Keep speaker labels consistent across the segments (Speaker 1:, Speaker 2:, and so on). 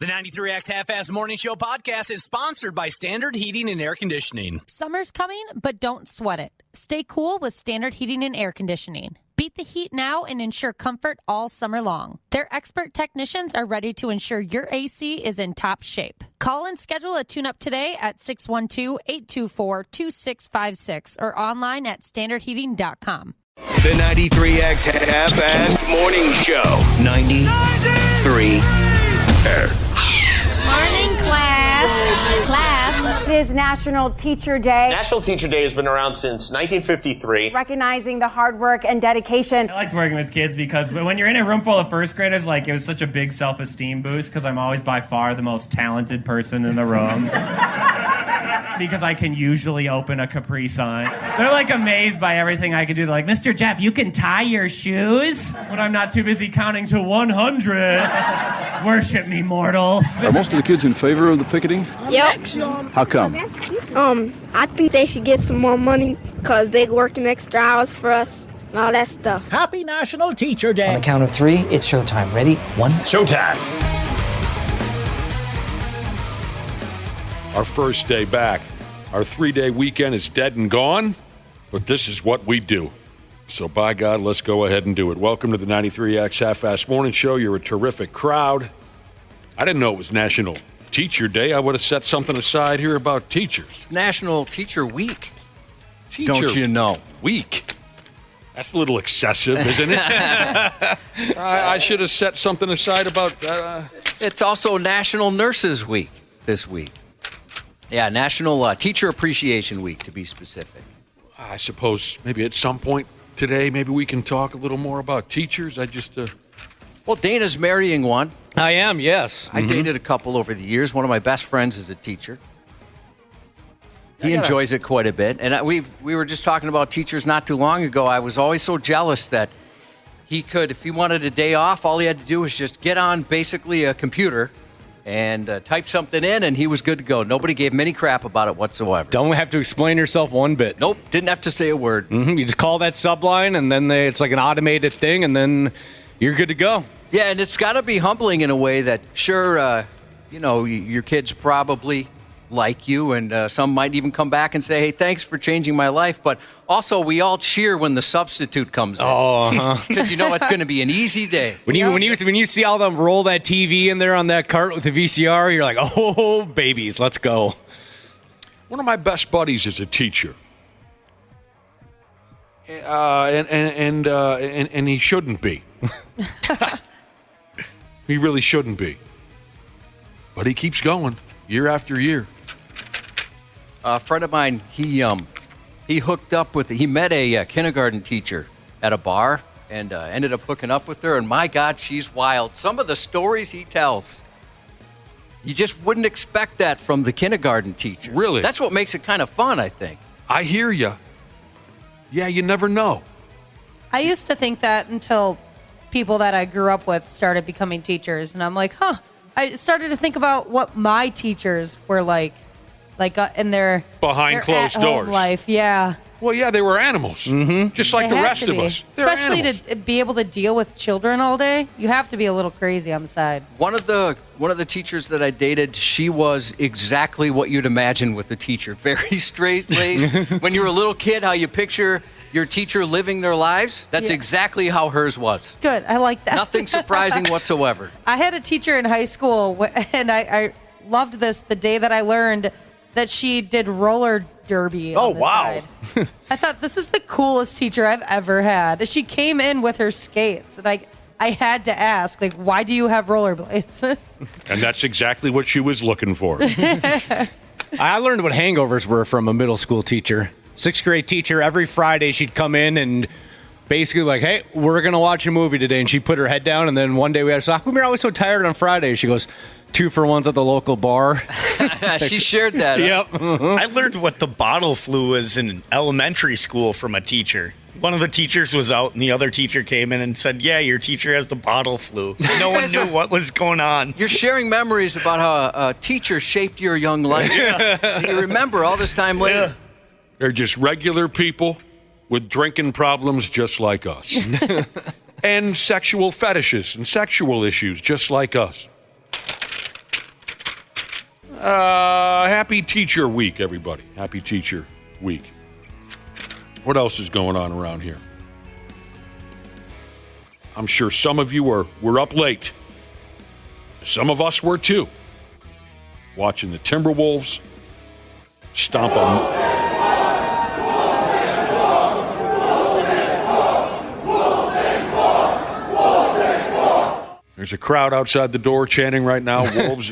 Speaker 1: The 93X Half-Ass Morning Show podcast is sponsored by Standard Heating and Air Conditioning.
Speaker 2: Summer's coming, but don't sweat it. Stay cool with Standard Heating and Air Conditioning. Beat the heat now and ensure comfort all summer long. Their expert technicians are ready to ensure your AC is in top shape. Call and schedule a tune-up today at 612-824-2656 or online at standardheating.com.
Speaker 3: The 93X Half-Ass Morning Show. 93X.
Speaker 4: Morning, class.
Speaker 5: It is National Teacher Day.
Speaker 6: National Teacher Day has been around since 1953.
Speaker 5: Recognizing the hard work and dedication.
Speaker 7: I liked working with kids because when you're in a room full of first graders, like, it was such a big self-esteem boost because I'm always by far the most talented person in the room. Because I can usually open a Capri Sun. They're like amazed by everything I can do. They're like, Mr. Jeff, you can tie your shoes? When I'm not too busy counting to 100. Worship me, mortals.
Speaker 8: Are most of the kids in favor of the picketing?
Speaker 4: Yep.
Speaker 8: How come?
Speaker 4: I think they should get some more money because they're working extra hours for us and all that stuff.
Speaker 9: Happy National Teacher Day.
Speaker 10: On the count of three, it's showtime. Ready? One.
Speaker 6: Showtime.
Speaker 11: Our first day back. Our 3-day weekend is dead and gone, but this is what we do. So by God, let's go ahead and do it. Welcome to the 93X Half-Ass Morning Show. You're a terrific crowd. I didn't know it was National Teacher Day. I would have set something aside here about teachers.
Speaker 12: It's National Teacher Week.
Speaker 11: Teacher
Speaker 12: Don't you know?
Speaker 11: Week. That's a little excessive, isn't it? I should have set something aside about...
Speaker 12: It's also National Nurses Week this week. Yeah, National Teacher Appreciation Week, to be specific.
Speaker 11: I suppose maybe at some point today, maybe we can talk a little more about teachers.
Speaker 12: Well, Dana's marrying one.
Speaker 1: I am, yes.
Speaker 12: I dated a couple over the years. One of my best friends is a teacher. He enjoys it quite a bit. And we were just talking about teachers not too long ago. I was always so jealous that he could, if he wanted a day off, all he had to do was just get on basically a computer and type something in, and he was good to go. Nobody gave him any crap about it whatsoever.
Speaker 1: Don't have to explain yourself one bit.
Speaker 12: Nope, didn't have to say a word.
Speaker 1: You just call that subline, and then it's like an automated thing, and then you're good to go.
Speaker 12: Yeah, and it's got to be humbling in a way that, sure, your kids probably like you, and some might even come back and say, hey, thanks for changing my life, but also we all cheer when the substitute comes in. Because you know it's going to be an easy day.
Speaker 1: When you see all them roll that TV in there on that cart with the VCR, you're like, oh, babies, let's go.
Speaker 11: One of my best buddies is a teacher. And he shouldn't be. He really shouldn't be. But he keeps going year after year.
Speaker 12: A friend of mine, he hooked up with, he met a kindergarten teacher at a bar and ended up hooking up with her. And my God, she's wild. Some of the stories he tells, you just wouldn't expect that from the kindergarten teacher.
Speaker 11: Really?
Speaker 12: That's what makes it kind of fun, I think.
Speaker 11: I hear you. Yeah, you never know.
Speaker 13: I used to think that until people that I grew up with started becoming teachers. And I'm like, I started to think about what my teachers were like in their
Speaker 11: behind closed doors
Speaker 13: life. Yeah.
Speaker 11: Well, yeah, they were animals, just like the rest of us.
Speaker 13: Especially to be able to deal with children all day, you have to be a little crazy on the side.
Speaker 12: One of the teachers that I dated, she was exactly what you'd imagine with a teacher. Very straight-laced. When you're a little kid, how you picture your teacher living their lives, that's exactly how hers was.
Speaker 13: Good, I like that.
Speaker 12: Nothing surprising whatsoever.
Speaker 13: I had a teacher in high school, and I loved this the day that I learned that she did roller derby on the side. I thought, this is the coolest teacher I've ever had. She came in with her skates, and I had to ask, why do you have rollerblades?
Speaker 11: And that's exactly what she was looking for.
Speaker 1: I learned what hangovers were from a middle school teacher. 6th grade teacher, every Friday she'd come in and basically hey, we're going to watch a movie today. And she'd put her head down, and then one day we had to talk, we're always so tired on Fridays. She goes, 2-for-1s at the local bar.
Speaker 12: She shared that.
Speaker 1: Yep.
Speaker 14: I learned what the bottle flu was in elementary school from a teacher. One of the teachers was out, and the other teacher came in and said, yeah, your teacher has the bottle flu. So no one knew what was going on.
Speaker 12: You're sharing memories about how a teacher shaped your young life. Yeah. You remember all this time later.
Speaker 11: Yeah. They're just regular people with drinking problems just like us. And sexual fetishes and sexual issues just like us. Happy Teacher Week, everybody. Happy Teacher Week. What else is going on around here? I'm sure some of you were up late. Some of us were too. Watching the Timberwolves stomp on. There's a crowd outside the door chanting right now, Wolves.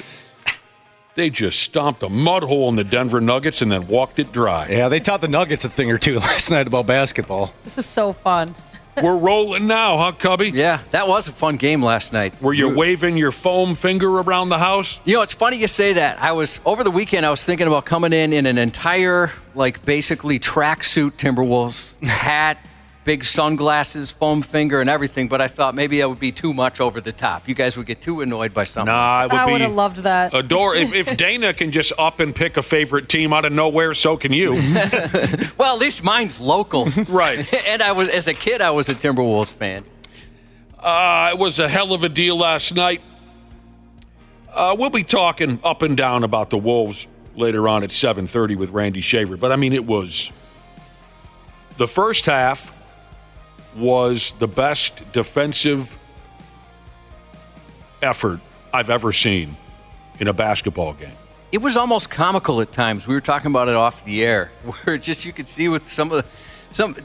Speaker 11: They just stomped a mud hole in the Denver Nuggets and then walked it dry.
Speaker 1: Yeah, they taught the Nuggets a thing or two last night about basketball.
Speaker 13: This is so fun.
Speaker 11: We're rolling now, huh, Cubby?
Speaker 12: Yeah, that was a fun game last night.
Speaker 11: Were you waving your foam finger around the house?
Speaker 12: You know, it's funny you say that. Over the weekend, I was thinking about coming in an entire, basically tracksuit Timberwolves hat, big sunglasses, foam finger, and everything, but I thought maybe that would be too much over the top. You guys would get too annoyed by something.
Speaker 11: Nah,
Speaker 13: I would have loved that.
Speaker 11: If Dana can just up and pick a favorite team out of nowhere, so can you.
Speaker 12: Well, at least mine's local.
Speaker 11: Right.
Speaker 12: And as a kid, I was a Timberwolves fan.
Speaker 11: It was a hell of a deal last night. We'll be talking up and down about the Wolves later on at 7:30 with Randy Shaver, but I mean, it was the first half was the best defensive effort I've ever seen in a basketball game.
Speaker 12: It was almost comical at times. We were talking about it off the air, where just you could see with some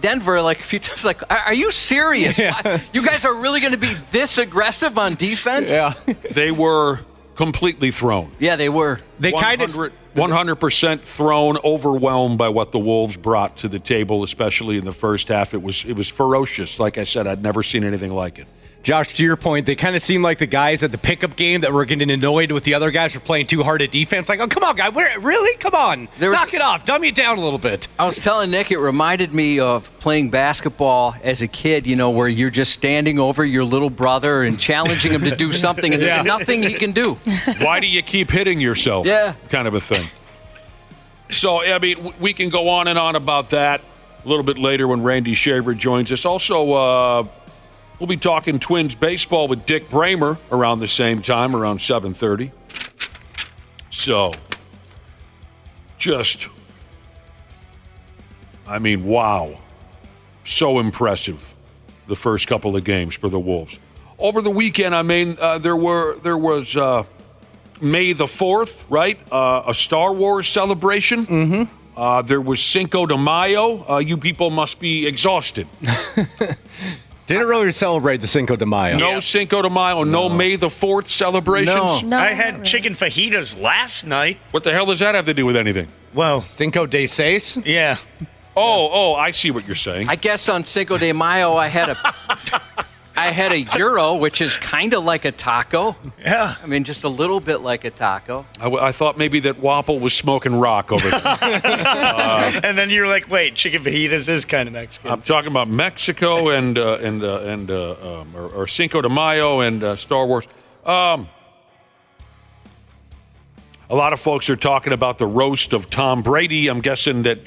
Speaker 12: Denver, a few times, are you serious?
Speaker 1: Yeah.
Speaker 12: You guys are really going to be this aggressive on defense?
Speaker 1: Yeah.
Speaker 11: They were completely thrown.
Speaker 12: Yeah, they were.
Speaker 1: They
Speaker 11: 100% thrown, overwhelmed by what the Wolves brought to the table, especially in the first half. It was ferocious. Like I said, I'd never seen anything like it.
Speaker 1: Josh, to your point, they kind of seemed like the guys at the pickup game that were getting annoyed with the other guys for playing too hard at defense. Like, oh, come on, guy. Really? Come on. Knock it off. Dumb it down a little bit.
Speaker 12: I was telling Nick, it reminded me of playing basketball as a kid, where you're just standing over your little brother and challenging him to do something, and there's nothing he can do.
Speaker 11: Why do you keep hitting yourself?
Speaker 12: Yeah.
Speaker 11: Kind of a thing. So, I mean, we can go on and on about that a little bit later when Randy Shaver joins us. Also, we'll be talking Twins baseball with Dick Bremer around the same time, around 7:30. So, wow. So impressive, the first couple of games for the Wolves. Over the weekend, there was May the 4th, right? A Star Wars celebration.
Speaker 1: Mm-hmm.
Speaker 11: There was Cinco de Mayo. You people must be exhausted.
Speaker 1: Didn't really celebrate the Cinco de Mayo.
Speaker 11: No Cinco de Mayo, no May the 4th celebrations?
Speaker 13: No,
Speaker 14: I had chicken fajitas last night.
Speaker 11: What the hell does that have to do with anything?
Speaker 14: Well,
Speaker 1: Cinco de Seis?
Speaker 14: Yeah.
Speaker 11: Oh, I see what you're saying.
Speaker 12: I guess on Cinco de Mayo, I had a gyro, which is kind of like a taco.
Speaker 14: Yeah.
Speaker 12: I mean, just a little bit like a taco.
Speaker 11: I thought maybe that Wapple was smoking rock over there.
Speaker 14: And then you're like, wait, chicken fajitas is kind of Mexican.
Speaker 11: I'm talking about Mexico and Cinco de Mayo and Star Wars. A lot of folks are talking about the roast of Tom Brady. I'm guessing that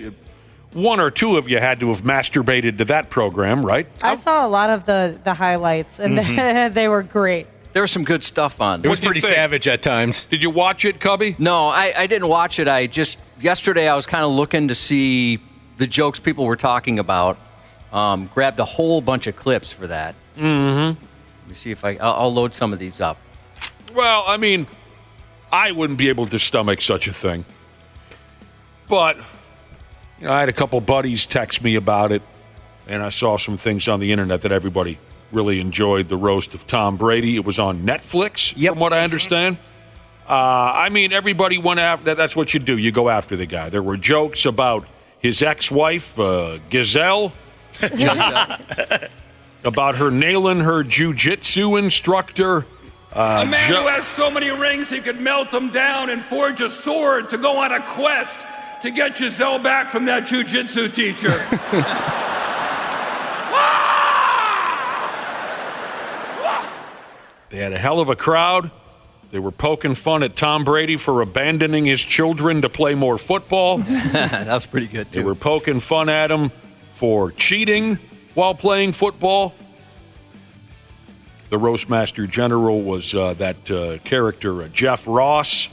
Speaker 11: one or two of you had to have masturbated to that program, right?
Speaker 13: I saw a lot of the highlights, and they were great.
Speaker 12: There was some good stuff on.
Speaker 1: It was pretty savage at times.
Speaker 11: Did you watch it, Cubby?
Speaker 12: No, I didn't watch it. Yesterday I was kind of looking to see the jokes people were talking about. Grabbed a whole bunch of clips for that.
Speaker 11: Mm-hmm.
Speaker 12: Let me see if I'll load some of these up.
Speaker 11: Well, I mean, I wouldn't be able to stomach such a thing. But I had a couple buddies text me about it, and I saw some things on the internet that everybody really enjoyed. The roast of Tom Brady. It was on Netflix, from what I understand. Everybody went after. That's what you do. You go after the guy. There were jokes about his ex-wife, Gazelle, about her nailing her jiu-jitsu instructor.
Speaker 9: A man who has so many rings he could melt them down and forge a sword to go on a quest to get Giselle back from that jiu-jitsu teacher.
Speaker 11: They had a hell of a crowd. They were poking fun at Tom Brady for abandoning his children to play more football.
Speaker 12: That was pretty good, too.
Speaker 11: They were poking fun at him for cheating while playing football. The Roastmaster General was that character, Jeff Ross.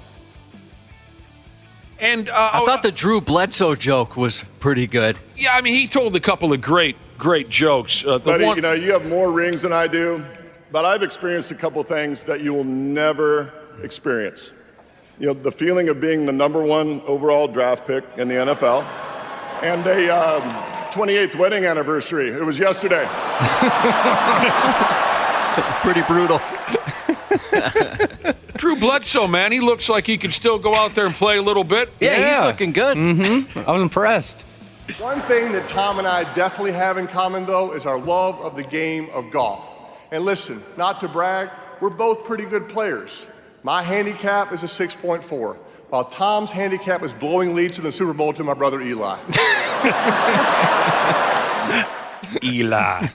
Speaker 11: And
Speaker 12: I thought the Drew Bledsoe joke was pretty good.
Speaker 11: Yeah, I mean, he told a couple of great jokes.
Speaker 15: Buddy, you have more rings than I do, but I've experienced a couple things that you will never experience. The feeling of being the number 1 overall draft pick in the NFL and a 28th wedding anniversary. It was yesterday.
Speaker 12: Pretty brutal.
Speaker 11: Drew Bledsoe, man, he looks like he could still go out there and play a little bit.
Speaker 12: Yeah. He's looking good.
Speaker 1: I was impressed.
Speaker 15: One thing that Tom and I definitely have in common, though, is our love of the game of golf. And listen, not to brag, we're both pretty good players. My handicap is a 6.4, while Tom's handicap is blowing leads to the Super Bowl to my brother Eli.
Speaker 11: Eli.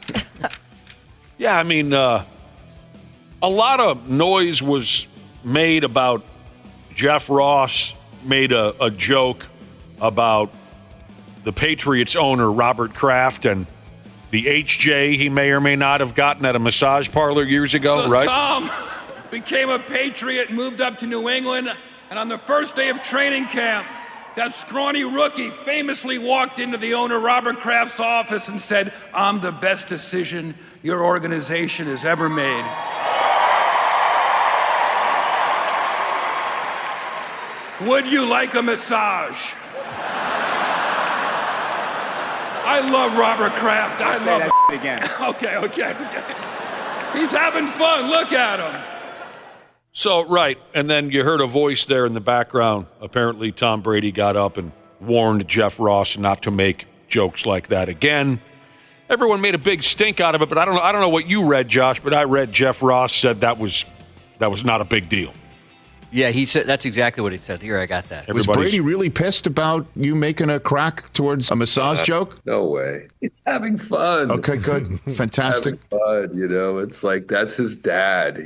Speaker 11: Yeah, I mean, a lot of noise was made about Jeff Ross made a joke about the Patriots owner, Robert Kraft, and the HJ he may or may not have gotten at a massage parlor years ago,
Speaker 9: So
Speaker 11: right?
Speaker 9: Tom became a Patriot, moved up to New England, and on the first day of training camp, that scrawny rookie famously walked into the owner, Robert Kraft's office and said, "I'm the best decision your organization has ever made." Would you like a massage? I love Robert Kraft. I love
Speaker 16: that
Speaker 9: him.
Speaker 16: again.
Speaker 9: Okay. He's having fun. Look at him.
Speaker 11: So, right, and then you heard a voice there in the background. Apparently, Tom Brady got up and warned Jeff Ross not to make jokes like that again. Everyone made a big stink out of it, but I don't know what you read, Josh, but I read Jeff Ross said that was not a big deal.
Speaker 12: Yeah, he said that's exactly what he said. Here, I got that.
Speaker 17: Was Brady really pissed about you making a crack towards a massage joke?
Speaker 18: No way. He's having fun.
Speaker 17: Okay, good. Fantastic.
Speaker 18: Having fun, it's like that's his dad,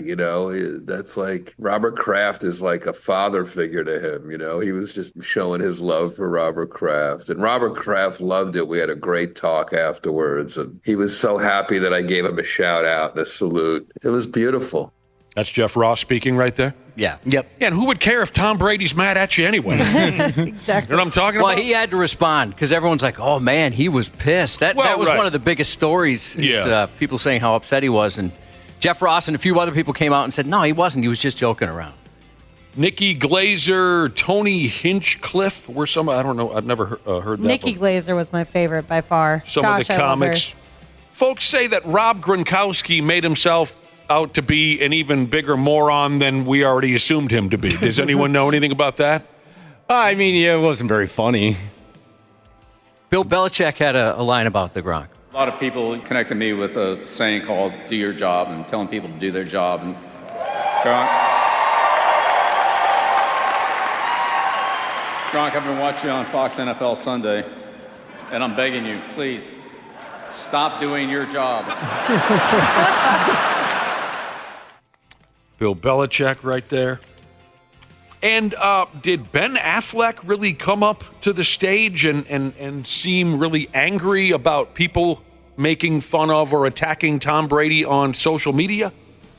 Speaker 18: that's like Robert Kraft is like a father figure to him, he was just showing his love for Robert Kraft, and Robert Kraft loved it. We had a great talk afterwards, and he was so happy that I gave him a shout out and a salute. It was beautiful.
Speaker 11: That's Jeff Ross speaking right there?
Speaker 12: Yeah.
Speaker 1: Yep.
Speaker 11: Yeah, and who would care if Tom Brady's mad at you anyway?
Speaker 13: Exactly.
Speaker 11: You know what I'm talking about?
Speaker 12: Well, he had to respond because everyone's like, oh, man, he was pissed. That was one of the biggest stories, is people saying how upset he was. And Jeff Ross and a few other people came out and said, no, he wasn't. He was just joking around.
Speaker 11: Nikki Glazer, Tony Hinchcliffe were some, I don't know, I've never heard that.
Speaker 13: Nikki Glazer was my favorite by far.
Speaker 11: Some
Speaker 13: Gosh,
Speaker 11: of the
Speaker 13: I love her.
Speaker 11: comics. Folks say that Rob Gronkowski made himself out to be an even bigger moron than we already assumed him to be. Does anyone know anything about that?
Speaker 1: I mean, yeah, it wasn't very funny.
Speaker 12: Bill Belichick had a line about the Gronk.
Speaker 16: A lot of people connected me with a saying called "do your job" and telling people to do their job. And Gronk, I've been watching you on Fox NFL Sunday, and I'm begging you, please, stop doing your job.
Speaker 11: Bill Belichick right there. And did Ben Affleck really come up to the stage and seem really angry about people making fun of or attacking Tom Brady on social media?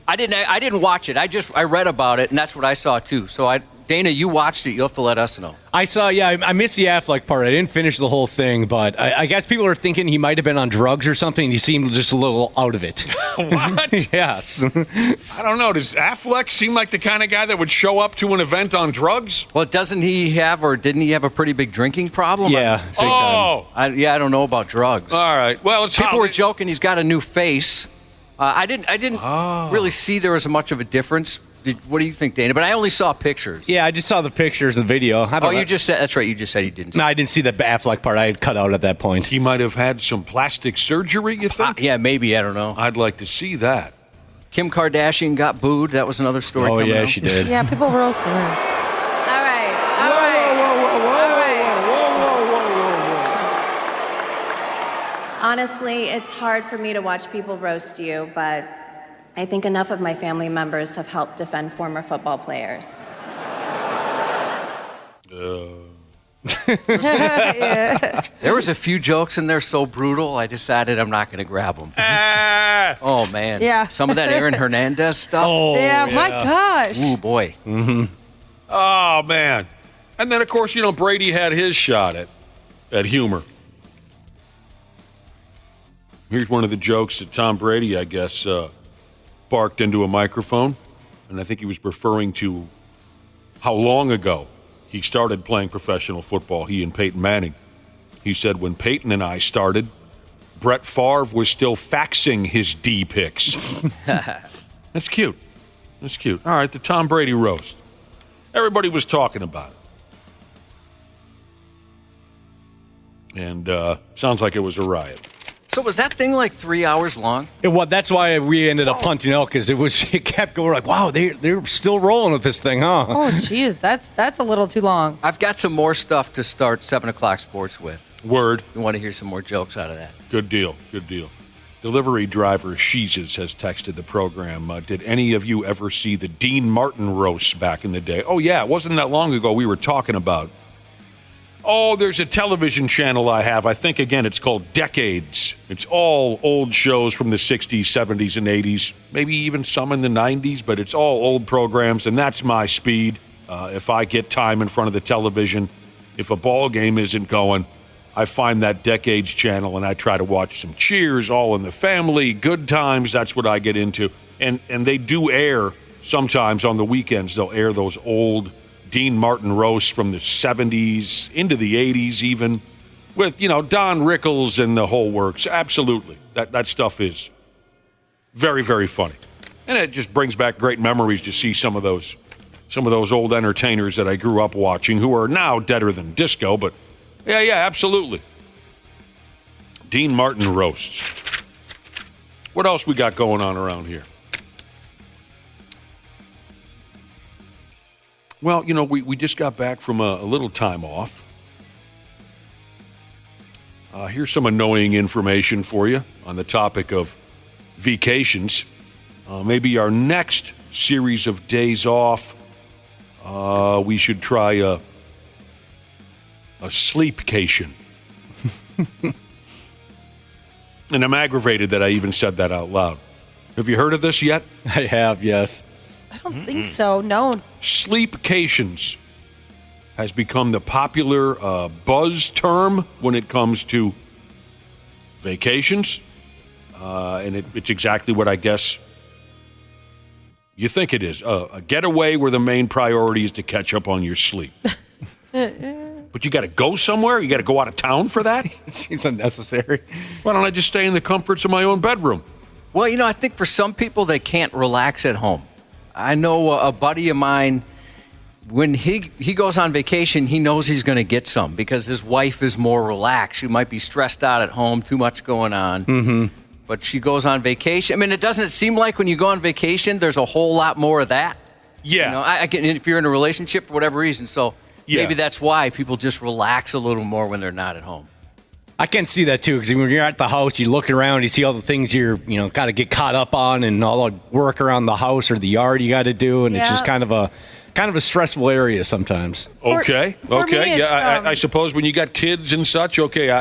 Speaker 12: I didn't watch it. I read about it, and that's what I saw too. So Dana, you watched it. You'll have to let us know.
Speaker 1: I saw, I missed the Affleck part. I didn't finish the whole thing, but I guess people are thinking he might have been on drugs or something. He seemed just a little out of it.
Speaker 11: What?
Speaker 1: Yes.
Speaker 11: I don't know. Does Affleck seem like the kind of guy that would show up to an event on drugs?
Speaker 12: Well, didn't he have a pretty big drinking problem?
Speaker 1: Yeah.
Speaker 12: I don't know about drugs.
Speaker 11: All right. Well,
Speaker 12: people were joking he's got a new face. I didn't really see there was much of a difference. What do you think, Dana? But I only saw pictures.
Speaker 1: Yeah, I just saw the pictures and the video.
Speaker 12: You just said that's right. You just said he didn't.
Speaker 1: No, I didn't see the Affleck part. I had cut out at that point.
Speaker 11: He might have had some plastic surgery, you think?
Speaker 12: Yeah, maybe. I don't know.
Speaker 11: I'd like to see that.
Speaker 12: Kim Kardashian got booed. That was another story.
Speaker 1: Oh,
Speaker 12: coming
Speaker 1: yeah,
Speaker 12: out.
Speaker 1: she did.
Speaker 13: Yeah, people roasted her.
Speaker 19: All right. Honestly, it's hard for me to watch people roast you, but I think enough of my family members have helped defend former football players.
Speaker 12: There was a few jokes in there so brutal, I decided I'm not going to grab them. Oh, man.
Speaker 13: Yeah.
Speaker 12: Some of that Aaron Hernandez stuff.
Speaker 13: Oh, yeah, my gosh.
Speaker 12: Ooh, boy.
Speaker 11: Mm-hmm. Oh, man. And then, of course, Brady had his shot at humor. Here's one of the jokes that Tom Brady, I guess, barked into a microphone. And I think he was referring to how long ago he started playing professional football, he and Peyton Manning. He said, when Peyton and I started, Brett Favre was still faxing his D picks. That's cute. That's cute. All right, the Tom Brady roast. Everybody was talking about it. And sounds like it was a riot.
Speaker 12: So was that thing like 3 hours long?
Speaker 1: That's why we ended up punting out, because it kept going like, wow, they're still rolling with this thing, huh?
Speaker 13: Oh, geez, that's a little too long.
Speaker 12: I've got some more stuff to start 7 o'clock sports with.
Speaker 11: Word.
Speaker 12: You want to hear some more jokes out of that?
Speaker 11: Good deal. Good deal. Delivery driver Sheezes has texted the program. Did any of you ever see the Dean Martin roasts back in the day? Oh, yeah. It wasn't that long ago we were talking about. Oh, there's a television channel I have. I think, again, it's called Decades. It's all old shows from the 60s, 70s, and 80s. Maybe even some in the 90s, but it's all old programs, and that's my speed. If I get time in front of the television, if a ball game isn't going, I find that Decades channel, and I try to watch some Cheers, All in the Family, Good Times. That's what I get into. And they do air sometimes on the weekends. They'll air those old Dean Martin roasts from the 70s into the 80s even, with, Don Rickles and the whole works. Absolutely. That stuff is very, very funny. And it just brings back great memories to see some of those old entertainers that I grew up watching who are now deader than disco, but yeah, absolutely. Dean Martin roasts. What else we got going on around here? Well, we just got back from a little time off. Here's some annoying information for you on the topic of vacations. Maybe our next series of days off, we should try a sleepcation. And I'm aggravated that I even said that out loud. Have you heard of this yet?
Speaker 1: I have, yes.
Speaker 13: I don't think so, no.
Speaker 11: Sleepcations has become the popular buzz term when it comes to vacations. And it's exactly what I guess you think it is. A getaway where the main priority is to catch up on your sleep. But you got to go somewhere? You got to go out of town for that?
Speaker 1: It seems unnecessary.
Speaker 11: Why don't I just stay in the comforts of my own bedroom?
Speaker 12: Well, I think for some people, they can't relax at home. I know a buddy of mine, when he goes on vacation, he knows he's going to get some because his wife is more relaxed. She might be stressed out at home, too much going on.
Speaker 1: Mm-hmm.
Speaker 12: But she goes on vacation. I mean, doesn't it seem like when you go on vacation, there's a whole lot more of that?
Speaker 11: Yeah.
Speaker 12: I get if you're in a relationship for whatever reason. So maybe that's why people just relax a little more when they're not at home.
Speaker 1: I can see that too, because when you're at the house, you look around, you see all the things you're, got to get caught up on, and all the work around the house or the yard you got to do, and it's just kind of a stressful area sometimes.
Speaker 11: Okay,
Speaker 13: for me,
Speaker 11: yeah. I suppose when you got kids and such,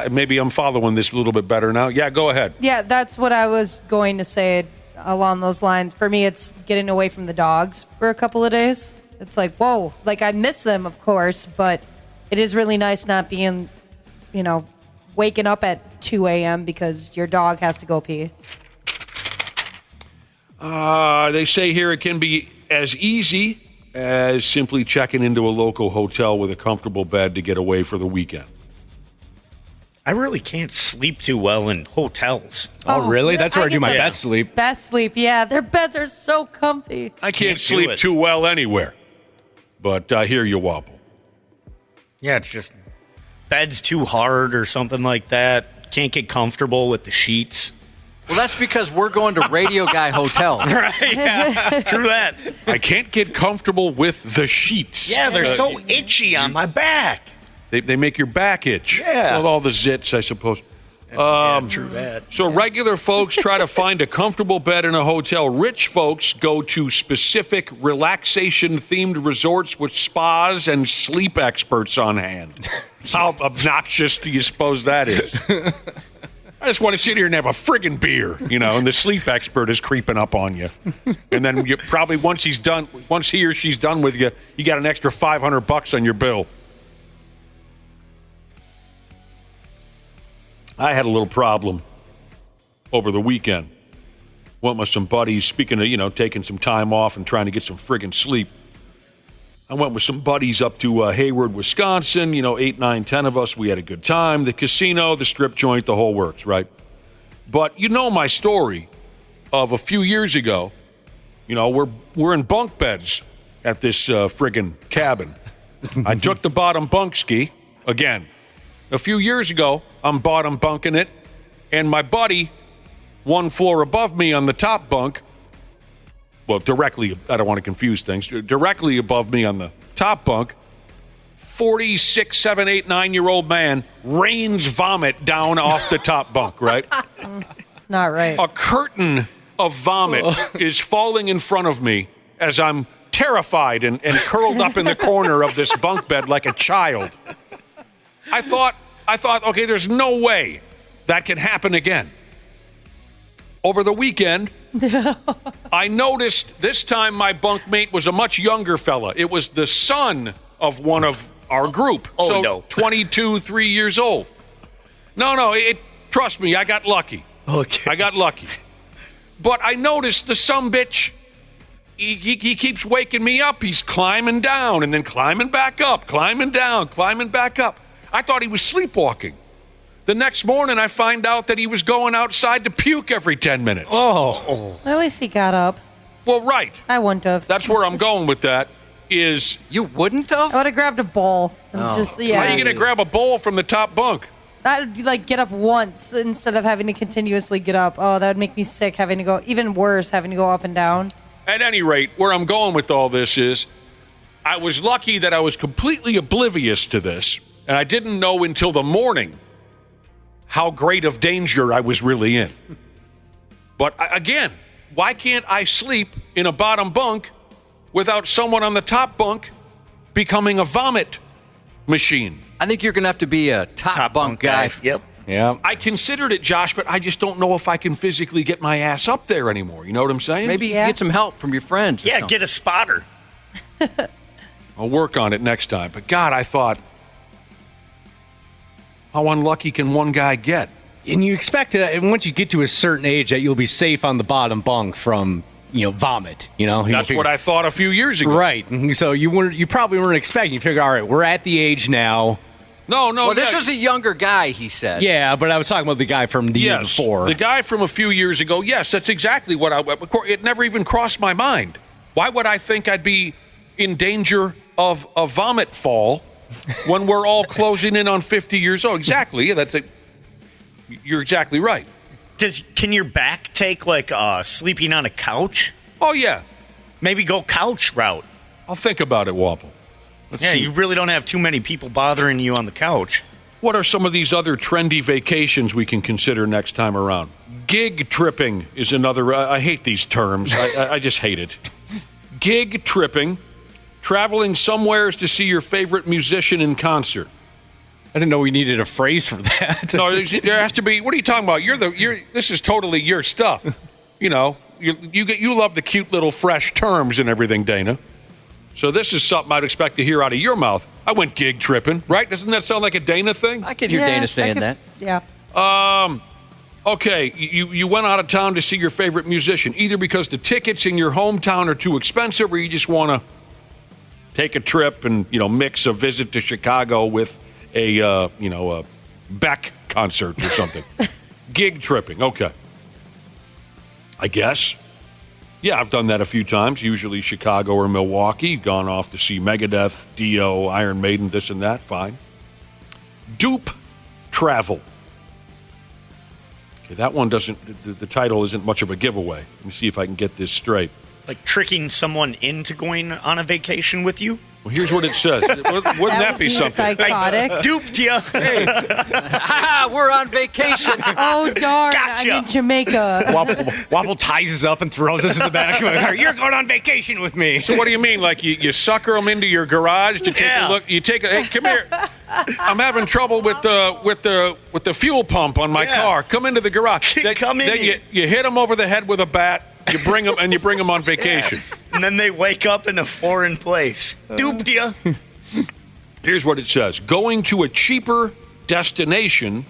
Speaker 11: maybe I'm following this a little bit better now. Yeah, go ahead.
Speaker 13: Yeah, that's what I was going to say along those lines. For me, it's getting away from the dogs for a couple of days. It's like, whoa, like I miss them, of course, but it is really nice not being, waking up at 2 a.m. because your dog has to go pee.
Speaker 11: They say here it can be as easy as simply checking into a local hotel with a comfortable bed to get away for the weekend.
Speaker 14: I really can't sleep too well in hotels.
Speaker 1: Oh, really? That's where I do my best sleep.
Speaker 13: Best sleep, yeah. Their beds are so comfy.
Speaker 11: I can't sleep too well anywhere, but I hear you wobble.
Speaker 14: Yeah, it's just bed's too hard or something like that. Can't get comfortable with the sheets.
Speaker 12: Well, that's because we're going to Radio Guy hotels.
Speaker 14: Right, yeah. True that.
Speaker 11: I can't get comfortable with the sheets.
Speaker 14: Yeah, they're so itchy on my back.
Speaker 11: They make your back itch.
Speaker 14: Yeah.
Speaker 11: With all the zits, I suppose.
Speaker 14: True that.
Speaker 11: So regular folks try to find a comfortable bed in a hotel. Rich folks go to specific relaxation-themed resorts with spas and sleep experts on hand. How obnoxious do you suppose that is? I just want to sit here and have a friggin' beer, and the sleep expert is creeping up on you. And then you probably, once he or she's done with you, you got an extra $500 on your bill. I had a little problem over the weekend. Went with some buddies, speaking of, taking some time off and trying to get some friggin' sleep. I went with some buddies up to Hayward, Wisconsin, 8, 9, 10 of us. We had a good time. The casino, the strip joint, the whole works, right? But you know my story of a few years ago. We're in bunk beds at this friggin' cabin. I took the bottom bunk ski again. A few years ago, I'm bottom bunking it, and my buddy, one floor above me on the top bunk, well, directly, I don't want to confuse things, directly above me on the top bunk, 46, 7, 8, 9-year-old man rains vomit down off the top bunk, right?
Speaker 13: It's not right.
Speaker 11: A curtain of vomit is falling in front of me as I'm terrified and curled up in the corner of this bunk bed like a child. I thought, okay, there's no way that can happen again. Over the weekend, I noticed this time my bunkmate was a much younger fella. It was the son of one of our group.
Speaker 14: Oh,
Speaker 11: so
Speaker 14: no.
Speaker 11: 22, 3 years old. No, trust me, I got lucky.
Speaker 14: Okay.
Speaker 11: I got lucky. But I noticed the sumbitch, he keeps waking me up. He's climbing down and then climbing back up, climbing down, climbing back up. I thought he was sleepwalking. The next morning, I find out that he was going outside to puke every 10 minutes.
Speaker 13: At least he got up.
Speaker 11: Well, right.
Speaker 13: I wouldn't have.
Speaker 11: That's where I'm going with that, is...
Speaker 12: You wouldn't have?
Speaker 13: I would have grabbed a bowl and
Speaker 11: How are you going to grab a bowl from the top bunk?
Speaker 13: I'd get up once instead of having to continuously get up. Oh, that would make me sick, having to go, even worse, having to go up and down.
Speaker 11: At any rate, where I'm going with all this is, I was lucky that I was completely oblivious to this, and I didn't know until the morning how great of danger I was really in. But again, why can't I sleep in a bottom bunk without someone on the top bunk becoming a vomit machine?
Speaker 12: I think you're going to have to be a top bunk guy.
Speaker 14: Yep.
Speaker 1: Yeah.
Speaker 11: I considered it, Josh, but I just don't know if I can physically get my ass up there anymore. You know what I'm saying?
Speaker 12: Maybe you can get some help from your friends.
Speaker 14: Yeah, get a spotter.
Speaker 11: I'll work on it next time. But God, I thought, how unlucky can one guy get?
Speaker 1: And you expect and once you get to a certain age that you'll be safe on the bottom bunk from, vomit.
Speaker 11: That's what I thought a few years ago.
Speaker 1: Right. So you probably weren't expecting. You figure, all right, we're at the age now.
Speaker 11: No.
Speaker 12: Well, this was a younger guy, he said.
Speaker 1: Yeah, but I was talking about the guy from the year before.
Speaker 11: The guy from a few years ago. Yes, that's exactly what it never even crossed my mind. Why would I think I'd be in danger of a vomit fall when we're all closing in on 50 years old? Exactly. Yeah, that's it. You're exactly right.
Speaker 14: Can your back take sleeping on a couch?
Speaker 11: Oh yeah.
Speaker 14: Maybe go couch route.
Speaker 11: I'll think about it, Wapple. Let's see.
Speaker 14: You really don't have too many people bothering you on the couch.
Speaker 11: What are some of these other trendy vacations we can consider next time around? Gig tripping is another. I hate these terms. I just hate it. Gig tripping, traveling somewheres to see your favorite musician in concert.
Speaker 1: I didn't know we needed a phrase for that.
Speaker 11: No, there has to be. What are you talking about? This is totally your stuff. You love the cute little fresh terms and everything, Dana. So this is something I'd expect to hear out of your mouth. I went gig tripping, right? Doesn't that sound like a Dana thing?
Speaker 12: I could hear Dana saying that.
Speaker 13: Yeah.
Speaker 11: Okay, you went out of town to see your favorite musician, either because the tickets in your hometown are too expensive, or you just want to take a trip and mix a visit to Chicago with a Beck concert or something. Gig tripping, okay. I guess. Yeah, I've done that a few times, usually Chicago or Milwaukee. Gone off to see Megadeth, Dio, Iron Maiden, this and that, fine. Dupe travel. Okay, that one doesn't, the title isn't much of a giveaway. Let me see if I can get this straight.
Speaker 14: Like tricking someone into going on a vacation with you?
Speaker 11: Well, here's what it says. Wouldn't that be something?
Speaker 13: Psychotic.
Speaker 14: I duped you.
Speaker 11: Hey.
Speaker 12: We're on vacation.
Speaker 13: Oh, darn.
Speaker 14: Gotcha.
Speaker 13: I'm in Jamaica.
Speaker 1: Wobble ties us up and throws us in the back. You're going on vacation with me.
Speaker 11: So what do you mean? Like you sucker them into your garage to take a look? You take a, hey, come here. I'm having trouble with the fuel pump on my car. Come into the garage.
Speaker 14: Come in.
Speaker 11: Then you hit them over the head with a bat. You bring them on vacation.
Speaker 14: Yeah. And then they wake up in a foreign place. Duped ya.
Speaker 11: Here's what it says. Going to a cheaper destination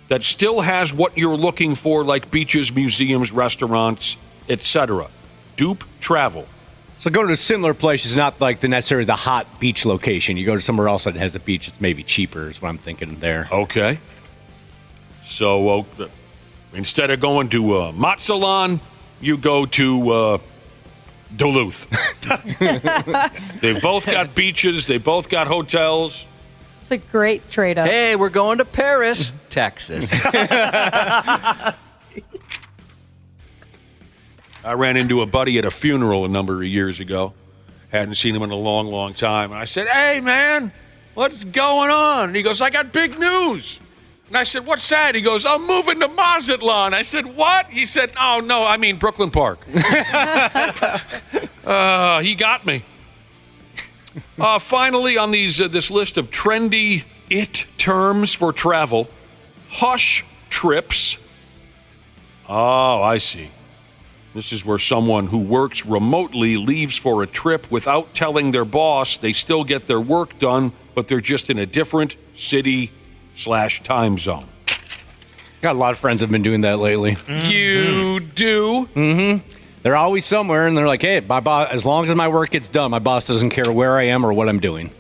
Speaker 11: that still has what you're looking for, like beaches, museums, restaurants, etc. Dupe Travel.
Speaker 1: So go to a similar place is not like necessarily the hot beach location. You go to somewhere else that has a beach that's maybe cheaper is what I'm thinking there.
Speaker 11: Okay. So instead of going to Matzalan, you go to Duluth. They've both got beaches. They both got hotels.
Speaker 13: It's a great trade-up.
Speaker 12: Hey, we're going to Paris, Texas.
Speaker 11: I ran into a buddy at a funeral a number of years ago. Hadn't seen him in a long, long time. And I said, hey, man, what's going on? And he goes, I got big news. And I said, what's that? He goes, I'm moving to Mazatlan. I said, what? He said, oh, no, I mean Brooklyn Park. He got me. Finally, on this list of trendy terms for travel, hush trips. Oh, I see. This is where someone who works remotely leaves for a trip without telling their boss. They still get their work done, but they're just in a different city/time zone.
Speaker 1: Got a lot of friends have been doing that lately.
Speaker 11: Mm-hmm. You do?
Speaker 1: Mm-hmm. They're always somewhere, and they're like, hey, my boss, as long as my work gets done, my boss doesn't care where I am or what I'm doing.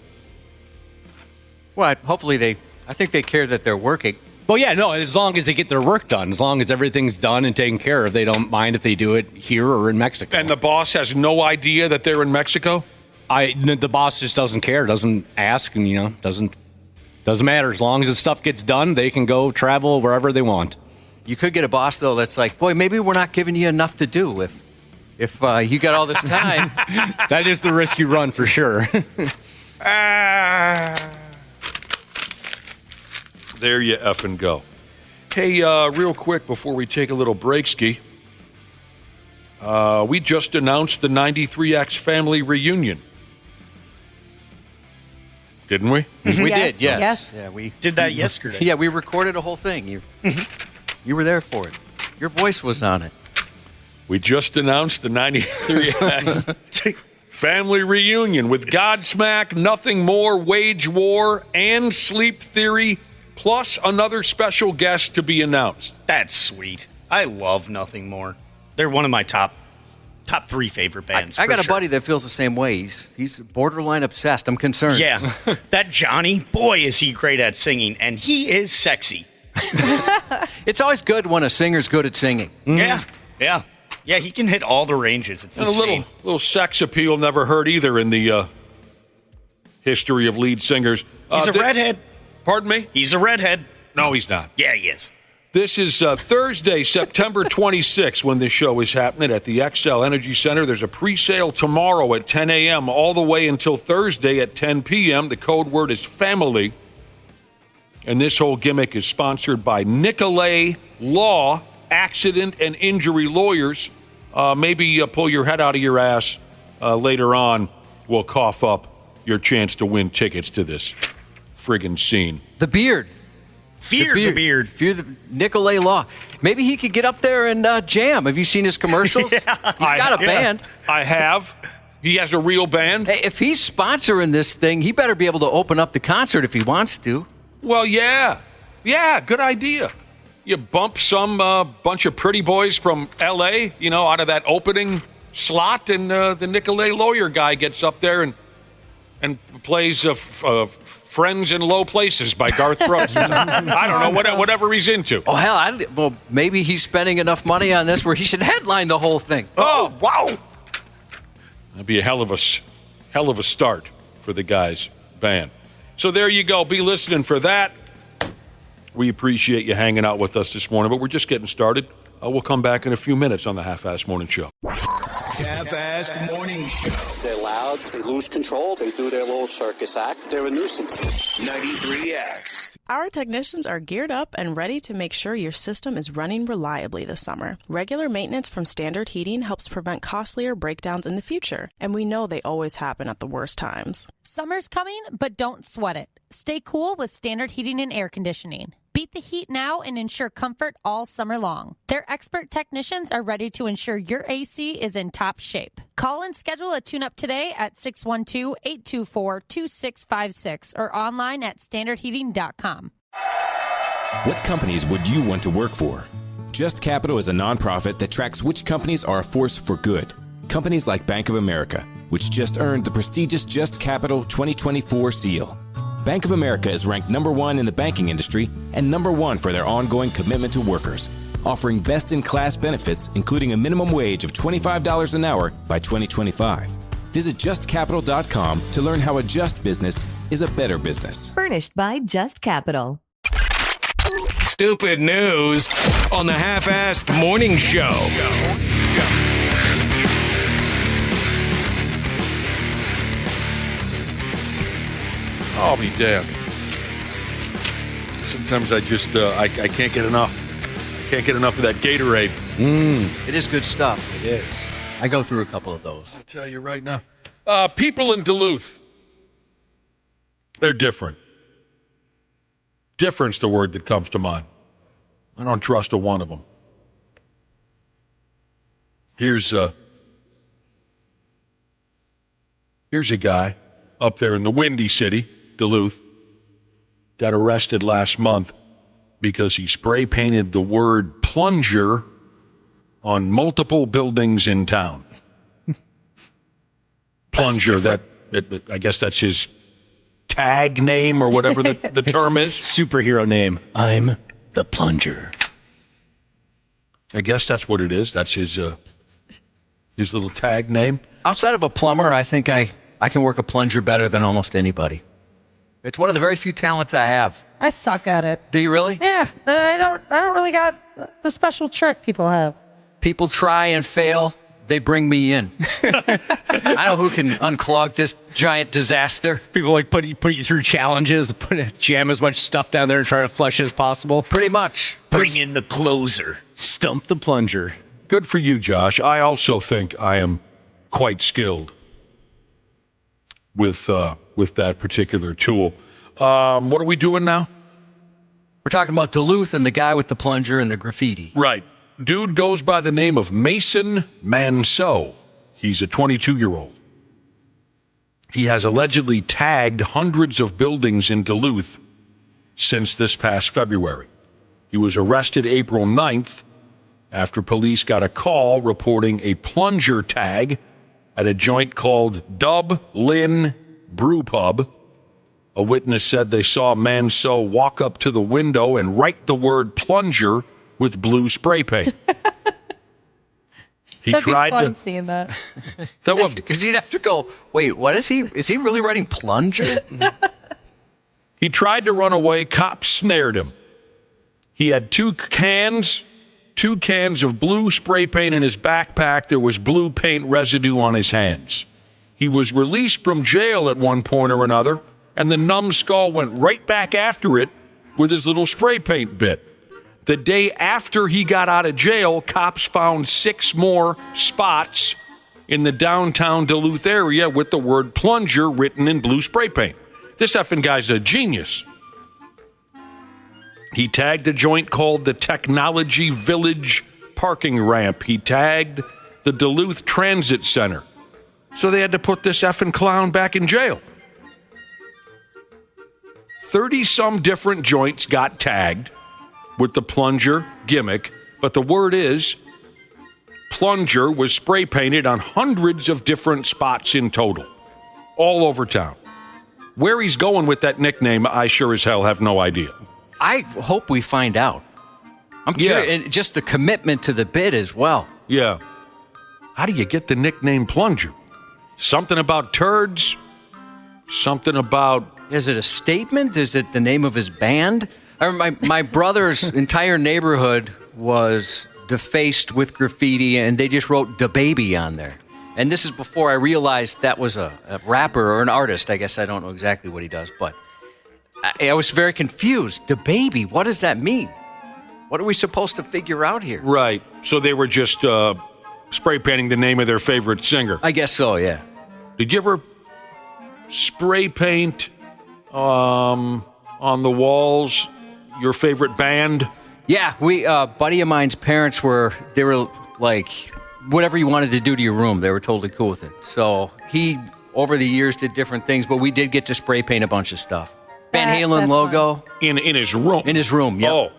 Speaker 12: Well, hopefully I think they care that they're working.
Speaker 1: Well, yeah, no, as long as they get their work done, as long as everything's done and taken care of, they don't mind if they do it here or in Mexico.
Speaker 11: And the boss has no idea that they're in Mexico?
Speaker 1: The boss just doesn't care, doesn't ask, and, doesn't matter. As long as the stuff gets done, they can go travel wherever they want.
Speaker 12: You could get a boss, though, that's like, boy, maybe we're not giving you enough to do if you got all this time.
Speaker 1: That is the risk you run for sure.
Speaker 11: There you effing go. Hey, real quick before we take a little break, Ski. We just announced the 93X family reunion. Didn't we?
Speaker 12: We
Speaker 13: Yes.
Speaker 12: did, yes.
Speaker 13: Yes.
Speaker 12: Yeah, we
Speaker 14: Did that yesterday.
Speaker 12: Yeah, we recorded a whole thing. You were there for it. Your voice was on it.
Speaker 11: We just announced the 93X family reunion with Godsmack, Nothing More, Wage War, and Sleep Theory, plus another special guest to be announced.
Speaker 14: That's sweet. I love Nothing More. They're one of my top 3 favorite bands.
Speaker 12: I got a
Speaker 14: sure.
Speaker 12: buddy that feels the same way. He's borderline obsessed. I'm concerned.
Speaker 14: Yeah. That Johnny, boy, is he great at singing, and he is sexy.
Speaker 12: It's always good when a singer's good at singing.
Speaker 14: Mm-hmm. Yeah. Yeah, he can hit all the ranges. It's
Speaker 11: And
Speaker 14: insane.
Speaker 11: a little sex appeal never hurt either in the history of lead singers.
Speaker 14: He's a redhead.
Speaker 11: Pardon me?
Speaker 14: He's a redhead.
Speaker 11: No, he's not.
Speaker 14: Yeah, he is.
Speaker 11: This is Thursday, September 26th, when this show is happening at the XL Energy Center. There's a pre-sale tomorrow at 10 a.m. all the way until Thursday at 10 p.m. The code word is family. And this whole gimmick is sponsored by Nicolay Law, Accident and Injury Lawyers. Maybe pull your head out of your ass later on. We'll cough up your chance to win tickets to this friggin' scene.
Speaker 12: The beard.
Speaker 14: Fear the beard.
Speaker 12: Fear the Nicolay Law. Maybe he could get up there and jam. Have you seen his commercials? He's got a band.
Speaker 11: I have. He has a real band.
Speaker 12: Hey, if he's sponsoring this thing, he better be able to open up the concert if he wants to.
Speaker 11: Well, yeah. Yeah, good idea. You bump some bunch of pretty boys from L.A., out of that opening slot, and the Nicolay Lawyer guy gets up there and plays Friends in Low Places by Garth Brooks. I don't know, whatever he's into.
Speaker 12: Oh, hell, well, maybe he's spending enough money on this where he should headline the whole thing.
Speaker 11: Oh, wow. That'd be a hell of a start for the guy's band. So there you go. Be listening for that. We appreciate you hanging out with us this morning, but we're just getting started. We'll come back in a few minutes on the Half-Assed Morning Show.
Speaker 3: Half-Assed Morning Show.
Speaker 20: They're loud, they lose control, they do their little circus act, they're a nuisance.
Speaker 3: 93X.
Speaker 21: Our technicians are geared up and ready to make sure your system is running reliably this summer. Regular maintenance from Standard Heating helps prevent costlier breakdowns in the future, and we know they always happen at the worst times.
Speaker 2: Summer's coming, but don't sweat it. Stay cool with Standard Heating and Air Conditioning. Beat the heat now and ensure comfort all summer long. Their expert technicians are ready to ensure your AC is in top shape. Call and schedule a tune-up today at 612-824-2656 or online at standardheating.com.
Speaker 5: What companies would you want to work for? Just Capital is a nonprofit that tracks which companies are a force for good. Companies like Bank of America, which just earned the prestigious Just Capital 2024 seal. Bank of America is ranked #1 in the banking industry and #1 for their ongoing commitment to workers, offering best-in-class benefits, including a minimum wage of $25 an hour by 2025. Visit justcapital.com to learn how a just business is a better business.
Speaker 22: Furnished by Just Capital.
Speaker 3: Stupid news on the Half-Assed Morning Show.
Speaker 11: I'll be damned. Sometimes I just I can't get enough. I can't get enough of that Gatorade.
Speaker 12: It is good stuff.
Speaker 1: It is.
Speaker 12: I go through a couple of those.
Speaker 11: I'll tell you right now. People in Duluth, they're different. Different's the word that comes to mind. I don't trust a one of them. Here's a guy up there in the Windy City, Duluth, got arrested last month because he spray painted the word plunger on multiple buildings in town. Plunger, I guess that's his tag name or whatever the term is.
Speaker 1: Superhero name. I'm the Plunger.
Speaker 11: I guess that's what it is. That's his little tag name.
Speaker 12: Outside of a plumber, I think I can work a plunger better than almost anybody. It's one of the very few talents I have.
Speaker 13: I suck at it.
Speaker 12: Do you really?
Speaker 13: Yeah, I don't really got the special trick people have.
Speaker 12: People try and fail. They bring me in. I know who can unclog this giant disaster.
Speaker 1: People like put you through challenges, jam as much stuff down there and try to flush as possible.
Speaker 12: Pretty much.
Speaker 3: Bring in the closer.
Speaker 1: Stump the plunger.
Speaker 11: Good for you, Josh. I also think I am quite skilled with that particular tool. What are we doing now?
Speaker 12: We're talking about Duluth and the guy with the plunger and the graffiti.
Speaker 11: Right. Dude goes by the name of Mason Manceau. He's a 22-year-old. He has allegedly tagged hundreds of buildings in Duluth since this past February. He was arrested April 9th after police got a call reporting a plunger tag at a joint called Dub Lynn Brew Pub. A witness said they saw Manceau walk up to the window and write the word plunger with blue spray paint.
Speaker 13: That'd be fun seeing that.
Speaker 12: Because you'd have to go, wait, what is he? Is he really writing plunger?
Speaker 11: He tried to run away. Cops snared him. He had two cans of blue spray paint in his backpack. There was blue paint residue on his hands. He was released from jail at one point or another, and the numbskull went right back after it with his little spray paint bit. The day after he got out of jail, cops found 6 more spots in the downtown Duluth area with the word plunger written in blue spray paint. This effing guy's a genius. He tagged a joint called the Technology Village parking ramp. He tagged the Duluth Transit Center. So they had to put this effing clown back in jail. 30-some different joints got tagged with the plunger gimmick, but the word is plunger was spray painted on hundreds of different spots in total, all over town. Where he's going with that nickname, I sure as hell have no idea.
Speaker 12: I hope we find out. I'm curious, and just the commitment to the bid as well.
Speaker 11: Yeah. How do you get the nickname plunger? Something about turds? Something about...
Speaker 12: Is it a statement? Is it the name of his band? My brother's entire neighborhood was defaced with graffiti, and they just wrote "Da Baby" on there. And this is before I realized that was a rapper or an artist. I guess I don't know exactly what he does, but I was very confused. Da Baby, what does that mean? What are we supposed to figure out here?
Speaker 11: Right. So they were just spray painting the name of their favorite singer.
Speaker 12: I guess so, yeah.
Speaker 11: Did you ever spray paint on the walls your favorite band?
Speaker 12: Yeah, we buddy of mine's parents were like, whatever you wanted to do to your room, they were totally cool with it. So he, over the years, did different things, but we did get to spray paint a bunch of stuff. Van Halen logo
Speaker 11: in his room.
Speaker 12: In his room, yeah.
Speaker 11: Oh.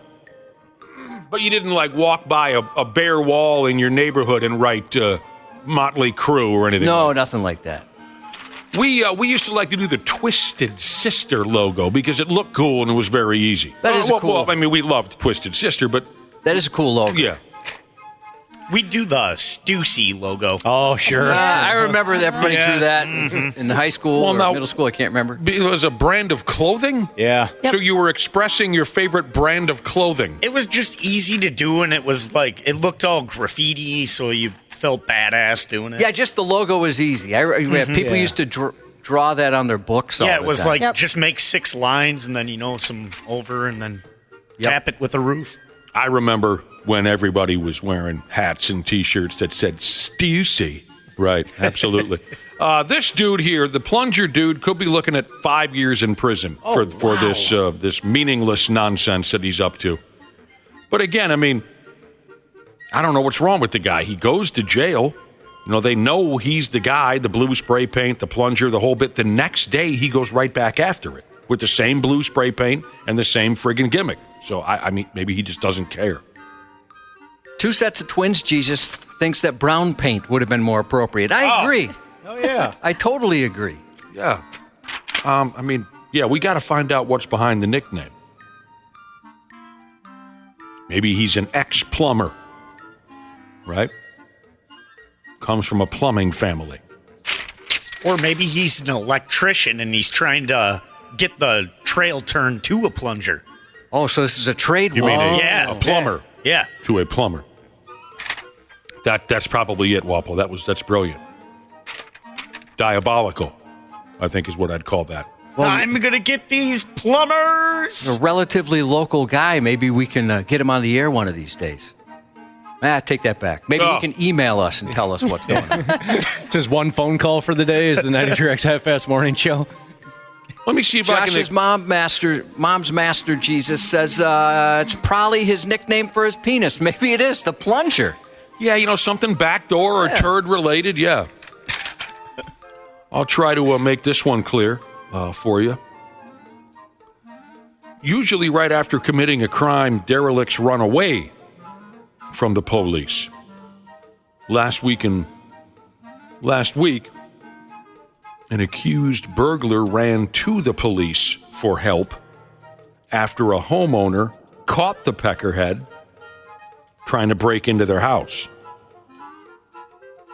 Speaker 11: But you didn't like walk by a bare wall in your neighborhood and write Motley Crue or anything.
Speaker 12: No, nothing like that.
Speaker 11: We used to like to do the Twisted Sister logo because it looked cool and it was very easy.
Speaker 12: That is cool.
Speaker 11: Well, I mean, we loved Twisted Sister, but
Speaker 12: that is a cool logo.
Speaker 11: Yeah.
Speaker 14: We do the Stussy logo.
Speaker 1: Oh, sure.
Speaker 12: I remember that everybody drew that in high school or middle school. I can't remember.
Speaker 11: It was a brand of clothing?
Speaker 1: Yeah.
Speaker 11: So you were expressing your favorite brand of clothing.
Speaker 14: It was just easy to do, and it was like, it looked all graffiti, so you felt badass doing it.
Speaker 12: Yeah, just the logo was easy. People used to draw that on their books all the
Speaker 14: Yeah, it was
Speaker 12: time.
Speaker 14: like, just make 6 lines, and then, some over, and then tap it with a roof.
Speaker 11: I remember when everybody was wearing hats and T-shirts that said Stussy. Right, absolutely. This dude here, the Plunger dude, could be looking at 5 years in prison for this meaningless nonsense that he's up to. But again, I mean, I don't know what's wrong with the guy. He goes to jail. They know he's the guy, the blue spray paint, the plunger, the whole bit. The next day, he goes right back after it with the same blue spray paint and the same friggin' gimmick. So, I mean, maybe he just doesn't care.
Speaker 12: 2 sets of twins, Jesus thinks that brown paint would have been more appropriate. I agree.
Speaker 1: Oh, yeah.
Speaker 12: I totally agree.
Speaker 11: Yeah. We got to find out what's behind the nickname. Maybe he's an ex-plumber, right? Comes from a plumbing family.
Speaker 14: Or maybe he's an electrician and he's trying to get the trail turned to a plunger.
Speaker 12: Oh, so this is a trade
Speaker 11: You mean
Speaker 14: Yeah.
Speaker 11: a plumber?
Speaker 14: Yeah.
Speaker 11: To a plumber. That's probably it, Wapple. That's brilliant. Diabolical, I think is what I'd call that.
Speaker 12: Well,
Speaker 14: I'm going to get these plumbers.
Speaker 12: A relatively local guy. Maybe we can get him on the air one of these days. Take that back. Maybe he can email us and tell us what's going on.
Speaker 1: It's his one phone call for the day is the 93X Half-Fast Morning Show.
Speaker 11: Let me see if
Speaker 12: Josh's mom's master, Jesus, says it's probably his nickname for his penis. Maybe it is, the Plunger.
Speaker 11: Yeah, something backdoor or turd related, yeah. I'll try to make this one clear for you. Usually right after committing a crime, derelicts run away from the police. Last week, an accused burglar ran to the police for help after a homeowner caught the peckerhead trying to break into their house.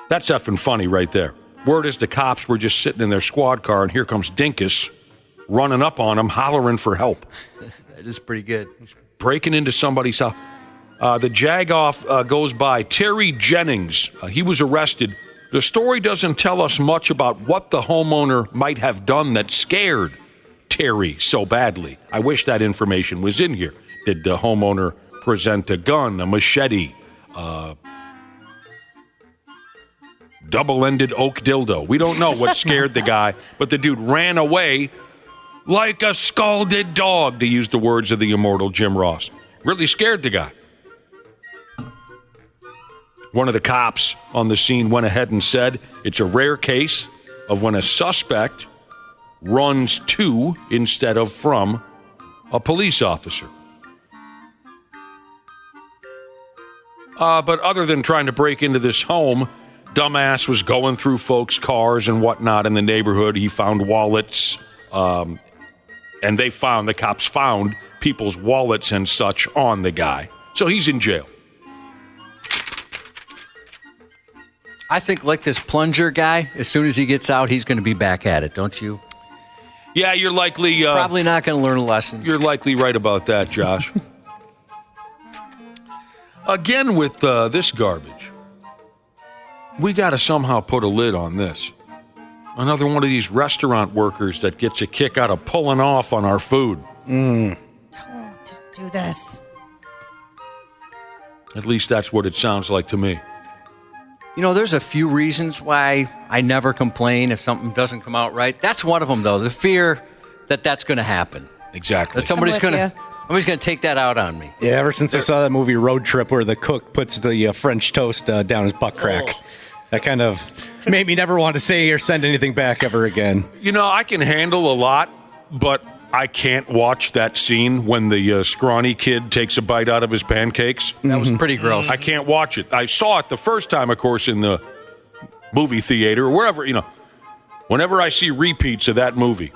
Speaker 11: That's effing funny right there. Word is the cops were just sitting in their squad car, and here comes Dinkus running up on them, hollering for help.
Speaker 12: That is pretty good.
Speaker 11: Breaking into somebody's house. The jag-off goes by Terry Jennings. He was arrested. The story doesn't tell us much about what the homeowner might have done that scared Terry so badly. I wish that information was in here. Did the homeowner present a gun, a machete, double-ended oak dildo? We don't know what scared the guy, but the dude ran away like a scalded dog, to use the words of the immortal Jim Ross. Really scared the guy. One of the cops on the scene went ahead and said it's a rare case of when a suspect runs to instead of from a police officer. But other than trying to break into this home, dumbass was going through folks' cars and whatnot in the neighborhood. He found wallets, and the cops found people's wallets and such on the guy. So he's in jail.
Speaker 12: I think like this Plunger guy, as soon as he gets out, he's going to be back at it, don't you?
Speaker 11: Yeah, you're likely...
Speaker 12: probably not going to learn a lesson.
Speaker 11: You're likely right about that, Josh. Again with this garbage. We got to somehow put a lid on this. Another one of these restaurant workers that gets a kick out of pulling off on our food.
Speaker 13: Don't do this.
Speaker 11: At least that's what it sounds like to me.
Speaker 12: There's a few reasons why I never complain if something doesn't come out right. That's one of them, though. The fear that that's going to happen.
Speaker 11: Exactly.
Speaker 12: That somebody's going to take that out on me.
Speaker 1: Yeah, ever since I saw that movie Road Trip where the cook puts the French toast down his butt crack. That kind of made me never want to say or send anything back ever again.
Speaker 11: I can handle a lot, but I can't watch that scene when the scrawny kid takes a bite out of his pancakes.
Speaker 12: That was pretty gross.
Speaker 11: I can't watch it. I saw it the first time, of course, in the movie theater or wherever, Whenever I see repeats of that movie,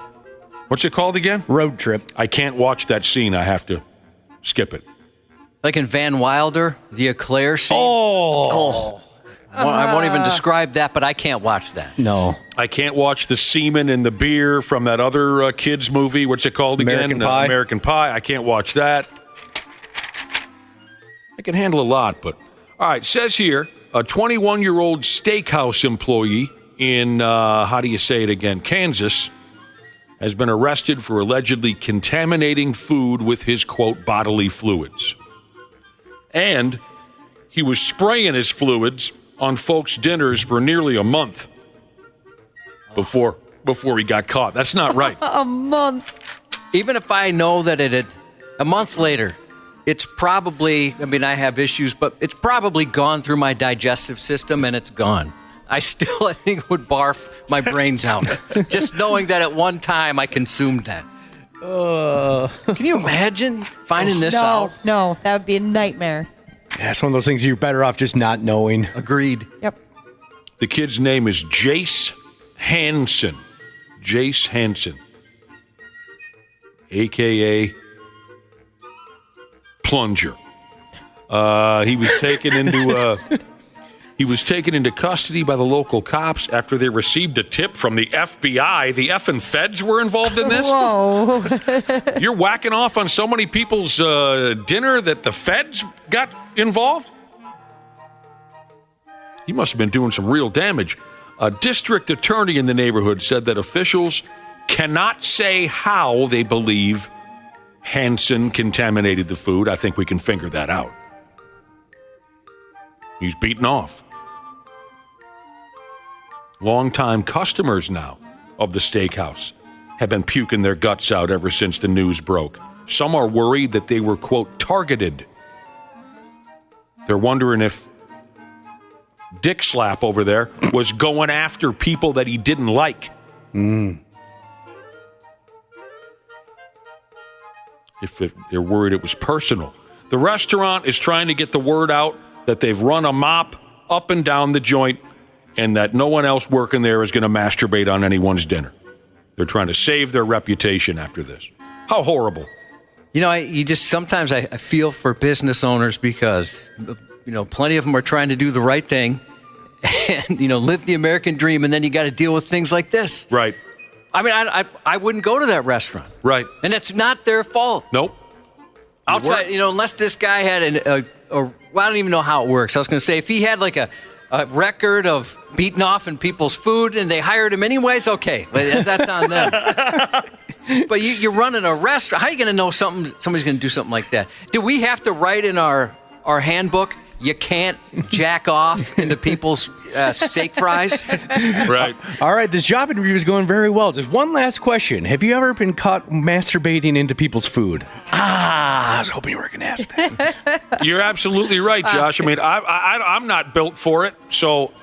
Speaker 11: what's it called again?
Speaker 1: Road Trip.
Speaker 11: I can't watch that scene. I have to skip it.
Speaker 12: Like in Van Wilder, the eclair scene.
Speaker 11: Oh.
Speaker 12: Well, I won't even describe that, but I can't watch that.
Speaker 1: No.
Speaker 11: I can't watch the semen and the beer from that other kids movie. What's it called
Speaker 1: American
Speaker 11: again?
Speaker 1: Pie.
Speaker 11: American Pie. I can't watch that. I can handle a lot, but... All right, says here, a 21-year-old steakhouse employee in, how do you say it again, Kansas, has been arrested for allegedly contaminating food with his, quote, bodily fluids. And he was spraying his fluids on folks' dinners for nearly a month before he got caught. That's not right.
Speaker 13: A month.
Speaker 12: Even if I know that a month later, it's probably, I have issues, but it's probably gone through my digestive system and it's gone. I think, would barf my brains out. Just knowing that at one time I consumed that. Can you imagine finding this out?
Speaker 13: No, that would be a nightmare.
Speaker 1: Yeah, it's one of those things you're better off just not knowing.
Speaker 12: Agreed.
Speaker 13: Yep.
Speaker 11: The kid's name is Jace Hansen. Jace Hansen. A.K.A. Plunger. He was taken into custody by the local cops after they received a tip from the FBI. The effing feds were involved in this?
Speaker 13: Whoa.
Speaker 11: You're whacking off on so many people's dinner that the feds got involved? He must have been doing some real damage. A district attorney in the neighborhood said that officials cannot say how they believe Hansen contaminated the food. I think we can figure that out. He's beaten off. Longtime customers now of the steakhouse have been puking their guts out ever since the news broke. Some are worried that they were, quote, targeted. They're wondering if Dick Slap over there was going after people that he didn't like. If they're worried it was personal. The restaurant is trying to get the word out that they've run a mop up and down the joint and that no one else working there is going to masturbate on anyone's dinner. They're trying to save their reputation after this. How horrible.
Speaker 12: Sometimes I feel for business owners because, plenty of them are trying to do the right thing and, live the American dream, and then you got to deal with things like this.
Speaker 11: Right.
Speaker 12: I wouldn't go to that restaurant.
Speaker 11: Right.
Speaker 12: And it's not their fault.
Speaker 11: Nope.
Speaker 12: Outside, unless this guy had I don't even know how it works. I was going to say, if he had like a record of beating off in people's food and they hired him anyways, okay. That's on them. But you're running a restaurant. How are you going to know somebody's going to do something like that? Do we have to write in our handbook, you can't jack off into people's steak fries?
Speaker 11: Right.
Speaker 1: All right, this job interview is going very well. Just one last question. Have you ever been caught masturbating into people's food? I was hoping you were going to ask that.
Speaker 11: You're absolutely right, Josh. I'm not built for it, so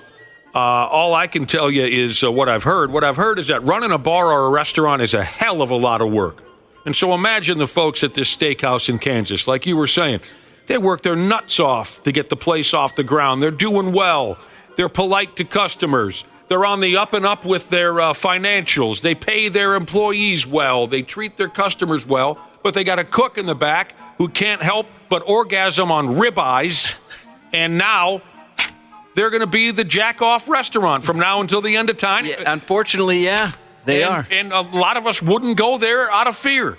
Speaker 11: all I can tell you is what I've heard. What I've heard is that running a bar or a restaurant is a hell of a lot of work. And so imagine the folks at this steakhouse in Kansas, like you were saying. They work their nuts off to get the place off the ground. They're doing well. They're polite to customers. They're on the up and up with their financials. They pay their employees well. They treat their customers well. But they got a cook in the back who can't help but orgasm on ribeyes. And now they're going to be the jack-off restaurant from now until the end of time.
Speaker 12: Yeah, unfortunately, yeah, they are.
Speaker 11: And a lot of us wouldn't go there out of fear.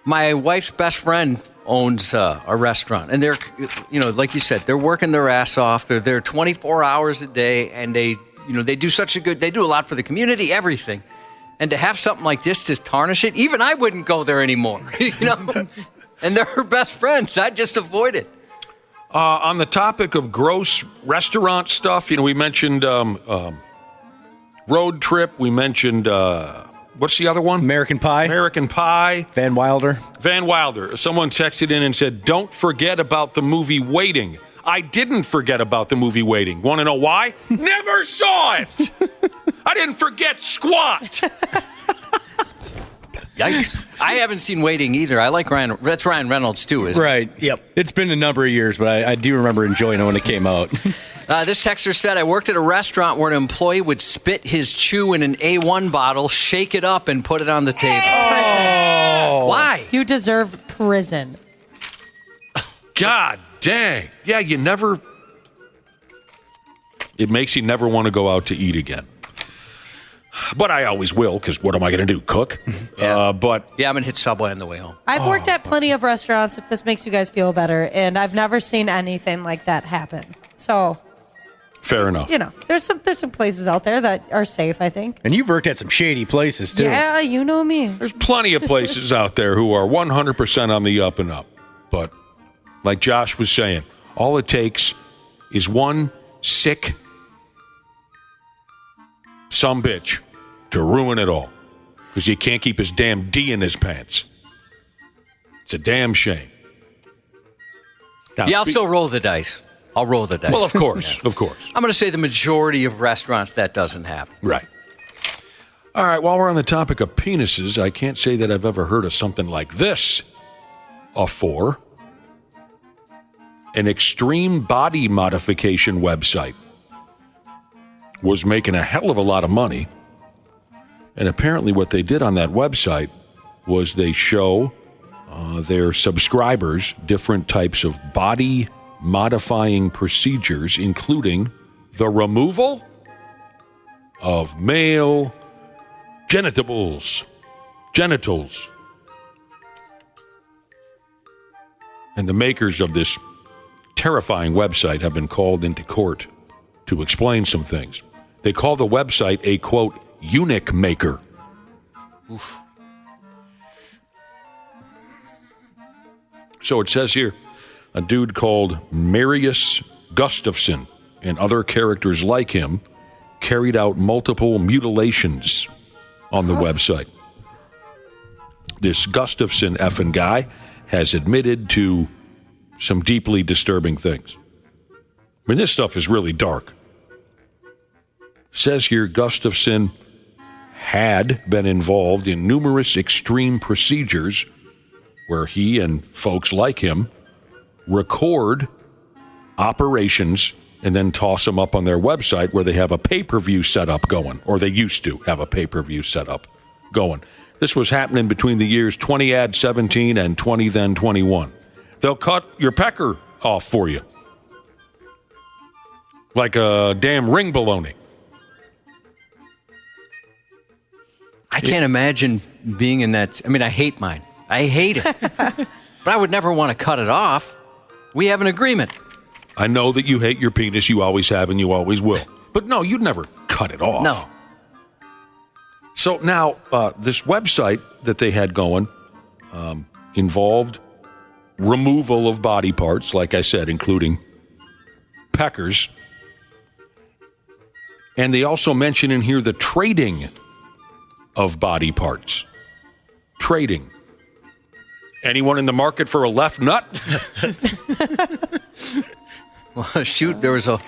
Speaker 12: My wife's best friend owns a restaurant, and they're, like you said, they're working their ass off. They're there 24 hours a day, and they do they do a lot for the community, everything. And to have something like this just tarnish it, even I wouldn't go there anymore, And they're her best friends. I'd just avoid it.
Speaker 11: On the topic of gross restaurant stuff, we mentioned Road Trip. We mentioned what's the other one?
Speaker 1: American Pie.
Speaker 11: American Pie.
Speaker 1: Van Wilder.
Speaker 11: Someone texted in and said, don't forget about the movie Waiting. I didn't forget about the movie Waiting. Want to know why? Never saw it. I didn't forget squat.
Speaker 12: Yikes. I haven't seen Waiting either. I like Ryan. That's Ryan Reynolds, too, isn't it?
Speaker 1: Right. Yep. It's been a number of years, but I do remember enjoying it when it came out.
Speaker 12: This texter said, I worked at a restaurant where an employee would spit his chew in an A1 bottle, shake it up, and put it on the table.
Speaker 13: Prison.
Speaker 12: Why?
Speaker 13: You deserve prison.
Speaker 11: God dang. Yeah, you never... It makes you never want to go out to eat again. But I always will, because what am I going to do, cook?
Speaker 12: Yeah.
Speaker 11: I'm
Speaker 12: going to hit Subway on the way home.
Speaker 13: I've worked at plenty of restaurants, if this makes you guys feel better, and I've never seen anything like that happen. So,
Speaker 11: fair enough.
Speaker 13: There's some places out there that are safe, I think.
Speaker 1: And you've worked at some shady places, too.
Speaker 13: Yeah, you know me.
Speaker 11: There's plenty of places out there who are 100% on the up and up. But like Josh was saying, all it takes is one sick sumbitch to ruin it all, because he can't keep his damn D in his pants. It's a damn shame. Now,
Speaker 12: I'll still roll the dice. I'll roll the dice.
Speaker 11: Well, of course, of course.
Speaker 12: I'm going to say the majority of restaurants that doesn't happen.
Speaker 11: Right. All right, while we're on the topic of penises, I can't say that I've ever heard of something like this afore. An extreme body modification website was making a hell of a lot of money. And apparently what they did on that website was they show their subscribers different types of body modifying procedures, including the removal of male genitals. And the makers of this terrifying website have been called into court to explain some things. They call the website a, quote, eunuch maker. Oof. So it says here, a dude called Marius Gustafson and other characters like him carried out multiple mutilations on the website. This Gustafson effing guy has admitted to some deeply disturbing things. I mean, this stuff is really dark. Says here, Gustafson had been involved in numerous extreme procedures where he and folks like him record operations and then toss them up on their website where they have a pay-per-view setup going, or they used to have a pay-per-view setup going. This was happening between the years 2017 and 2021. They'll cut your pecker off for you. Like a damn ring baloney.
Speaker 12: I can't imagine being in that. I mean, I hate mine. I hate it. But I would never want to cut it off. We have an agreement.
Speaker 11: I know that you hate your penis. You always have and you always will. But no, you'd never cut it off.
Speaker 12: No.
Speaker 11: So now, this website that they had going involved removal of body parts, like I said, including peckers. And they also mention in here the trading of body parts. Trading. Anyone in the market for a left nut?
Speaker 12: Well, shoot, there was a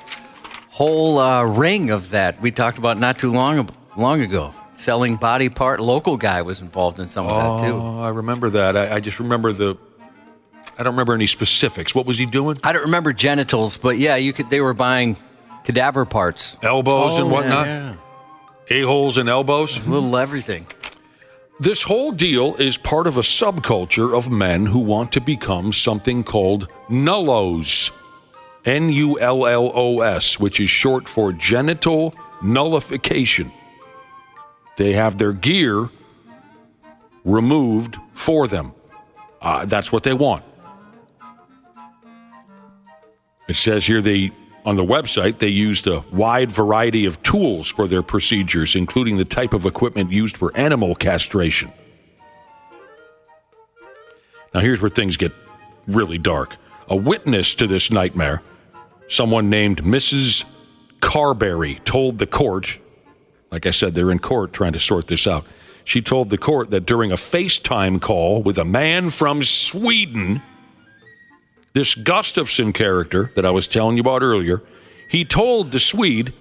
Speaker 12: whole ring of that we talked about not too long ago. Selling body part. Local guy was involved in some of that, too.
Speaker 11: Oh, I remember that. I just remember I don't remember any specifics. What was he doing?
Speaker 12: I don't remember genitals, but yeah, they were buying cadaver parts.
Speaker 11: Elbows and whatnot?
Speaker 12: Yeah.
Speaker 11: A-holes and elbows?
Speaker 12: A little everything.
Speaker 11: This whole deal is part of a subculture of men who want to become something called nullos. N-U-L-L-O-S, which is short for genital nullification. They have their gear removed for them. That's what they want. It says here on the website, they used a wide variety of tools for their procedures, including the type of equipment used for animal castration. Now, here's where things get really dark. A witness to this nightmare, someone named Mrs. Carberry, told the court, like I said, they're in court trying to sort this out. She told the court that during a FaceTime call with a man from Sweden, this Gustafson character that I was telling you about earlier, he told the Swede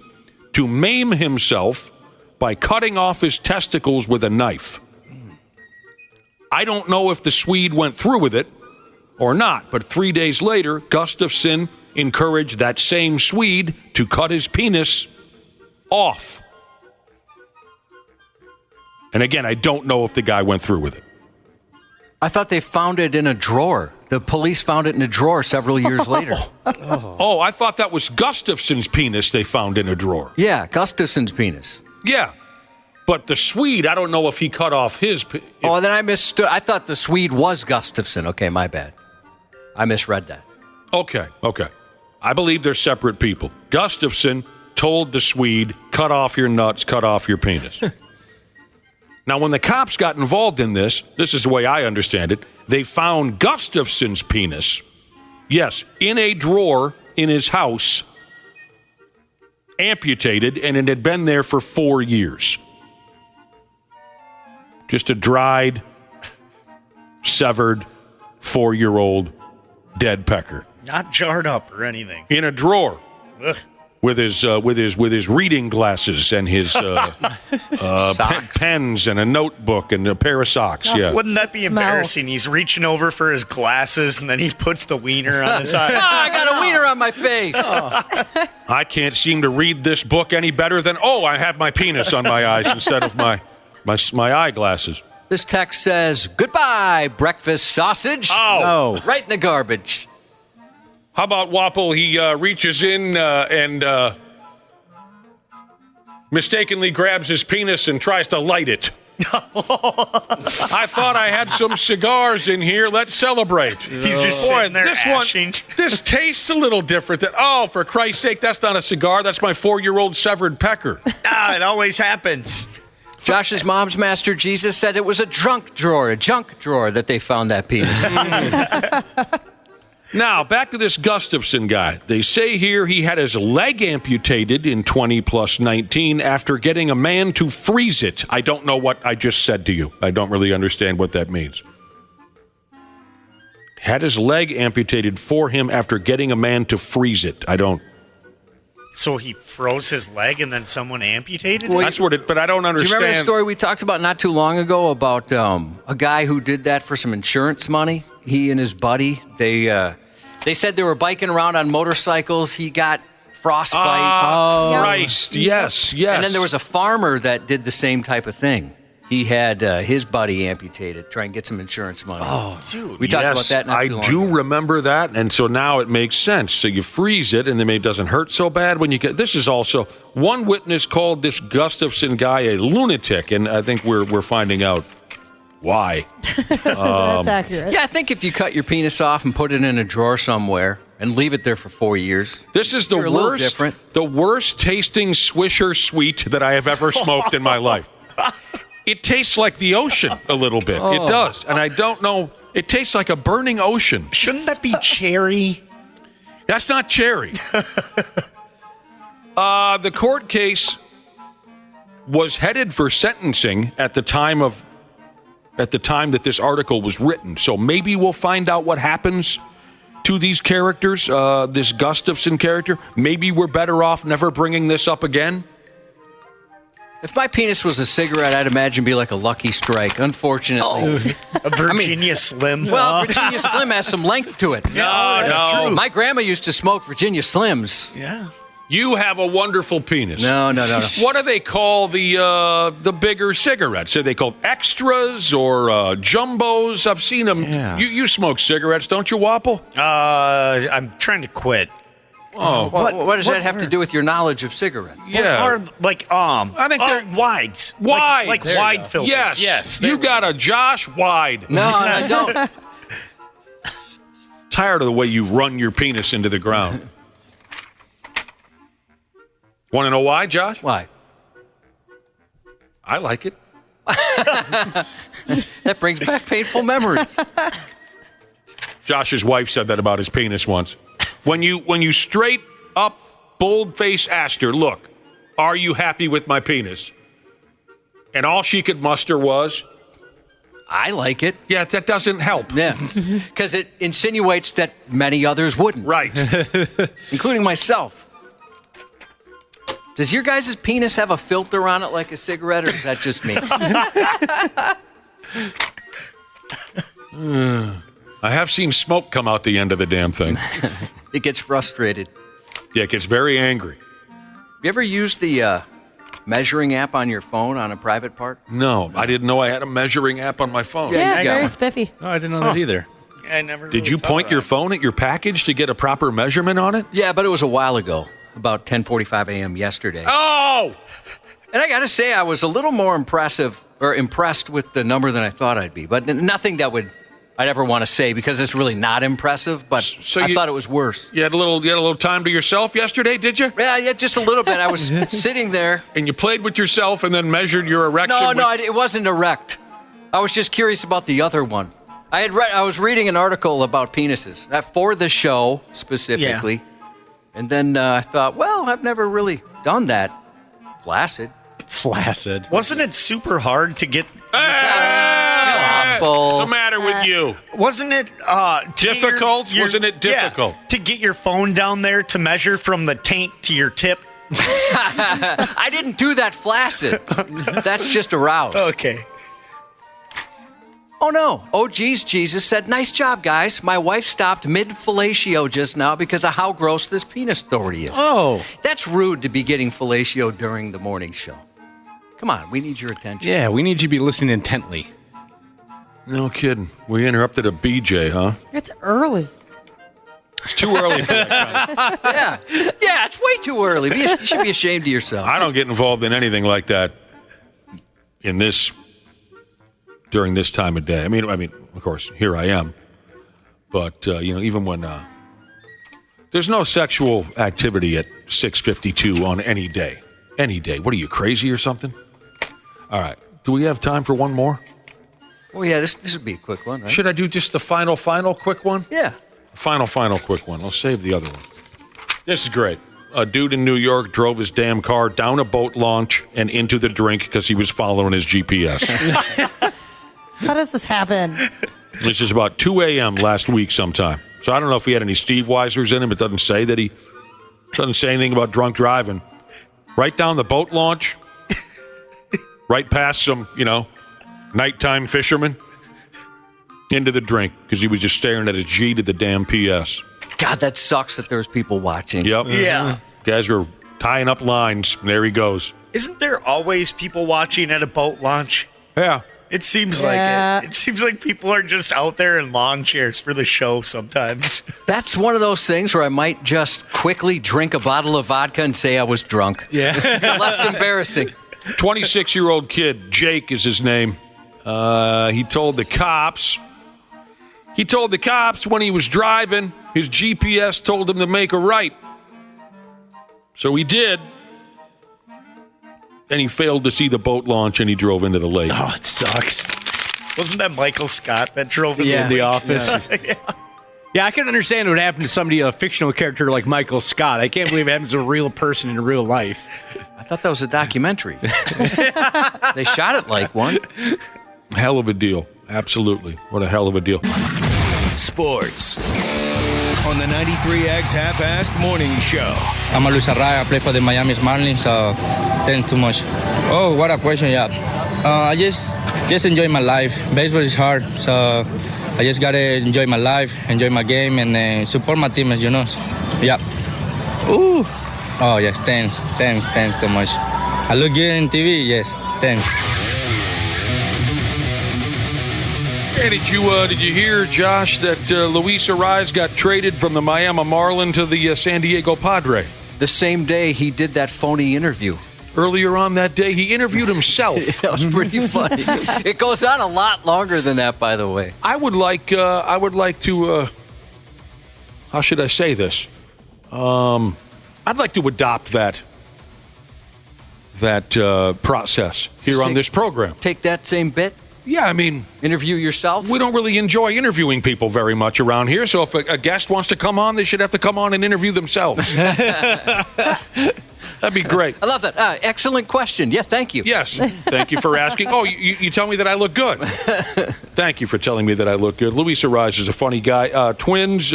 Speaker 11: to maim himself by cutting off his testicles with a knife. I don't know if the Swede went through with it or not, but 3 days later, Gustafson encouraged that same Swede to cut his penis off. And again, I don't know if the guy went through with it.
Speaker 12: I thought they found it in a drawer. The police found it in a drawer several years later.
Speaker 11: Oh, I thought that was Gustafson's penis they found in a drawer.
Speaker 12: Yeah, Gustafson's penis.
Speaker 11: Yeah. But the Swede, I don't know if he cut off his...
Speaker 12: Oh, then I misstood. I thought the Swede was Gustafson. Okay, my bad. I misread that.
Speaker 11: Okay. I believe they're separate people. Gustafson told the Swede, cut off your nuts, cut off your penis. Now, when the cops got involved in this is the way I understand it, they found Gustafson's penis, yes, in a drawer in his house, amputated, and it had been there for 4 years. Just a dried, severed, 4-year-old dead pecker.
Speaker 14: Not jarred up or anything.
Speaker 11: In a drawer.
Speaker 14: Ugh.
Speaker 11: With his reading glasses and his pens and a notebook and a pair of socks. Yeah,
Speaker 14: Wouldn't that be embarrassing? He's reaching over for his glasses and then he puts the wiener on his eyes.
Speaker 12: I got a wiener on my face.
Speaker 11: I can't seem to read this book any better than I have my penis on my eyes instead of my eyeglasses.
Speaker 12: This text says, "Goodbye, breakfast sausage."
Speaker 11: Oh,
Speaker 12: right in the garbage.
Speaker 11: How about Wapple? He reaches in and mistakenly grabs his penis and tries to light it. I thought I had some cigars in here. Let's celebrate.
Speaker 14: He's just sitting there ashing.
Speaker 11: This tastes a little different. For Christ's sake, that's not a cigar. That's my 4-year-old severed pecker.
Speaker 14: It always happens.
Speaker 12: Josh's mom's Master Jesus said it was a junk drawer that they found that penis.
Speaker 11: Now, back to this Gustafson guy. They say here he had his leg amputated in 20+19 after getting a man to freeze it. I don't know what I just said to you. I don't really understand what that means. Had his leg amputated for him after getting a man to freeze it. I don't.
Speaker 14: So he froze his leg and then someone amputated
Speaker 11: Well,
Speaker 14: it?
Speaker 11: that's what it, but I don't understand.
Speaker 12: Do you remember the story we talked about not too long ago about a guy who did that for some insurance money? He and his buddy, they said they were biking around on motorcycles. He got frostbite.
Speaker 11: Christ, yes.
Speaker 12: And then there was a farmer that did the same type of thing. He had his buddy amputated, try and get some insurance money.
Speaker 11: Oh, dude.
Speaker 12: We talked about that not too long
Speaker 11: I do
Speaker 12: ago.
Speaker 11: remember that, and so now it makes sense. So you freeze it, and then maybe it doesn't hurt so bad when you get. This is also one witness called this Gustafson guy a lunatic, and I think we're finding out why.
Speaker 13: That's accurate.
Speaker 12: Yeah, I think if you cut your penis off and put it in a drawer somewhere and leave it there for 4 years,
Speaker 11: this is the worst tasting Swisher Sweet that I have ever smoked in my life. It tastes like the ocean a little bit.
Speaker 14: Oh.
Speaker 11: It does. And I don't know. It tastes like a burning ocean.
Speaker 14: Shouldn't that be cherry?
Speaker 11: That's not cherry. The court case was headed for sentencing at the time that this article was written. So maybe we'll find out what happens to these characters, this Gustafson character. Maybe we're better off never bringing this up again.
Speaker 12: if my penis was a cigarette, I'd imagine it'd be like a Lucky Strike. Unfortunately.
Speaker 14: A Virginia Slim.
Speaker 12: Well, Virginia Slim has some length to it.
Speaker 14: No, that's true.
Speaker 12: My grandma used to smoke Virginia Slims.
Speaker 14: Yeah.
Speaker 11: You have a wonderful penis.
Speaker 12: No.
Speaker 11: What do they call the bigger cigarettes? Are they called extras or jumbos? I've seen them.
Speaker 1: Yeah.
Speaker 11: You smoke cigarettes, don't you, Wapple?
Speaker 14: I'm trying to quit.
Speaker 11: Oh,
Speaker 12: what does that have to do with your knowledge of cigarettes?
Speaker 11: Yeah.
Speaker 14: Or like
Speaker 11: I think they're
Speaker 14: wides.
Speaker 11: Wide.
Speaker 14: Like
Speaker 11: There
Speaker 14: wide
Speaker 11: you go.
Speaker 14: filters.
Speaker 11: Yes. You got a Josh Wide.
Speaker 12: No, I don't.
Speaker 11: Tired of the way you run your penis into the ground. Want to know why, Josh?
Speaker 12: Why?
Speaker 11: I like it.
Speaker 12: That brings back painful memories.
Speaker 11: Josh's wife said that about his penis once. When you straight up bold-faced asked her, look, are you happy with my penis? And all she could muster was,
Speaker 12: I like it.
Speaker 11: Yeah, that doesn't help.
Speaker 12: Yeah, because it insinuates that many others wouldn't.
Speaker 11: Right.
Speaker 12: Including myself. Does your guys' penis have a filter on it like a cigarette, or is that just me?
Speaker 11: I have seen smoke come out the end of the damn thing.
Speaker 12: It gets frustrated.
Speaker 11: Yeah, it gets very angry.
Speaker 12: You ever used the measuring app on your phone on a private part?
Speaker 11: No, I didn't know I had a measuring app on my phone.
Speaker 13: Yeah, it's very spiffy.
Speaker 1: Oh, I didn't know that either.
Speaker 14: I never.
Speaker 11: Did you point your phone at your package to get a proper measurement on it?
Speaker 12: Yeah, but it was a while ago, about 10:45 a.m. yesterday.
Speaker 11: Oh!
Speaker 12: And I got to say, I was a little more impressed with the number than I thought I'd be. But nothing that I'd ever want to say because it's really not impressive. But I thought it was worse.
Speaker 11: You had a little time to yourself yesterday, did you?
Speaker 12: Yeah, just a little bit. I was sitting there,
Speaker 11: and you played with yourself, and then measured your erection.
Speaker 12: No, it wasn't erect. I was just curious about the other one. I was reading an article about penises for the show specifically, and then I thought, well, I've never really done that. Flaccid.
Speaker 14: Wasn't it super hard to get?
Speaker 11: What's the matter with you?
Speaker 14: Wasn't it
Speaker 11: difficult? Wasn't it difficult
Speaker 14: to get your phone down there to measure from the taint to your tip?
Speaker 12: I didn't do that flaccid. That's just aroused.
Speaker 14: Okay.
Speaker 12: Oh, no. Oh, geez, Jesus said, nice job, guys. My wife stopped mid-fellatio just now because of how gross this penis story is.
Speaker 1: Oh.
Speaker 12: That's rude to be getting fellatio during the morning show. Come on, we need your attention.
Speaker 1: Yeah, we need you to be listening intently.
Speaker 11: No kidding. We interrupted a BJ, huh?
Speaker 13: It's early.
Speaker 11: It's too early for that.
Speaker 12: Yeah, it's way too early. You should be ashamed of yourself.
Speaker 11: I don't get involved in anything like that during this time of day. I mean, of course, here I am. But, even when there's no sexual activity at 6:52 on any day. Any day. What are you, crazy or something? All right. Do we have time for one more?
Speaker 12: Oh, yeah, this would be a quick one, right?
Speaker 11: Should I do just the final quick one?
Speaker 12: Yeah.
Speaker 11: Final quick one. I'll save the other one. This is great. A dude in New York drove his damn car down a boat launch and into the drink because he was following his GPS.
Speaker 13: How does this happen?
Speaker 11: This is about 2 a.m. last week sometime. So I don't know if he had any Steve Weisers in him. It doesn't say anything about drunk driving. Right down the boat launch. Right past some, nighttime fishermen. Into the drink because he was just staring at a G to the damn PS.
Speaker 12: God, that sucks that there's people watching.
Speaker 11: Yep.
Speaker 14: Yeah.
Speaker 11: Guys were tying up lines. And there he goes.
Speaker 14: Isn't there always people watching at a boat launch?
Speaker 11: Yeah.
Speaker 14: It seems like it. It seems like people are just out there in lawn chairs for the show sometimes.
Speaker 12: That's one of those things where I might just quickly drink a bottle of vodka and say I was drunk.
Speaker 1: Yeah.
Speaker 12: Less embarrassing.
Speaker 11: 26-year-old kid, Jake is his name. He told the cops when he was driving, his GPS told him to make a right. So he did. And he failed to see the boat launch, and he drove into the lake.
Speaker 1: Oh, it sucks.
Speaker 14: Wasn't that Michael Scott that drove
Speaker 1: in the office?
Speaker 14: Yeah.
Speaker 1: Yeah, I can understand what happened to somebody, a fictional character like Michael Scott. I can't believe it happens to a real person in real life.
Speaker 12: I thought that was a documentary. They shot it like one.
Speaker 11: Hell of a deal. Absolutely. What a hell of a deal.
Speaker 3: Sports on the 93X Half-Assed Morning Show.
Speaker 7: I'm a Luis Arraga. I play for the Miami Marlins, so thanks too much. Oh, what a question, yeah. I just enjoy my life. Baseball is hard, so I just got to enjoy my life, enjoy my game, and support my teammates, Yeah. Ooh. Oh, yes, thanks too much. I look good in TV, yes, thanks.
Speaker 11: Hey, did you hear, Josh, that Luis Arraez got traded from the Miami Marlin to the San Diego Padre?
Speaker 12: The same day he did that phony interview.
Speaker 11: Earlier on that day, he interviewed himself.
Speaker 12: That was pretty funny. It goes on a lot longer than that, by the way.
Speaker 11: I would like to, how should I say this? I'd like to adopt that process here on this program.
Speaker 12: Take that same bit?
Speaker 11: Yeah, I mean...
Speaker 12: Interview yourself?
Speaker 11: We don't really enjoy interviewing people very much around here, so if a guest wants to come on, they should have to come on and interview themselves. That'd be great.
Speaker 12: I love that. Excellent question. Yeah, thank you.
Speaker 11: Yes, thank you for asking. Oh, you tell me that I look good. Thank you for telling me that I look good. Luis Arraez is a funny guy. Twins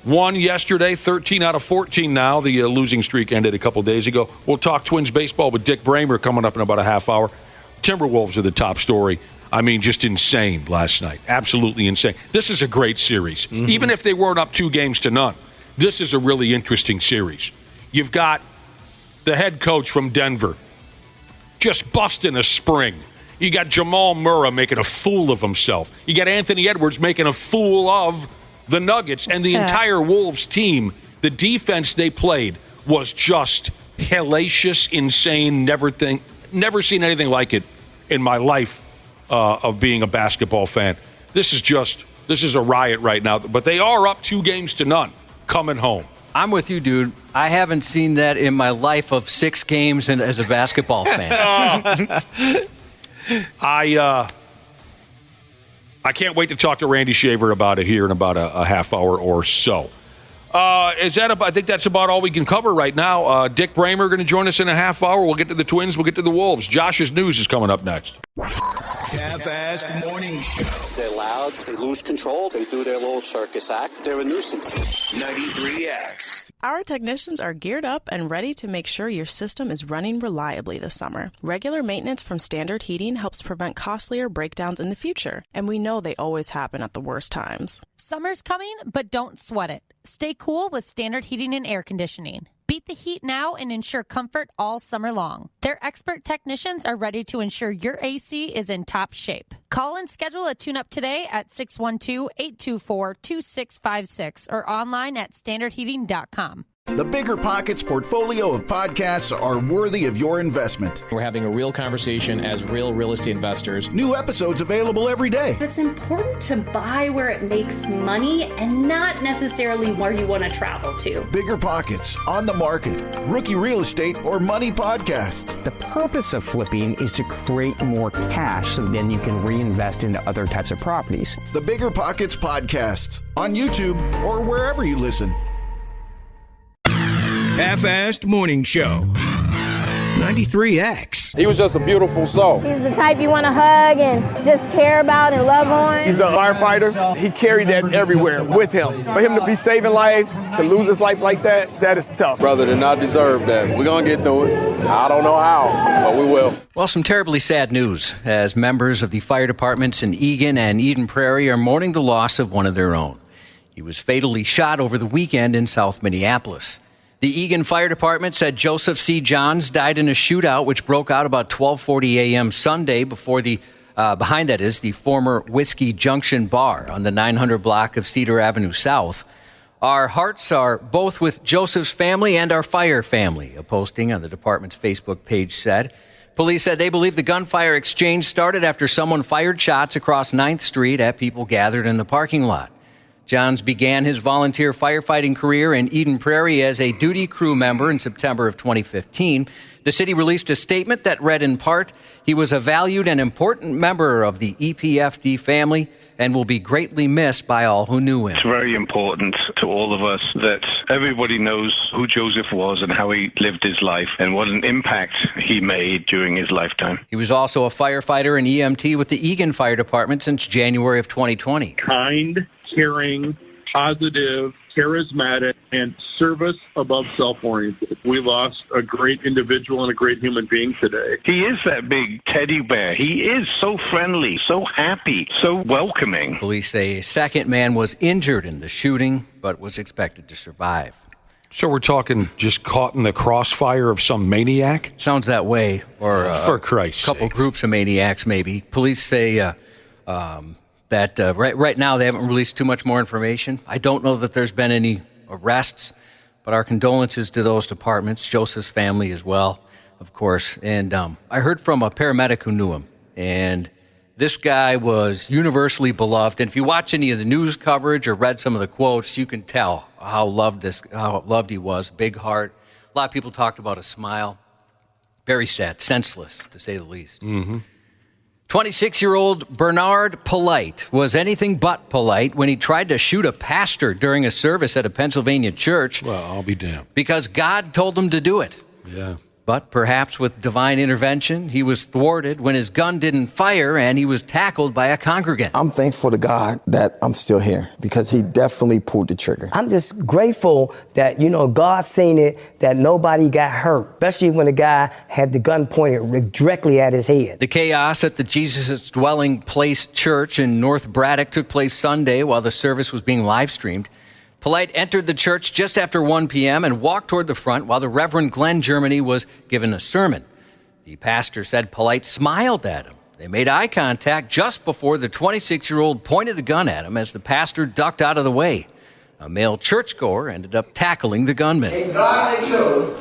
Speaker 11: won yesterday, 13 out of 14 now. The losing streak ended a couple days ago. We'll talk Twins baseball with Dick Bremer coming up in about a half hour. Timberwolves are the top story I mean, just insane last night. Absolutely insane. This is a great series. Even if they weren't up 2-0, this is a really interesting series. You've got the head coach from Denver just busting a spring. You got Jamal Murray making a fool of himself. You got Anthony Edwards making a fool of the Nuggets. And the entire Wolves team, the defense they played was just hellacious, insane, never seen anything like it in my life of being a basketball fan. This is a riot right now. But they are up 2-0 coming home.
Speaker 12: I'm with you, dude. I haven't seen that in my life of 6 games and as a basketball fan.
Speaker 11: I can't wait to talk to Randy Shaver about it here in about a half hour or so. I think that's about all we can cover right now. Dick Bremer going to join us in a half hour. We'll get to the Twins. We'll get to the Wolves. Josh's News is coming up next.
Speaker 3: Half-assed morning show.
Speaker 20: They're loud. They lose control. They do their little circus act. They're a nuisance.
Speaker 3: 93X.
Speaker 21: Our technicians are geared up and ready to make sure your system is running reliably this summer. Regular maintenance from Standard Heating helps prevent costlier breakdowns in the future, and we know they always happen at the worst times.
Speaker 2: Summer's coming, but don't sweat it. Stay cool with Standard Heating and Air Conditioning. Beat the heat now and ensure comfort all summer long. Their expert technicians are ready to ensure your AC is in top shape. Call and schedule a tune-up today at 612-824-2656 or online at standardheating.com.
Speaker 4: The Bigger Pockets portfolio of podcasts are worthy of your investment.
Speaker 8: We're having a real conversation as real estate investors.
Speaker 4: New episodes available every day.
Speaker 23: It's important to buy where it makes money and not necessarily where you want to travel to.
Speaker 4: Bigger Pockets, On the Market, Rookie Real Estate, or Money Podcast.
Speaker 24: The purpose of flipping is to create more cash so then you can reinvest into other types of properties.
Speaker 4: The Bigger Pockets Podcast, on YouTube or wherever you listen.
Speaker 3: Half-assed morning show. 93X.
Speaker 25: He was just a beautiful soul.
Speaker 26: He's the type you want to hug and just care about and love on.
Speaker 25: He's a firefighter. He carried that everywhere with him. For him to be saving lives, to lose his life like that, that is tough.
Speaker 18: Brother did not deserve that. We're going to get through it. I don't know how, but we will.
Speaker 12: Well, some terribly sad news as members of the fire departments in Eagan and Eden Prairie are mourning the loss of one of their own. He was fatally shot over the weekend in South Minneapolis. The Eagan Fire Department said Joseph C. Johns died in a shootout which broke out about 12:40 a.m. Sunday behind that is the former Whiskey Junction Bar on the 900 block of Cedar Avenue South. Our hearts are both with Joseph's family and our fire family, a posting on the department's Facebook page said. Police said they believe the gunfire exchange started after someone fired shots across 9th Street at people gathered in the parking lot. Johns began his volunteer firefighting career in Eden Prairie as a duty crew member in September of 2015. The city released a statement that read in part, "He was a valued and important member of the EPFD family and will be greatly missed by all who knew him."
Speaker 27: It's very important to all of us that everybody knows who Joseph was and how he lived his life and what an impact he made during his lifetime.
Speaker 12: He was also a firefighter and EMT with the Eagan Fire Department since January of 2020.
Speaker 28: Kind, caring, positive, charismatic, and service above self-oriented. We lost a great individual and a great human being today.
Speaker 27: He is that big teddy bear. He is so friendly, so happy, so welcoming.
Speaker 12: Police say a second man was injured in the shooting, but was expected to survive.
Speaker 11: So we're talking just caught in the crossfire of some maniac?
Speaker 12: Sounds that way. Or
Speaker 11: for Christ's
Speaker 12: sake. A couple groups of maniacs, maybe. Police say that right now they haven't released too much more information. I don't know that there's been any arrests, but our condolences to those departments, Joseph's family as well, of course. And I heard from a paramedic who knew him, and this guy was universally beloved. And if you watch any of the news coverage or read some of the quotes, you can tell how loved he was. Big heart. A lot of people talked about a smile. Very sad, senseless, to say the least.
Speaker 11: Mm-hmm.
Speaker 12: 26-year-old Bernard Polite was anything but polite when he tried to shoot a pastor during a service at a Pennsylvania church.
Speaker 11: Well, I'll be damned.
Speaker 12: Because God told him to do it.
Speaker 11: Yeah.
Speaker 12: But perhaps with divine intervention, he was thwarted when his gun didn't fire and he was tackled by a congregant.
Speaker 5: I'm thankful to God that I'm still here because he definitely pulled the trigger.
Speaker 6: I'm just grateful that, God seen it, that nobody got hurt, especially when the guy had the gun pointed directly at his head.
Speaker 12: The chaos at the Jesus' Dwelling Place Church in North Braddock took place Sunday while the service was being live streamed. Polite entered the church just after 1 p.m. and walked toward the front while the Reverend Glenn Germany was given a sermon. The pastor said Polite smiled at him. They made eye contact just before the 26-year-old pointed the gun at him as the pastor ducked out of the way. A male churchgoer ended up tackling the gunman.
Speaker 5: And God had you.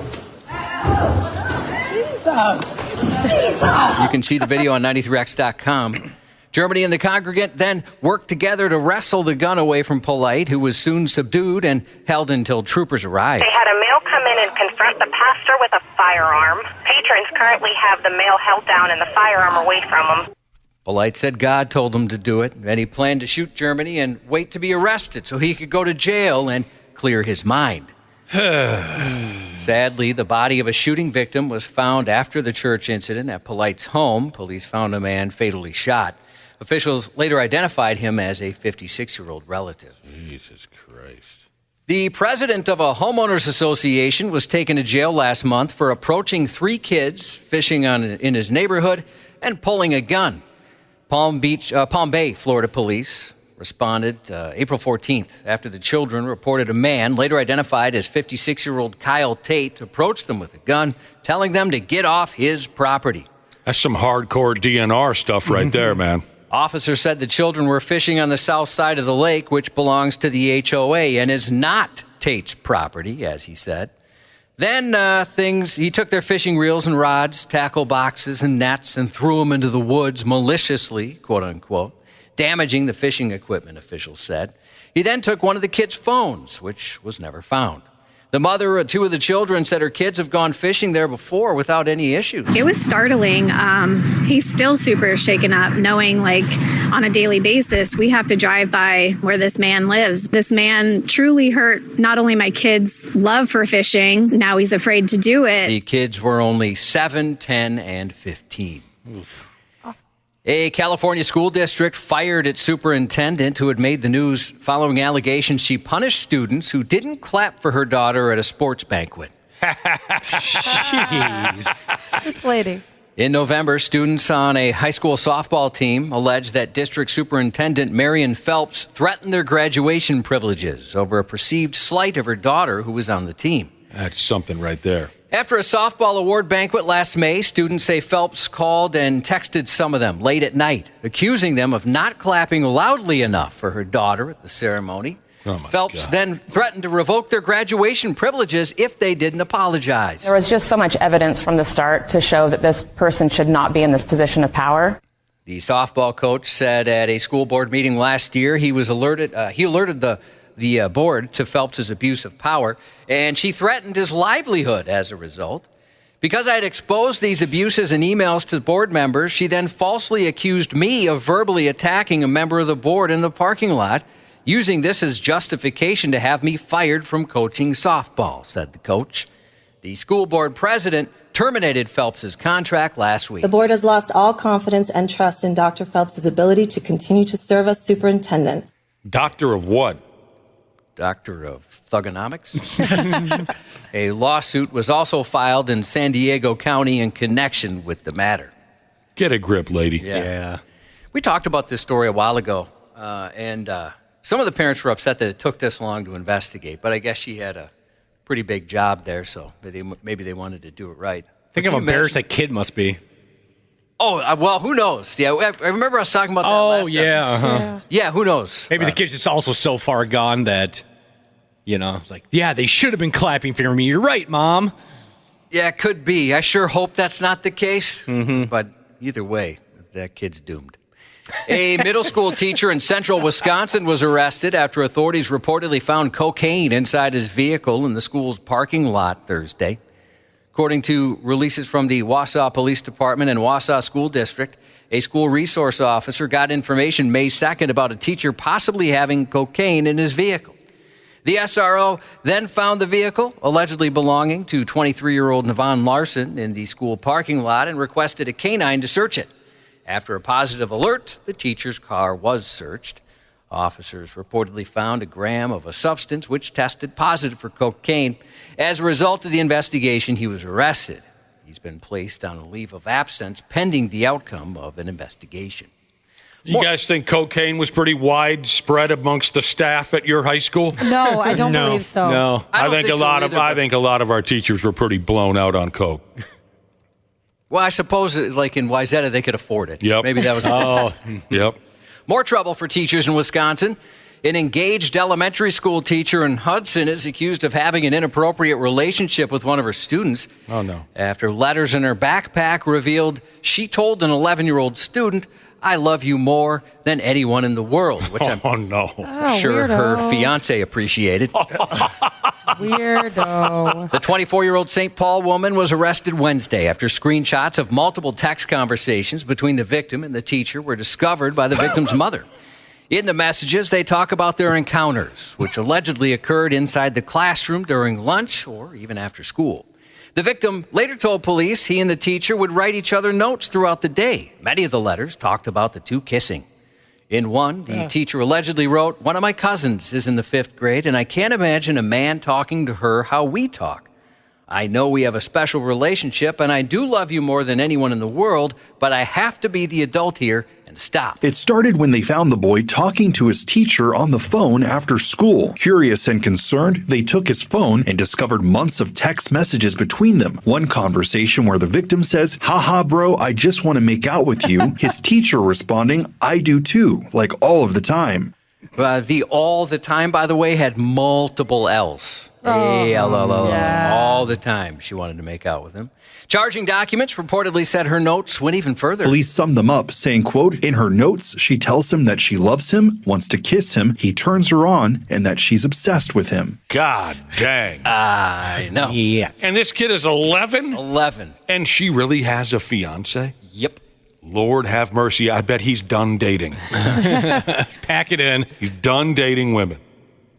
Speaker 12: You can see the video on 93x.com. Germany and the congregant then worked together to wrestle the gun away from Polite, who was soon subdued and held until troopers arrived.
Speaker 9: They had a male come in and confront the pastor with a firearm. Patrons currently have the male held down and the firearm away from him.
Speaker 12: Polite said God told him to do it, and he planned to shoot Germany and wait to be arrested so he could go to jail and clear his mind. Sadly, the body of a shooting victim was found after the church incident at Polite's home. Police found a man fatally shot. Officials later identified him as a 56-year-old relative.
Speaker 11: Jesus Christ.
Speaker 12: The president of a homeowners association was taken to jail last month for approaching 3 kids fishing in his neighborhood and pulling a gun. Palm Bay, Florida police responded April 14th after the children reported a man, later identified as 56-year-old Kyle Tate, approached them with a gun, telling them to get off his property.
Speaker 11: That's some hardcore DNR stuff right there, man.
Speaker 12: Officers said the children were fishing on the south side of the lake, which belongs to the HOA and is not Tate's property, as he said. Then he took their fishing reels and rods, tackle boxes and nets, and threw them into the woods maliciously, quote unquote, damaging the fishing equipment, officials said. He then took one of the kids' phones, which was never found. The mother of 2 of the children said her kids have gone fishing there before without any issues.
Speaker 10: It was startling. He's still super shaken up, knowing on a daily basis, we have to drive by where this man lives. This man truly hurt not only my kids' love for fishing, now he's afraid to do it.
Speaker 12: The kids were only 7, 10, and 15. Oof. A California school district fired its superintendent who had made the news following allegations she punished students who didn't clap for her daughter at a sports banquet.
Speaker 13: Jeez. This lady.
Speaker 12: In November, students on a high school softball team alleged that District Superintendent Marion Phelps threatened their graduation privileges over a perceived slight of her daughter who was on the team.
Speaker 11: That's something right there.
Speaker 12: After a softball award banquet last May, students say Phelps called and texted some of them late at night, accusing them of not clapping loudly enough for her daughter at the ceremony. Phelps then threatened to revoke their graduation privileges if they didn't apologize.
Speaker 15: There was just so much evidence from the start to show that this person should not be in this position of power.
Speaker 12: The softball coach said at a school board meeting last year he alerted the board to Phelps' abuse of power, and she threatened his livelihood as a result. Because I had exposed these abuses in emails to board members, she then falsely accused me of verbally attacking a member of the board in the parking lot, using this as justification to have me fired from coaching softball, said the coach. The school board president terminated Phelps' contract last week.
Speaker 16: The board has lost all confidence and trust in Dr. Phelps' ability to continue to serve as superintendent.
Speaker 11: Doctor of what?
Speaker 12: Doctor of Thugonomics. A lawsuit was also filed in San Diego County in connection with the matter.
Speaker 11: Get a grip, lady.
Speaker 12: Yeah. We talked about this story a while ago, and some of the parents were upset that it took this long to investigate, but I guess she had a pretty big job there, so maybe they wanted to do it right.
Speaker 1: Think how embarrassed that kid must be.
Speaker 12: Oh, well, who knows? Yeah, I remember us talking about that last time.
Speaker 1: Uh-huh.
Speaker 12: Yeah, who knows?
Speaker 1: Maybe the kid's just also so far gone that, it's like, yeah, they should have been clapping for me. You're right, Mom.
Speaker 12: Yeah, it could be. I sure hope that's not the case. Mm-hmm. But either way, that kid's doomed. A middle school teacher in central Wisconsin was arrested after authorities reportedly found cocaine inside his vehicle in the school's parking lot Thursday. According to releases from the Wausau Police Department and Wausau School District, a school resource officer got information May 2nd about a teacher possibly having cocaine in his vehicle. The SRO then found the vehicle, allegedly belonging to 23-year-old Navon Larson, in the school parking lot and requested a canine to search it. After a positive alert, the teacher's car was searched. Officers reportedly found a gram of a substance which tested positive for cocaine. As a result of the investigation, he was arrested. He's been placed on a leave of absence pending the outcome of an investigation.
Speaker 11: You guys think cocaine was pretty widespread amongst the staff at your high school?
Speaker 13: No, I don't believe so.
Speaker 1: No,
Speaker 11: I think a lot of our teachers were pretty blown out on coke.
Speaker 12: Well, I suppose, like in Wayzata, they could afford it.
Speaker 11: Yep.
Speaker 12: Maybe that was the difference.
Speaker 11: Yep.
Speaker 12: More trouble for teachers in Wisconsin. An engaged elementary school teacher in Hudson is accused of having an inappropriate relationship with one of her students.
Speaker 11: Oh, no.
Speaker 12: After letters in her backpack revealed she told an 11-year-old student, "I love you more than anyone in the world," which I'm sure her fiancé appreciated.
Speaker 13: Weirdo.
Speaker 12: The 24-year-old St. Paul woman was arrested Wednesday after screenshots of multiple text conversations between the victim and the teacher were discovered by the victim's mother. In the messages, they talk about their encounters, which allegedly occurred inside the classroom during lunch or even after school. The victim later told police he and the teacher would write each other notes throughout the day. Many of the letters talked about the two kissing. In one, the teacher allegedly wrote, "One of my cousins is in the 5th grade, and I can't imagine a man talking to her how we talk. I know we have a special relationship, and I do love you more than anyone in the world, but I have to be the adult here and stop."
Speaker 2: It started when they found the boy talking to his teacher on the phone after school. Curious and concerned, they took his phone and discovered months of text messages between them. One conversation where the victim says, "Haha, bro, I just want to make out with you." His teacher responding, "I do too," like all of the time.
Speaker 12: The all the time, by the way, had multiple L's. All the time she wanted to make out with him. Charging documents reportedly said her notes went even further.
Speaker 2: Police summed them up, saying, quote, "In her notes, she tells him that she loves him, wants to kiss him, he turns her on, and that she's obsessed with him."
Speaker 11: God dang.
Speaker 12: I know.
Speaker 1: Yeah.
Speaker 11: And this kid is 11?
Speaker 12: 11.
Speaker 11: And she really has a fiance?
Speaker 12: Yep.
Speaker 11: Lord have mercy. I bet he's done dating.
Speaker 1: Pack it in.
Speaker 11: He's done dating women.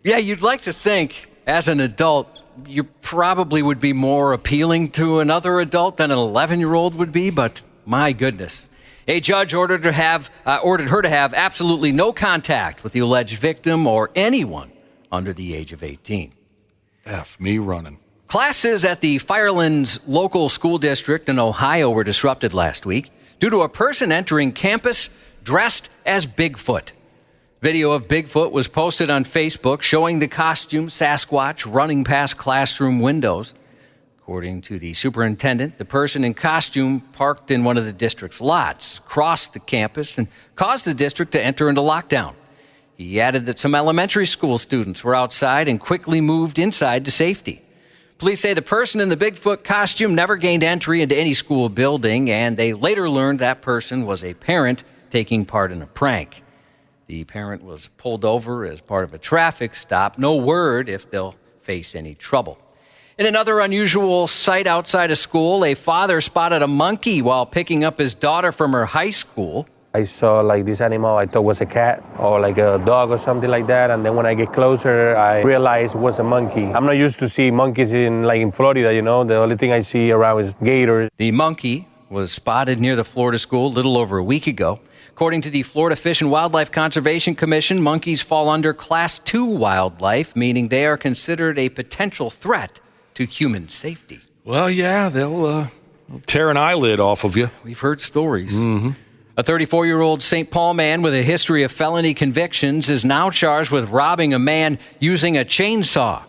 Speaker 12: Yeah, you'd like to think, as an adult, you probably would be more appealing to another adult than an 11-year-old would be, but my goodness. A judge ordered her to have absolutely no contact with the alleged victim or anyone under the age of 18.
Speaker 11: F me running.
Speaker 12: Classes at the Firelands local school district in Ohio were disrupted last week due to a person entering campus dressed as Bigfoot. Video of Bigfoot was posted on Facebook showing the costume Sasquatch running past classroom windows. According to the superintendent, the person in costume parked in one of the district's lots, crossed the campus, and caused the district to enter into lockdown. He added that some elementary school students were outside and quickly moved inside to safety. Police say the person in the Bigfoot costume never gained entry into any school building, and they later learned that person was a parent taking part in a prank. The parent was pulled over as part of a traffic stop. No word if they'll face any trouble. In another unusual sight outside of school, a father spotted a monkey while picking up his daughter from her high school.
Speaker 7: I saw like this animal I thought was a cat or like a dog or something like that. And then when I get closer, I realized it was a monkey. I'm not used to see monkeys in Florida, you know. The only thing I see around is gators.
Speaker 12: The monkey was spotted near the Florida school a little over a week ago. According to the Florida Fish and Wildlife Conservation Commission, monkeys fall under Class 2 wildlife, meaning they are considered a potential threat to human safety.
Speaker 11: Well, yeah, they'll tear an eyelid off of you.
Speaker 12: We've heard stories.
Speaker 11: Mm-hmm.
Speaker 12: A 34-year-old St. Paul man with a history of felony convictions is now charged with robbing a man using a chainsaw.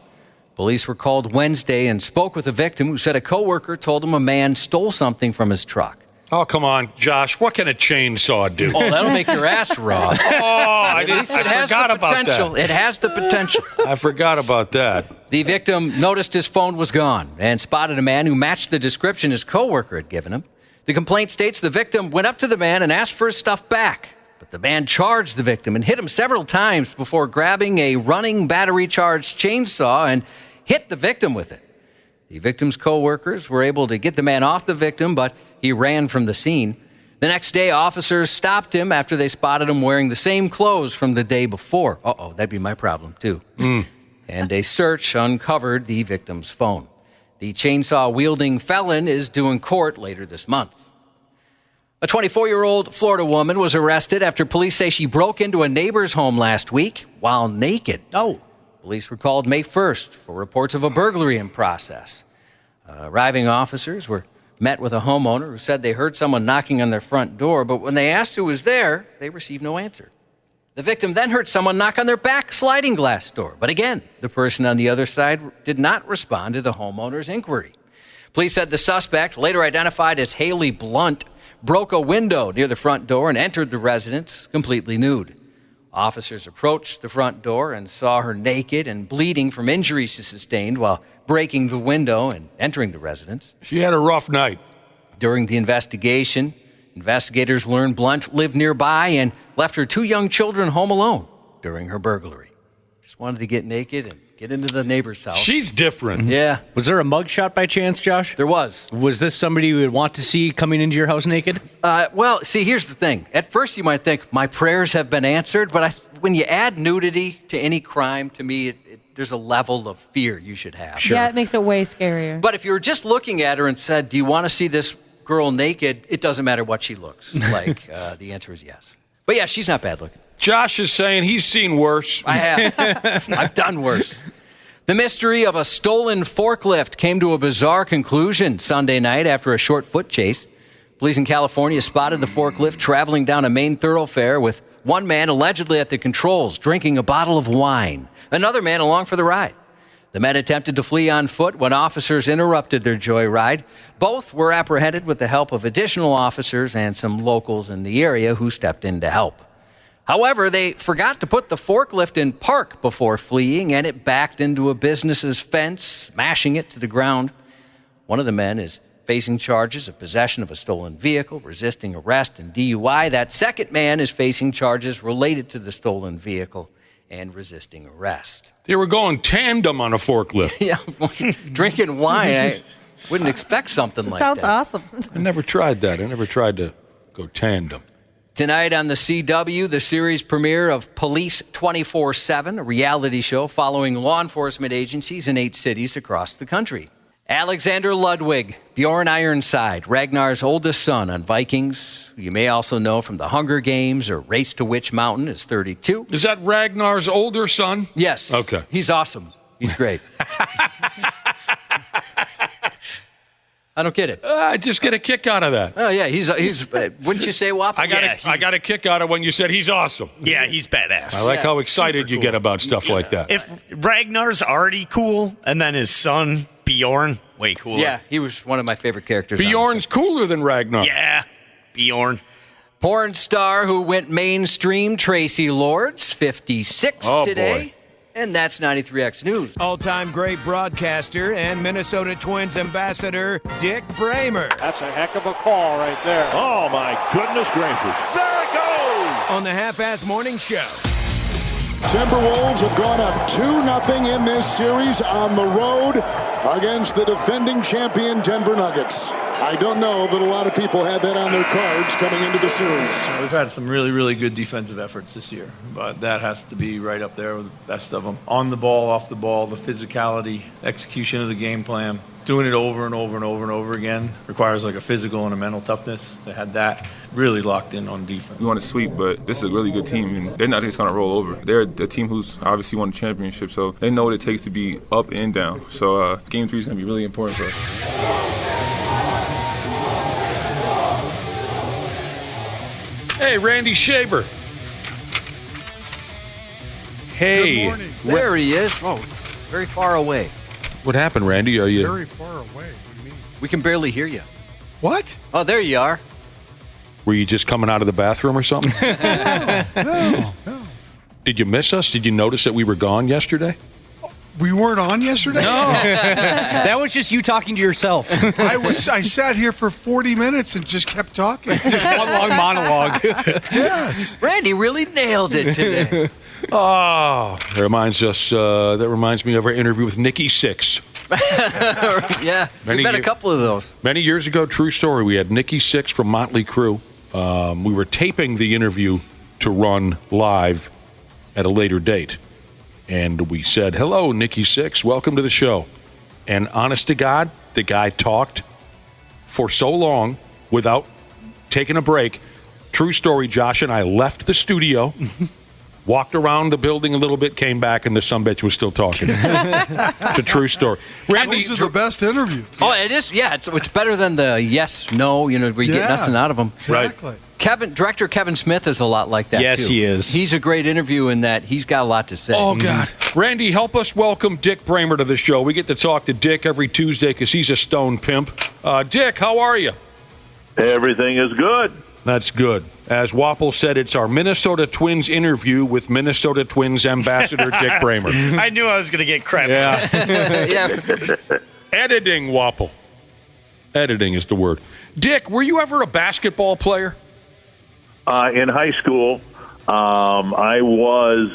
Speaker 12: Police were called Wednesday and spoke with a victim who said a coworker told him a man stole something from his truck.
Speaker 11: Oh, come on, Josh. What can a chainsaw do?
Speaker 12: Oh, that'll make your ass raw.
Speaker 11: I forgot about that.
Speaker 12: It has the potential.
Speaker 11: I forgot about that.
Speaker 12: The victim noticed his phone was gone and spotted a man who matched the description his coworker had given him. The complaint states the victim went up to the man and asked for his stuff back. But the man charged the victim and hit him several times before grabbing a running battery-charged chainsaw and hit the victim with it. The victim's coworkers were able to get the man off the victim, but he ran from the scene. The next day, officers stopped him after they spotted him wearing the same clothes from the day before. Uh-oh, that'd be my problem, too. and a search uncovered the victim's phone. The chainsaw-wielding felon is due in court later this month. A 24-year-old Florida woman was arrested after police say she broke into a neighbor's home last week while naked. Police were called May 1st for reports of a burglary in process. Arriving officers were met with a homeowner who said they heard someone knocking on their front door, but when they asked who was there, they received no answer. The victim then heard someone knock on their back sliding glass door, but again, the person on the other side did not respond to the homeowner's inquiry. Police said the suspect, later identified as Haley Blunt, broke a window near the front door and entered the residence completely nude. Officers approached the front door and saw her naked and bleeding from injuries she sustained while breaking the window and entering the residence.
Speaker 11: She had a rough night.
Speaker 12: During the investigation, investigators learned Blunt lived nearby and left her 2 young children home alone during her burglary. Just wanted to get naked and get into the neighbor's house.
Speaker 11: She's different.
Speaker 12: Yeah.
Speaker 1: Was there a mugshot by chance, Josh?
Speaker 12: There was.
Speaker 1: Was this somebody you would want to see coming into your house naked?
Speaker 12: Well, see, here's the thing. At first you might think, my prayers have been answered, but when you add nudity to any crime, to me, there's a level of fear you should have.
Speaker 13: Yeah, it makes it way scarier.
Speaker 12: But if you were just looking at her and said, do you want to see this girl naked? It doesn't matter what she looks like. The answer is yes. But yeah, she's not bad looking.
Speaker 11: Josh is saying he's seen worse.
Speaker 12: I have. I've done worse. The mystery of a stolen forklift came to a bizarre conclusion Sunday night after a short foot chase. Police in California spotted the forklift traveling down a main thoroughfare with one man allegedly at the controls drinking a bottle of wine, another man along for the ride. The men attempted to flee on foot when officers interrupted their joyride. Both were apprehended with the help of additional officers and some locals in the area who stepped in to help. However, they forgot to put the forklift in park before fleeing, and it backed into a business's fence, smashing it to the ground. One of the men is facing charges of possession of a stolen vehicle, resisting arrest, and DUI. That second man is facing charges related to the stolen vehicle and resisting arrest.
Speaker 11: They were going tandem on a forklift.
Speaker 12: Yeah, drinking wine. I wouldn't expect something like that.
Speaker 13: Sounds awesome.
Speaker 11: I never tried that. I never tried to go tandem.
Speaker 12: Tonight on the CW, the series premiere of Police 24/7, a reality show following law enforcement agencies in 8 cities across the country. Alexander Ludwig, Bjorn Ironside, Ragnar's oldest son on Vikings, who you may also know from The Hunger Games or Race to Witch Mountain, is 32.
Speaker 11: Is that Ragnar's older son?
Speaker 12: Yes.
Speaker 11: Okay.
Speaker 12: He's awesome. He's great. I don't get it.
Speaker 11: I just get a kick out of that.
Speaker 12: Oh, yeah. He's wouldn't you say, Wap?
Speaker 11: I got a kick out of when you said he's awesome.
Speaker 8: Yeah, he's badass.
Speaker 11: I like how excited you get about stuff like that.
Speaker 8: If Ragnar's already cool, and then his son, Bjorn, way cooler.
Speaker 12: Yeah, he was one of my favorite characters.
Speaker 11: Bjorn's cooler than Ragnar.
Speaker 8: Yeah, Bjorn.
Speaker 12: Porn star who went mainstream, Tracy Lords, 56 today.
Speaker 8: Boy.
Speaker 12: And that's 93X News.
Speaker 3: All-time great broadcaster and Minnesota Twins Ambassador Dick Bremer.
Speaker 14: That's a heck of a call right there. Oh, my goodness gracious. There it goes!
Speaker 3: On the Half-Ass Morning Show.
Speaker 17: Timberwolves have gone up 2-0 in this series on the road against the defending champion Denver Nuggets. I don't know that a lot of people had that on their cards coming into the series.
Speaker 19: We've had some really, really good defensive efforts this year, but that has to be right up there with the best of them. On the ball, off the ball, the physicality, execution of the game plan, doing it over and over and over and over again requires like a physical and a mental toughness. They had that really locked in on defense.
Speaker 20: We want to sweep, but this is a really good team, and they're not just going to roll over. They're a team who's obviously won the championship, so they know what it takes to be up and down. So Game 3 is going to be really important for us.
Speaker 11: Hey, Randy Shaver. Hey.
Speaker 12: Good morning. There he is. Oh, it's very far away.
Speaker 11: What happened, Randy? Are you
Speaker 21: very far away? What do you mean?
Speaker 12: We can barely hear you.
Speaker 21: What?
Speaker 12: Oh, there you are.
Speaker 11: Were you just coming out of the bathroom or something?
Speaker 21: No.
Speaker 11: Did you miss us? Did you notice that we were gone yesterday?
Speaker 21: We weren't on yesterday?
Speaker 11: No.
Speaker 1: That was just you talking to yourself.
Speaker 21: I sat here for 40 minutes and just kept talking.
Speaker 1: Just one long monologue.
Speaker 21: Yes.
Speaker 12: Randy really nailed it today.
Speaker 11: Oh, that reminds me of our interview with Nikki Sixx.
Speaker 12: Yeah, we've had a couple of those.
Speaker 11: Many years ago, true story, we had Nikki Sixx from Motley Crue. We were taping the interview to run live at a later date. And we said, hello, Nikki Sixx, welcome to the show. And honest to God, the guy talked for so long without taking a break. True story, Josh and I left the studio, walked around the building a little bit, came back, and the sumbitch was still talking. It's a true story. Randy,
Speaker 21: Those are the best interviews.
Speaker 12: Oh, it is. Yeah, it's better than the yes, no, where you get nothing out of them.
Speaker 21: Exactly.
Speaker 12: Director Kevin Smith is a lot like that,
Speaker 1: yes,
Speaker 12: too.
Speaker 1: he is.
Speaker 12: He's a great interview in that he's got a lot to say.
Speaker 11: Oh, God. Randy, help us welcome Dick Bremer to the show. We get to talk to Dick every Tuesday because he's a stone pimp. Dick, how are you?
Speaker 4: Everything is good.
Speaker 11: That's good. As Wapple said, it's our Minnesota Twins interview with Minnesota Twins Ambassador Dick Bremer.
Speaker 8: I knew I was going to get crap.
Speaker 11: Yeah. Editing, Wapple. Editing is the word. Dick, were you ever a basketball player?
Speaker 4: In high school, I was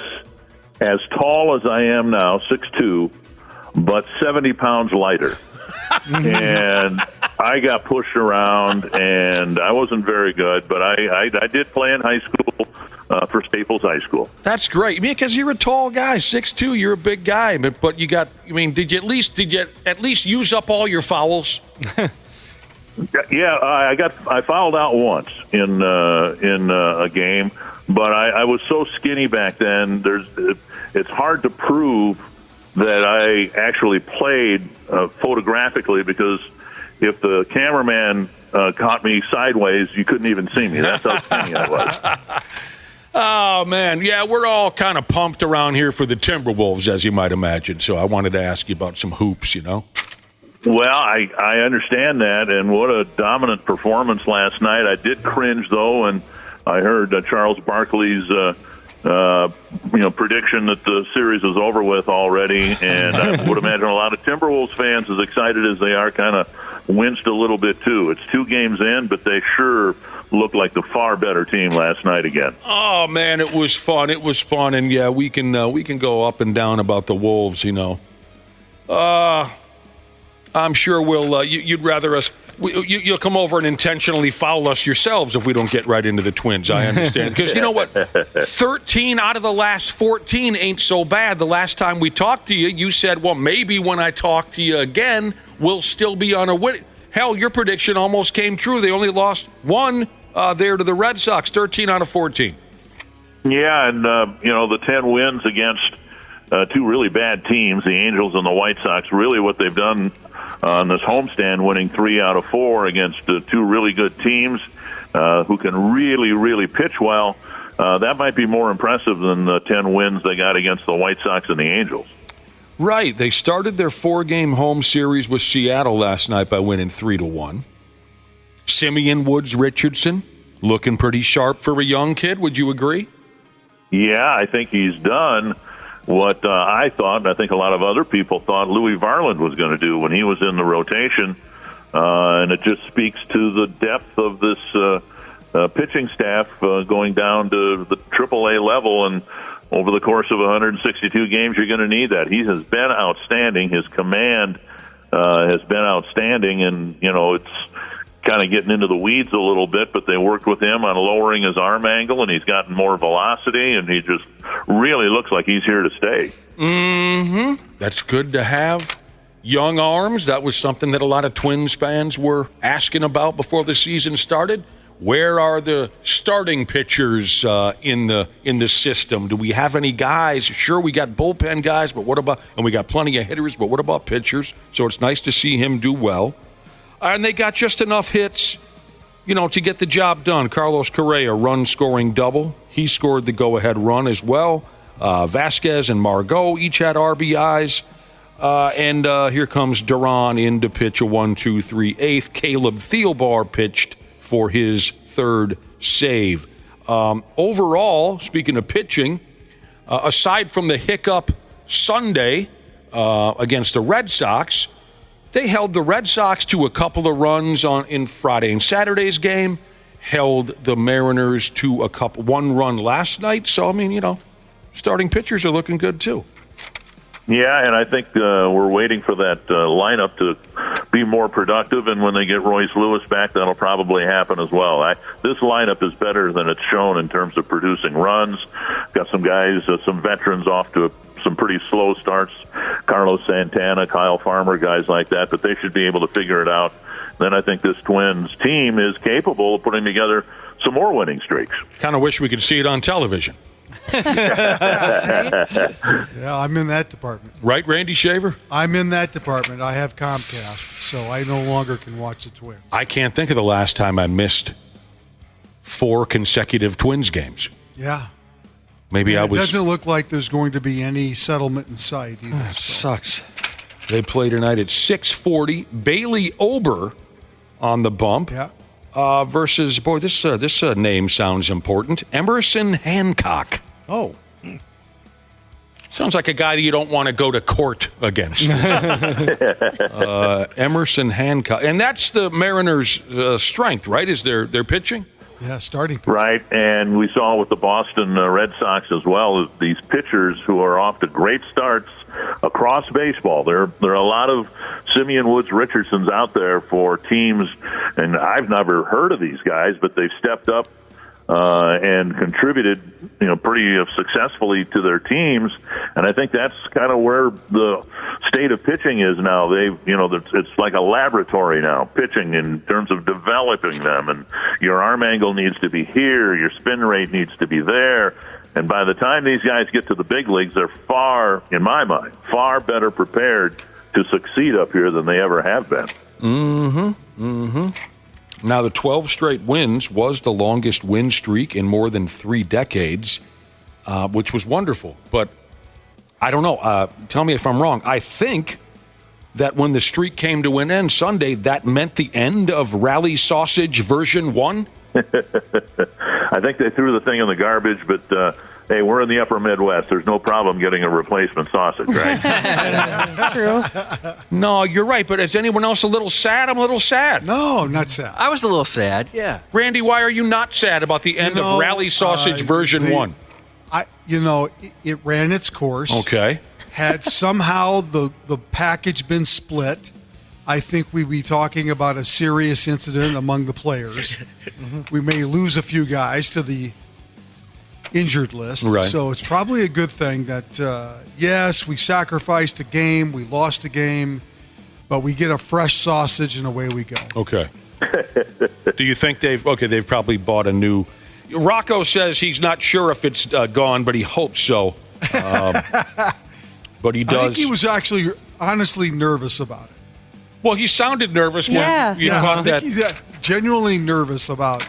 Speaker 4: as tall as I am now, 6'2", but 70 pounds lighter. And I got pushed around, and I wasn't very good, but I did play in high school for Staples High School.
Speaker 11: That's great. I mean, because you're a tall guy, 6'2", you're a big guy. But you got, I mean, did you at least use up all your fouls?
Speaker 4: Yeah, I fouled out once in a game, but I was so skinny back then. It's hard to prove that I actually played photographically, because if the cameraman caught me sideways, you couldn't even see me. That's how skinny I was.
Speaker 11: Oh, man. Yeah, we're all kind of pumped around here for the Timberwolves, as you might imagine. So I wanted to ask you about some hoops, you know?
Speaker 4: Well, I understand that, and what a dominant performance last night. I did cringe, though, and I heard Charles Barkley's prediction that the series is over with already, and I would imagine a lot of Timberwolves fans, as excited as they are, kind of winced a little bit, too. It's 2 games in, but they sure looked like the far better team last night again.
Speaker 11: Oh, man, it was fun. It was fun, and, yeah, we can go up and down about the Wolves, you know. I'm sure you'd rather us. You'll come over and intentionally foul us yourselves if we don't get right into the Twins. I understand. Because you know what? 13 out of the last 14 ain't so bad. The last time we talked to you, you said, well, maybe when I talk to you again, we'll still be on a win. Hell, your prediction almost came true. They only lost one there to the Red Sox, 13 out of 14.
Speaker 4: Yeah, and, the 10 wins against 2 really bad teams, the Angels and the White Sox, really what they've done on this homestand, winning 3 out of 4 against 2 really good teams who can really, really pitch well. That might be more impressive than the 10 wins they got against the White Sox and the Angels.
Speaker 11: Right. They started their 4-game home series with Seattle last night by winning 3-1. Simeon Woods Richardson looking pretty sharp for a young kid. Would you agree?
Speaker 4: Yeah, I think he's done what I thought, and I think a lot of other people thought Louis Varland was going to do when he was in the rotation. And it just speaks to the depth of this pitching staff going down to the AAA level. And over the course of 162 games, you're going to need that. He has been outstanding. His command has been outstanding. And, it's kind of getting into the weeds a little bit, but they worked with him on lowering his arm angle, and he's gotten more velocity, and he just really looks like he's here to stay.
Speaker 11: Mm-hmm. That's good to have. Young arms, that was something that a lot of Twins fans were asking about before the season started. Where are the starting pitchers in the system? Do we have any guys? Sure, we got bullpen guys, but what about, and we got plenty of hitters, but what about pitchers? So it's nice to see him do well. And they got just enough hits, to get the job done. Carlos Correa, run-scoring double. He scored the go-ahead run as well. Vasquez and Margot each had RBIs. And here comes Duran in to pitch a 1-2-3 eighth. Caleb Thielbar pitched for his 3rd save. Overall, speaking of pitching, aside from the hiccup Sunday against the Red Sox, they held the Red Sox to a couple of runs in Friday and Saturday's game, held the Mariners to one run last night. So, I mean, starting pitchers are looking good too.
Speaker 4: Yeah, and I think we're waiting for that lineup to be more productive, and when they get Royce Lewis back, that'll probably happen as well. This lineup is better than it's shown in terms of producing runs. Got some guys, some veterans off to some pretty slow starts. Carlos Santana, Kyle Farmer, guys like that, but they should be able to figure it out. Then I think this Twins team is capable of putting together some more winning streaks.
Speaker 11: Kind of wish we could see it on television.
Speaker 21: Yeah, I'm in that department.
Speaker 11: Right, Randy Shaver?
Speaker 21: I'm in that department. I have Comcast, so I no longer can watch the Twins.
Speaker 11: I can't think of the last time I missed 4 consecutive Twins games.
Speaker 21: Yeah.
Speaker 11: Maybe I was...
Speaker 21: It doesn't look like there's going to be any settlement in sight either.
Speaker 11: Sucks. They play tonight at 6:40. Bailey Ober on the bump.
Speaker 21: Yeah.
Speaker 11: Versus, boy, this name sounds important, Emerson Hancock.
Speaker 1: Oh.
Speaker 11: Sounds like a guy that you don't want to go to court against. Emerson Hancock. And that's the Mariners' strength, right, is their pitching?
Speaker 21: Yeah, starting pitching.
Speaker 4: Right, and we saw with the Boston Red Sox as well, these pitchers who are off to great starts across baseball. There are a lot of Simeon Woods Richardsons out there for teams, and I've never heard of these guys, but they've stepped up and contributed, pretty successfully to their teams. And I think that's kind of where the state of pitching is now. It's like a laboratory now, pitching in terms of developing them. And your arm angle needs to be here, your spin rate needs to be there. And by the time these guys get to the big leagues, they're in my mind, far better prepared to succeed up here than they ever have been.
Speaker 11: Now, the 12 straight wins was the longest win streak in more than 3 decades, which was wonderful. But I don't know. Tell me if I'm wrong. I think that when the streak came to an end Sunday, that meant the end of Rally Sausage version 1?
Speaker 4: I think they threw the thing in the garbage, but hey, we're in the upper Midwest. There's no problem getting a replacement sausage, right?
Speaker 13: True.
Speaker 11: No, you're right, but is anyone else a little sad? I'm a little sad.
Speaker 21: No, not sad.
Speaker 12: I was a little sad, yeah.
Speaker 11: Randy, why are you not sad about the end of Rally Sausage version 1?
Speaker 21: It ran its course.
Speaker 11: Okay.
Speaker 21: Had somehow the package been split, I think we'd be talking about a serious incident among the players. We may lose a few guys to the injured list.
Speaker 11: Right.
Speaker 21: So it's probably a good thing that, yes, we sacrificed a game, we lost a game, but we get a fresh sausage and away we go.
Speaker 11: Okay. Do you think they've probably bought a new... Rocco says he's not sure if it's gone, but he hopes so. But he does...
Speaker 21: I think he was actually honestly nervous about it.
Speaker 11: Well, he sounded nervous when you caught that.
Speaker 21: He's genuinely nervous about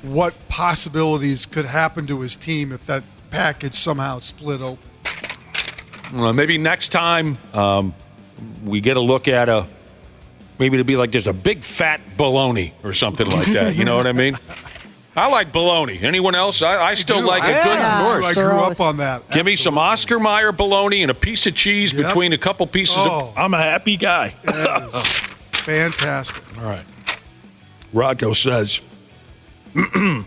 Speaker 21: what possibilities could happen to his team if that package somehow split open.
Speaker 11: Well, maybe next time we get a look at maybe it'll be like there's a big fat bologna or something like that. You know what I mean? I like bologna. Anyone else? I still like a good.
Speaker 21: Of course. I grew up on that.
Speaker 11: Give me some Oscar Mayer bologna and a piece of cheese between a couple pieces of... I'm a happy guy.
Speaker 21: That is fantastic.
Speaker 11: All right. Rocco says, the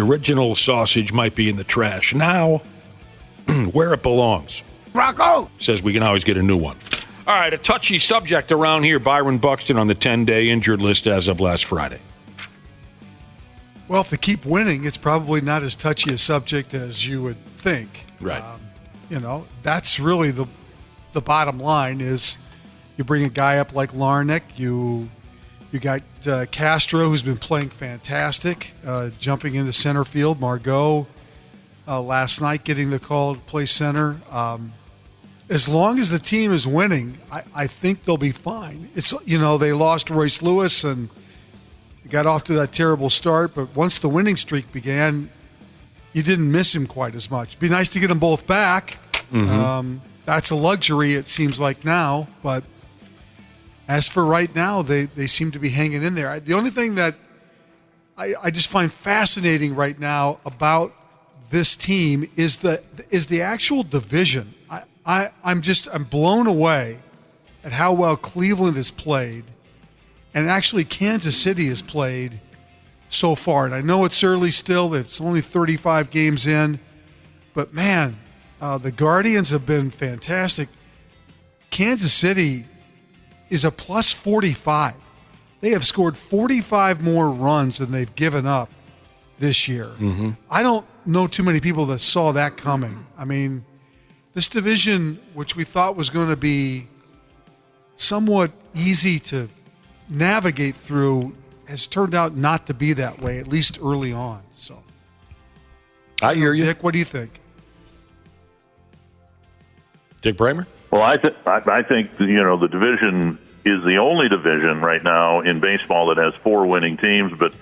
Speaker 11: original sausage might be in the trash. Now, where it belongs. Rocco! Says we can always get a new one. All right, a touchy subject around here. Byron Buxton on the 10-day injured list as of last Friday.
Speaker 21: Well, if they keep winning, it's probably not as touchy a subject as you would think.
Speaker 11: Right.
Speaker 21: That's really the bottom line is you bring a guy up like Larnach, you got Castro, who's been playing fantastic, jumping into center field. Margot last night getting the call to play center. As long as the team is winning, I think they'll be fine. It's they lost Royce Lewis and got off to that terrible start, but once the winning streak began, you didn't miss him quite as much. It'd be nice to get them both back. Mm-hmm. That's a luxury, it seems like now, but as for right now, they seem to be hanging in there. The only thing that I just find fascinating right now about this team is the actual division. I'm blown away at how well Cleveland has played. And actually, Kansas City has played so far. And I know it's early still. It's only 35 games in. But, man, the Guardians have been fantastic. Kansas City is a plus 45. They have scored 45 more runs than they've given up this year.
Speaker 11: Mm-hmm.
Speaker 21: I don't know too many people that saw that coming. I mean, this division, which we thought was going to be somewhat easy to navigate through, has turned out not to be that way, at least early on. So,
Speaker 11: I hear you.
Speaker 21: Dick, what do you think?
Speaker 11: Dick Bremer?
Speaker 4: Well, I think the division is the only division right now in baseball that has 4 winning teams. But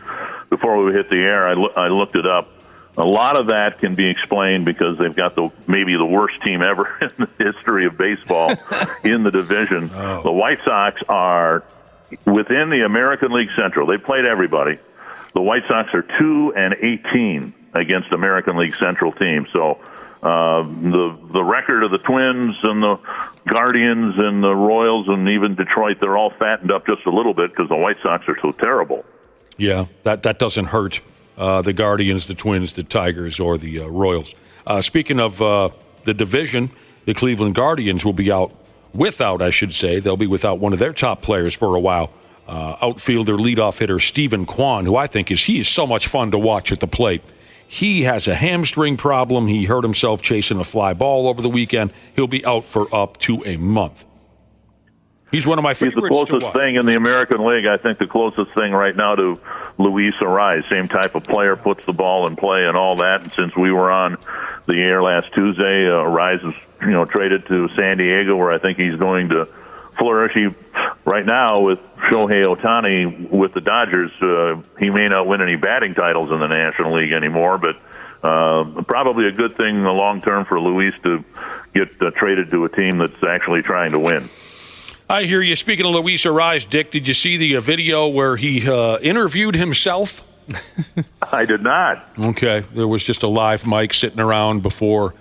Speaker 4: before we hit the air, I looked it up. A lot of that can be explained because they've got maybe the worst team ever in the history of baseball in the division. Oh. The White Sox are within the American League Central. They played everybody. The White Sox are 2-18 against American League Central teams. So the record of the Twins and the Guardians and the Royals and even Detroit, they're all fattened up just a little bit because the White Sox are so terrible.
Speaker 11: Yeah, that doesn't hurt the Guardians, the Twins, the Tigers, or the Royals. Speaking of the division, the Cleveland Guardians will be without, they'll be without one of their top players for a while. Outfielder, leadoff hitter Stephen Kwan, who I think is so much fun to watch at the plate. He has a hamstring problem. He hurt himself chasing a fly ball over the weekend. He'll be out for up to a month. He's one of my favorites.
Speaker 4: He's the closest thing in the American League. I think the closest thing right now to Luis Arraez. Same type of player, puts the ball in play and all that. And since we were on the air last Tuesday, Arraez was traded to San Diego, where I think he's going to flourish. Right now with Shohei Ohtani with the Dodgers, he may not win any batting titles in the National League anymore, but probably a good thing in the long term for Luis to get traded to a team that's actually trying to win.
Speaker 11: I hear you. Speaking of Luis Arraez, Dick, did you see the video where he interviewed himself?
Speaker 4: I did not.
Speaker 11: Okay. There was just a live mic sitting around before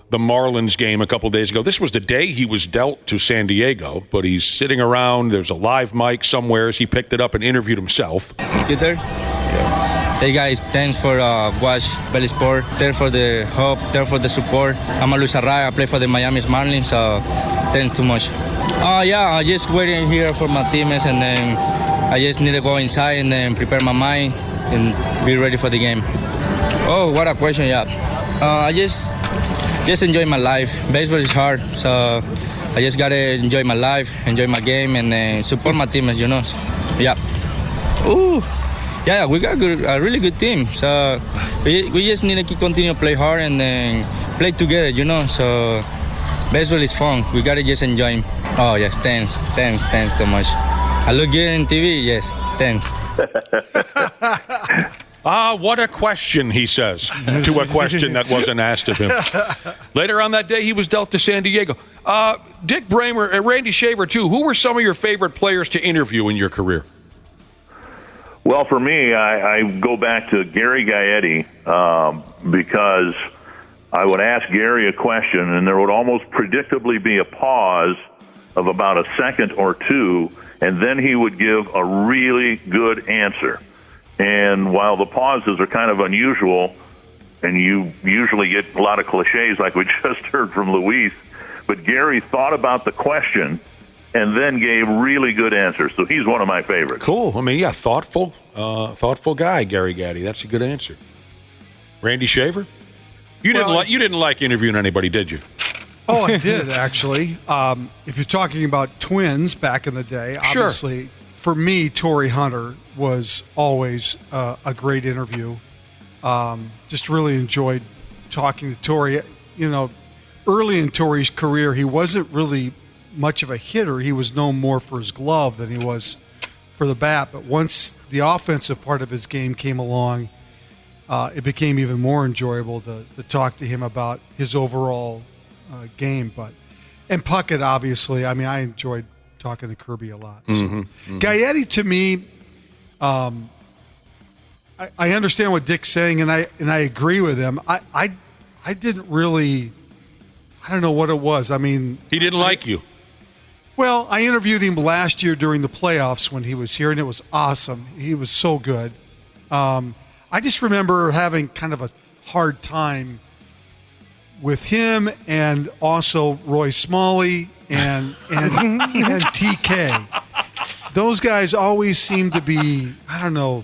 Speaker 11: the Marlins game a couple days ago. This was the day he was dealt to San Diego, but he's sitting around. There's a live mic somewhere. He picked it up and interviewed himself.
Speaker 18: Get there? Yeah. Hey guys, thanks for watch Belly Sport. There for the hope, there for the support. I'm Luis Arraez. I play for the Miami Marlins, so thanks too much. Yeah, I'm just waiting here for my teammates, and then I just need to go inside and then prepare my mind and be ready for the game. Oh, what a question, yeah. I just enjoy my life. Baseball is hard, so I just gotta enjoy my life, enjoy my game, and then support my teammates, Yeah. Ooh, yeah, we got a really good team. So we just need to continue to play hard and then play together, So baseball is fun. We gotta just enjoy. Oh yes, thanks so much. I look good in TV. Yes, thanks.
Speaker 11: What a question, he says, to a question that wasn't asked of him. Later on that day, he was dealt to San Diego. Dick Bremer and Randy Shaver, too. Who were some of your favorite players to interview in your career?
Speaker 4: Well, for me, I go back to Gary Gaetti because I would ask Gary a question, and there would almost predictably be a pause of about a second or two, and then he would give a really good answer. And while the pauses are kind of unusual, and you usually get a lot of cliches like we just heard from Luis, but Gary thought about the question and then gave really good answers. So he's one of my favorites.
Speaker 11: Cool. I mean, yeah, thoughtful guy, Gary Gaetti. That's a good answer. Randy Shaver? You didn't like interviewing anybody, did you?
Speaker 21: Oh, I did, actually. If you're talking about Twins back in the day, obviously, sure. For me, Torrey Hunter was always a great interview. Just really enjoyed talking to Torrey. Early in Torrey's career, he wasn't really much of a hitter. He was known more for his glove than he was for the bat. But once the offensive part of his game came along, it became even more enjoyable to talk to him about his overall game. And Puckett, obviously, I mean, I enjoyed talking to Kirby a lot. So. Gaetti, to me, I understand what Dick's saying, and I agree with him. I didn't really, I don't know what it was. I mean,
Speaker 11: he didn't like you.
Speaker 21: Well, I interviewed him last year during the playoffs when he was here, and it was awesome. He was so good. I just remember having kind of a hard time with him, and also Roy Smalley and TK. Those guys always seem to be, I don't know,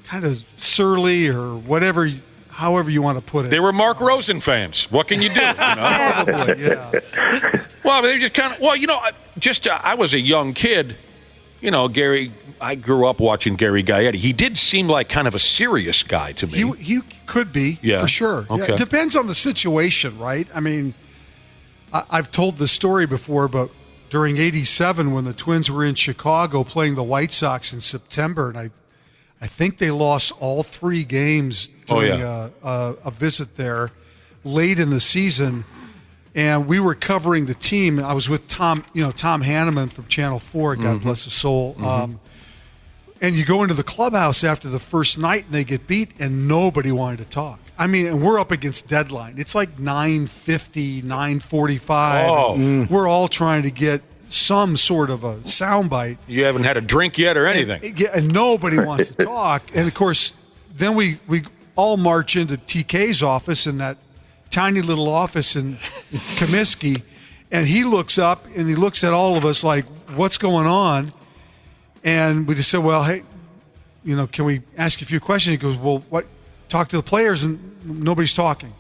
Speaker 21: kind of surly or whatever, however you want to put it.
Speaker 11: They were Mark Rosen fans. What can you do?
Speaker 21: Probably, yeah.
Speaker 11: Well, they just kind of. Well, I was a young kid. Gary. I grew up watching Gary Gaetti. He did seem like kind of a serious guy to me.
Speaker 21: He could be, for sure.
Speaker 11: Okay.
Speaker 21: Yeah, it depends on the situation, right? I mean, I've told this story before, but during '87 when the Twins were in Chicago playing the White Sox in September, and I think they lost all 3 games during a visit there late in the season. And we were covering the team. I was with Tom Hanneman from Channel 4, God bless his soul. And you go into the clubhouse after the first night and they get beat and nobody wanted to talk. I mean, and we're up against deadline. It's like 9:50, 9:45.
Speaker 11: Oh.
Speaker 21: We're all trying to get some sort of a soundbite.
Speaker 11: You haven't had a drink yet or anything.
Speaker 21: And nobody wants to talk. And, of course, then we all march into TK's office in that tiny little office in Comiskey, and he looks up and he looks at all of us like, what's going on? And we just said, well, hey, can we ask you a few questions? He goes, well, what? Talk to the players, and nobody's talking.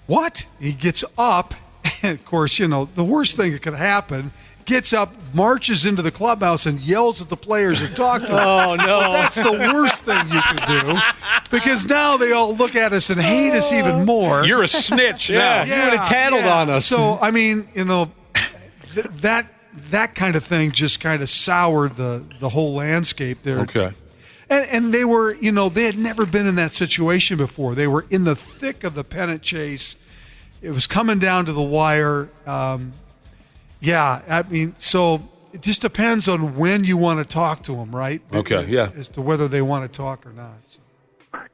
Speaker 21: What? He gets up, and of course, the worst thing that could happen, gets up, marches into the clubhouse, and yells at the players and talk to them.
Speaker 1: Oh, no.
Speaker 21: Well, that's the worst thing you could do, because now they all look at us and hate us even more.
Speaker 11: You're a snitch now.
Speaker 1: You would have tattled on us.
Speaker 21: So, I mean, that kind of thing just kind of soured the whole landscape there.
Speaker 11: Okay.
Speaker 21: And they were, they had never been in that situation before. They were in the thick of the pennant chase. It was coming down to the wire. So it just depends on when you want to talk to them, right?
Speaker 11: Okay, yeah.
Speaker 21: As to whether they want to talk or not. So.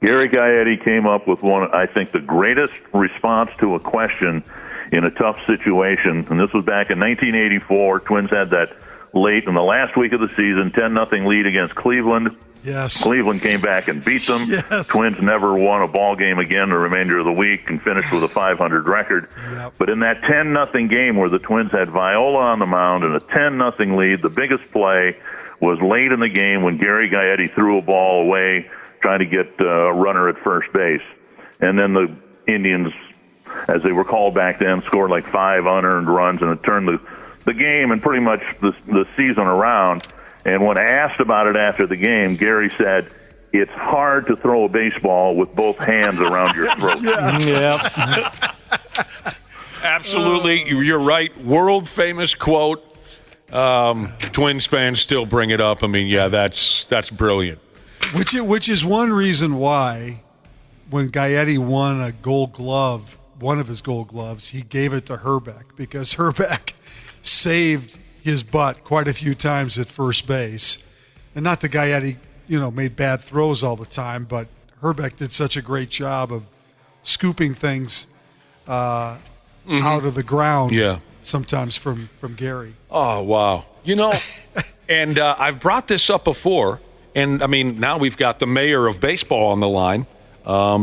Speaker 4: Gary Gaetti came up with I think, the greatest response to a question in a tough situation, and this was back in 1984. Twins had that late in the last week of the season, 10-0 lead against Cleveland.
Speaker 21: Yes.
Speaker 4: Cleveland came back and beat them.
Speaker 21: Yes.
Speaker 4: Twins never won a ball game again the remainder of the week and finished with a 500 record.
Speaker 21: Yep.
Speaker 4: But in that 10-0 game where the Twins had Viola on the mound and a 10-0 lead, the biggest play was late in the game when Gary Gaetti threw a ball away trying to get a runner at first base. And then the Indians, as they were called back then, scored like 5 unearned runs, and it turned the game and pretty much the season around. And when asked about it after the game, Gary said, "It's hard to throw a baseball with both hands around your throat."
Speaker 1: Yeah.
Speaker 11: Absolutely. You're right. World famous quote. Twins fans still bring it up. I mean, yeah, that's brilliant.
Speaker 21: Which is one reason why when Gaetti won a Gold Glove, one of his Gold Gloves, he gave it to Herbeck, because Herbeck saved his butt quite a few times at first base. And not that Gaetti, made bad throws all the time, but Herbeck did such a great job of scooping things out of the ground.
Speaker 11: Yeah.
Speaker 21: Sometimes from Gary.
Speaker 11: Oh, wow. And I've brought this up before, and I mean, now we've got the mayor of baseball on the line,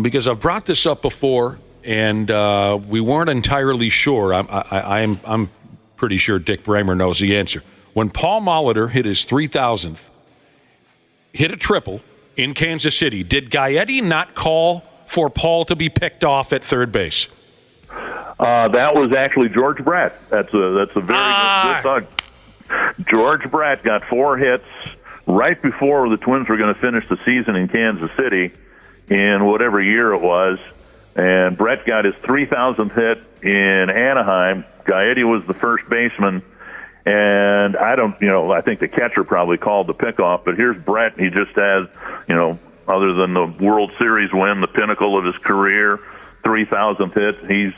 Speaker 11: because I've brought this up before, and we weren't entirely sure. I'm pretty sure Dick Bremer knows the answer. When Paul Molitor hit his 3,000th, hit a triple in Kansas City, did Gaetti not call for Paul to be picked off at third base?
Speaker 4: That was actually George Brett. That's a very good thought. George Brett got 4 hits right before the Twins were going to finish the season in Kansas City in whatever year it was. And Brett got his 3,000th hit in Anaheim. Gaetti was the first baseman. And I think the catcher probably called the pickoff. But here's Brett. He just has, other than the World Series win, the pinnacle of his career, 3,000th hit. He's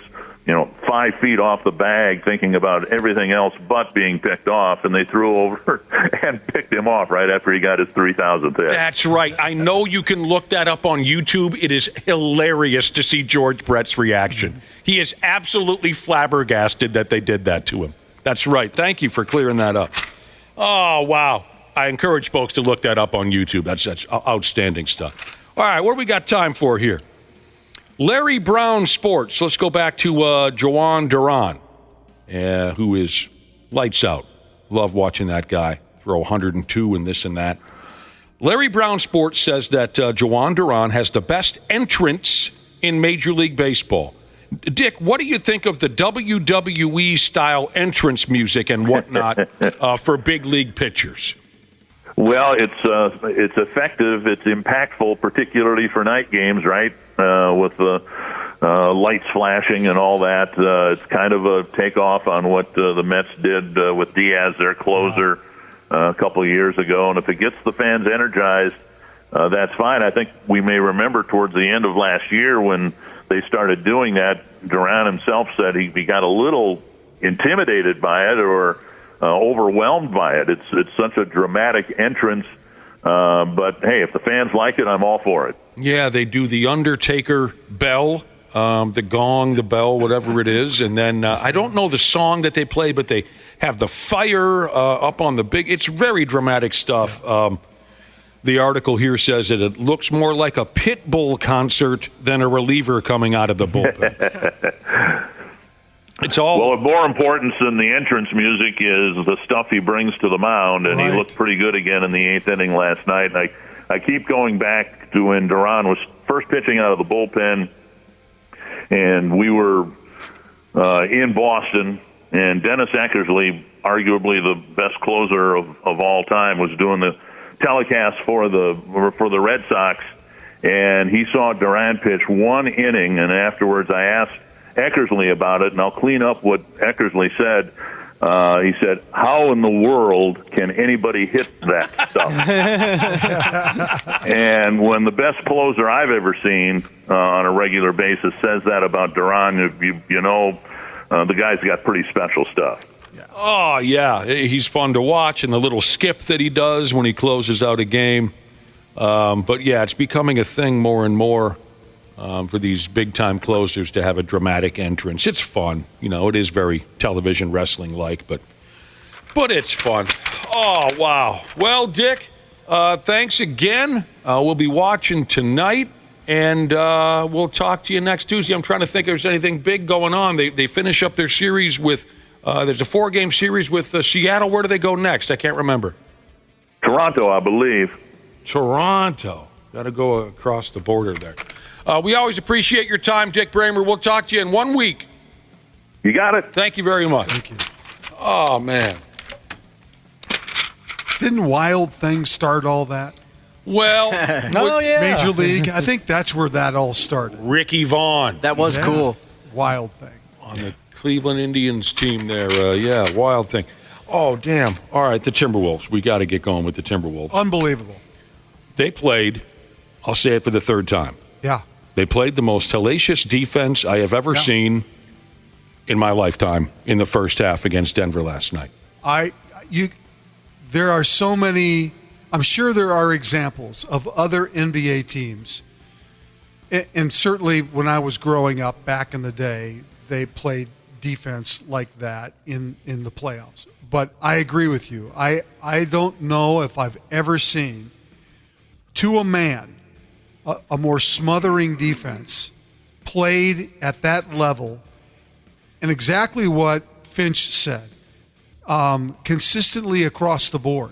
Speaker 4: 5 feet off the bag thinking about everything else but being picked off, and they threw over and picked him off right after he got his 3,000th hit.
Speaker 11: That's right. I know you can look that up on YouTube. It is hilarious to see George Brett's reaction. He is absolutely flabbergasted that they did that to him. That's right. Thank you for clearing that up. Oh, wow. I encourage folks to look that up on YouTube. That's outstanding stuff. All right, what do we got time for here? Larry Brown Sports. Let's go back to Joan Duran, who is lights out. Love watching that guy throw 102 and this and that. Larry Brown Sports says that Joan Duran has the best entrance in Major League Baseball. Dick, what do you think of the WWE-style entrance music and whatnot for big league pitchers?
Speaker 4: Well, it's effective. It's impactful, particularly for night games, right? With the lights flashing and all that. It's kind of a takeoff on what the Mets did with Diaz, their closer, a couple of years ago. And if it gets the fans energized, that's fine. I think we may remember towards the end of last year when they started doing that, Duran himself said he got a little intimidated by it or overwhelmed by it. It's such a dramatic entrance. But, hey, if the fans like it, I'm all for it.
Speaker 11: Yeah, they do the Undertaker bell, the gong, the bell, whatever it is. And then I don't know the song that they play, but they have the fire up on the big. It's very dramatic stuff. The article here says that it looks more like a pit bull concert than a reliever coming out of the bullpen. It's all.
Speaker 4: Well, of more importance than the entrance music is the stuff he brings to the mound, and he looked pretty good again in the 8th inning last night. And I keep going back to when Duran was first pitching out of the bullpen, and we were in Boston, and Dennis Eckersley, arguably the best closer of all time, was doing the telecast for the Red Sox, and he saw Duran pitch one inning, and afterwards I asked Eckersley about it, and I'll clean up what Eckersley said. He said, "How in the world can anybody hit that stuff?" And when the best closer I've ever seen on a regular basis says that about Duran, you know the guy's got pretty special stuff.
Speaker 11: Oh, yeah. He's fun to watch, and the little skip that he does when he closes out a game. But, yeah, it's becoming a thing more and more for these big-time closers to have a dramatic entrance. It's fun. You know, it is very television wrestling-like, but it's fun. Oh, wow. Well, Dick, thanks again. We'll be watching tonight, and we'll talk to you next Tuesday. I'm trying to think if there's anything big going on. They finish up their series with there's a 4-game series with Seattle. Where do they go next? I can't remember.
Speaker 4: Toronto, I believe.
Speaker 11: Toronto. Got to go across the border there. We always appreciate your time, Dick Bremer. We'll talk to you in 1 week.
Speaker 4: You got it.
Speaker 11: Thank you very much.
Speaker 21: Thank you.
Speaker 11: Oh, man.
Speaker 21: Didn't Wild Thing start all that?
Speaker 11: Well,
Speaker 21: Major League. I think that's where that all started.
Speaker 11: Ricky Vaughn.
Speaker 12: That was cool.
Speaker 21: Wild Thing.
Speaker 11: On the Cleveland Indians team there. Wild Thing. Oh, damn. All right, the Timberwolves. We got to get going with the Timberwolves.
Speaker 21: Unbelievable.
Speaker 11: They played, I'll say it for the third time.
Speaker 21: Yeah.
Speaker 11: They played the most hellacious defense I have ever seen in my lifetime in the first half against Denver last night.
Speaker 21: There are so many, I'm sure there are examples of other NBA teams, and certainly when I was growing up back in the day, they played defense like that in the playoffs. But I agree with you. I don't know if I've ever seen, to a man, a more smothering defense played at that level, and exactly what Finch said, consistently across the board,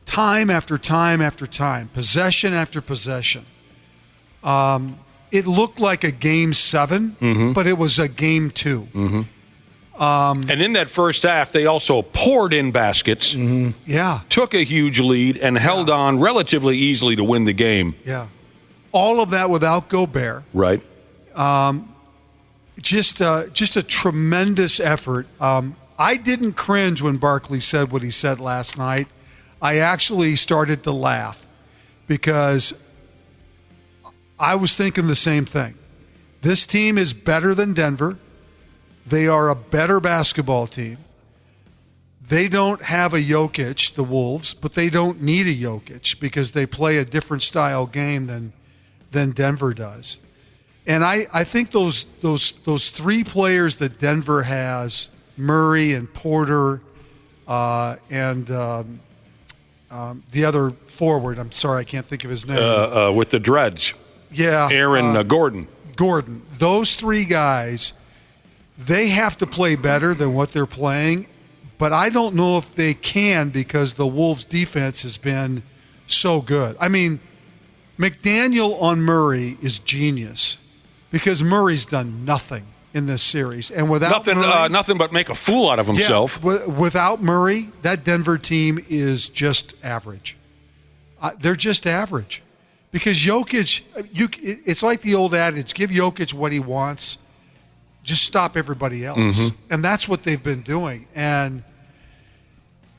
Speaker 21: time after time after time, possession after possession. It looked like a Game 7, but it was a Game 2.
Speaker 11: Mm-hmm. And in that first half, they also poured in baskets, took a huge lead, and held on relatively easily to win the game.
Speaker 21: Yeah. All of that without Gobert.
Speaker 11: Right.
Speaker 21: Just a tremendous effort. I didn't cringe when Barkley said what he said last night. I actually started to laugh because I was thinking the same thing. This team is better than Denver. They are a better basketball team. They don't have a Jokic, the Wolves, but they don't need a Jokic because they play a different style game than Denver does. And I think those three players that Denver has, Murray and Porter and the other forward, I'm sorry, I can't think of his name.
Speaker 11: With the dreads.
Speaker 21: Yeah.
Speaker 11: Aaron Gordon.
Speaker 21: Gordon. Those three guys, they have to play better than what they're playing, but I don't know if they can because the Wolves' defense has been so good. I mean, McDaniel on Murray is genius. because Murray's done nothing in this series. And without
Speaker 11: nothing but make a fool out of himself.
Speaker 21: Yeah, without Murray, that Denver team is just average. They're just average. Because Jokic, it's like the old adage, give Jokic what he wants, just stop everybody else.
Speaker 11: Mm-hmm.
Speaker 21: And that's what they've been doing. And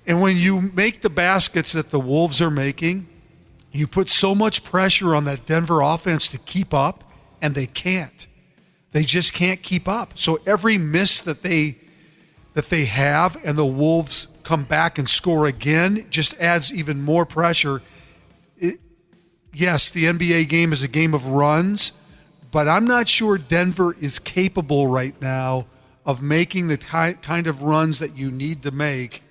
Speaker 21: when you make the baskets that the Wolves are making, you put so much pressure on that Denver offense to keep up, and they can't. They just can't keep up. So every miss that they have and the Wolves come back and score again just adds even more pressure. Yes, the NBA game is a game of runs, but I'm not sure Denver is capable right now of making the kind of runs that you need to make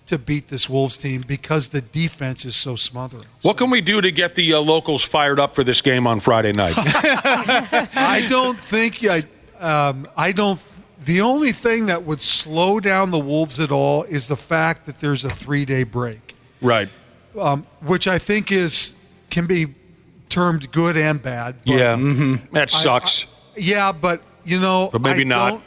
Speaker 21: to beat this Wolves team because the defense is so smothering.
Speaker 11: What can we do to get the locals fired up for this game on Friday night?
Speaker 21: I don't think the only thing that would slow down the Wolves at all is the fact that there's a 3-day break.
Speaker 11: Right.
Speaker 21: Which I think can be termed good and bad. But
Speaker 11: that sucks.
Speaker 21: But
Speaker 11: but maybe not.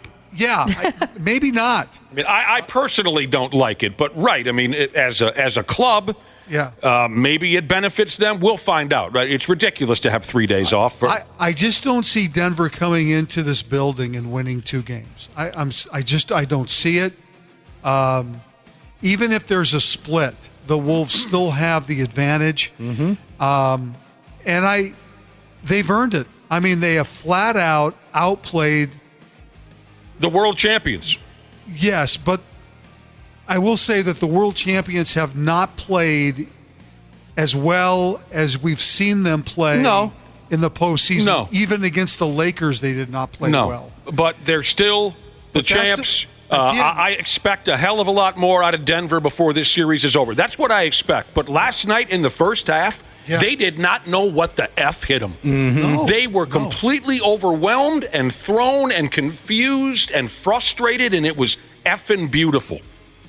Speaker 21: Maybe not.
Speaker 11: I mean, I personally don't like it, but right. I mean, as a club, maybe it benefits them. We'll find out. Right? It's ridiculous to have 3 days off.
Speaker 21: I just don't see Denver coming into this building and winning 2 games. I don't see it. Even if there's a split, the Wolves still have the advantage. Mm-hmm. And they've earned it. I mean, they have flat out outplayed
Speaker 11: the world champions.
Speaker 21: Yes, but I will say that the world champions have not played as well as we've seen them play in the postseason.
Speaker 11: No.
Speaker 21: Even against the Lakers, they did not play well.
Speaker 11: But they're still the champs. I expect a hell of a lot more out of Denver before this series is over. That's what I expect. But last night in the first half, they did not know what the F hit them.
Speaker 21: Mm-hmm. No,
Speaker 11: they were completely overwhelmed and thrown and confused and frustrated, and it was effing beautiful.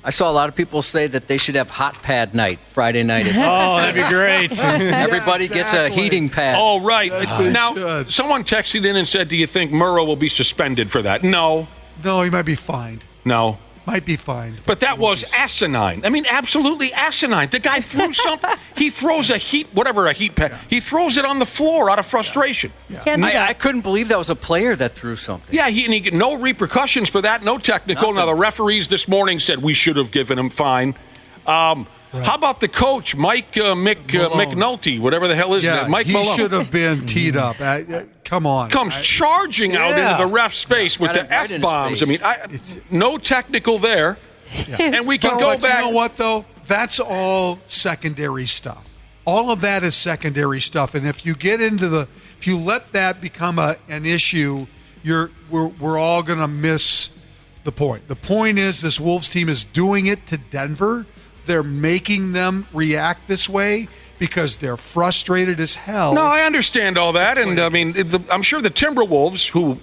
Speaker 12: I saw a lot of people say that they should have hot pad night Friday night.
Speaker 1: Oh, that'd be great.
Speaker 12: Everybody gets a heating pad.
Speaker 11: Oh, right. Now, someone texted in and said, do you think Murrow will be suspended for that? No.
Speaker 21: No, he might be fined.
Speaker 11: No.
Speaker 21: Might be fined.
Speaker 11: But that was asinine. I mean, absolutely asinine. The guy threw something. He throws a heat pad. Yeah. He throws it on the floor out of frustration.
Speaker 12: Yeah. I couldn't believe that was a player that threw something.
Speaker 11: Yeah, he get no repercussions for that, no technical. Nothing. Now, the referees this morning said we should have given him fine. How about the coach, Mike McNulty, whatever the hell is that? Mike Malone.
Speaker 21: He should have been teed up. Come on.
Speaker 11: Comes charging out into the ref space with the F-bombs. I mean, no technical there. Yeah. And we can go back.
Speaker 21: You know what, though? That's all secondary stuff. All of that is secondary stuff. And if you get into if you let that become an issue, we're all going to miss the point. The point is this Wolves team is doing it to Denver. They're making them react this way because they're frustrated as hell.
Speaker 11: No, I understand all that. And, I mean, I'm sure the Timberwolves, who,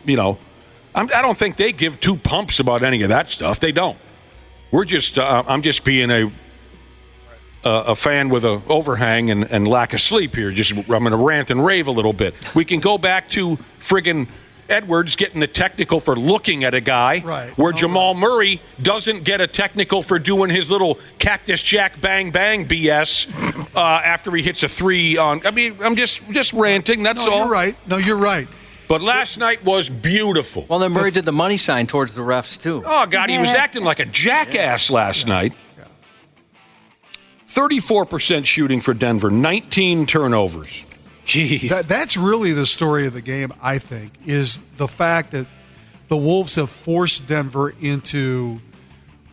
Speaker 11: I don't think they give 2 pumps about any of that stuff. They don't. We're just, I'm just being a fan with an overhang and lack of sleep here. I'm going to rant and rave a little bit. We can go back to friggin' Edwards getting the technical for looking at a guy, where Jamal Murray doesn't get a technical for doing his little Cactus Jack bang bang BS after he hits a 3 on. I mean, I'm just ranting. That's all.
Speaker 21: You're right. No, you're right.
Speaker 11: But last night was beautiful.
Speaker 12: Well, then Murray did the money sign towards the refs too.
Speaker 11: Oh God, he was acting like a jackass last night. 34% shooting for Denver, 19 turnovers.
Speaker 1: Jeez.
Speaker 21: That's really the story of the game, I think, is the fact that the Wolves have forced Denver into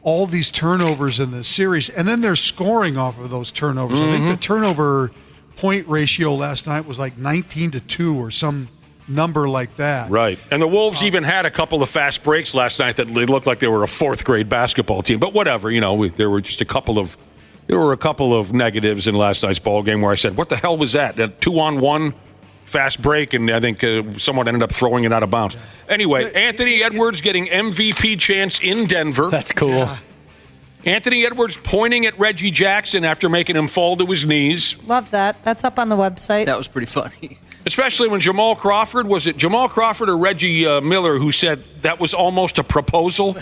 Speaker 21: all these turnovers in this series, and then they're scoring off of those turnovers. Mm-hmm. I think the turnover point ratio last night was like 19-2 or some number like that.
Speaker 11: Right. And the Wolves even had a couple of fast breaks last night that looked like they were a 4th-grade basketball team. But whatever, there were just a couple of negatives in last night's ball game where I said, what the hell was that? A 2-on-1 fast break, and I think someone ended up throwing it out of bounds. Anyway, Anthony Edwards getting MVP chance in Denver.
Speaker 1: That's cool. Yeah.
Speaker 11: Anthony Edwards pointing at Reggie Jackson after making him fall to his knees.
Speaker 13: Love that. That's up on the website.
Speaker 12: That was pretty funny.
Speaker 11: Especially when Jamal Crawford, was it Jamal Crawford or Reggie Miller who said that was almost a proposal?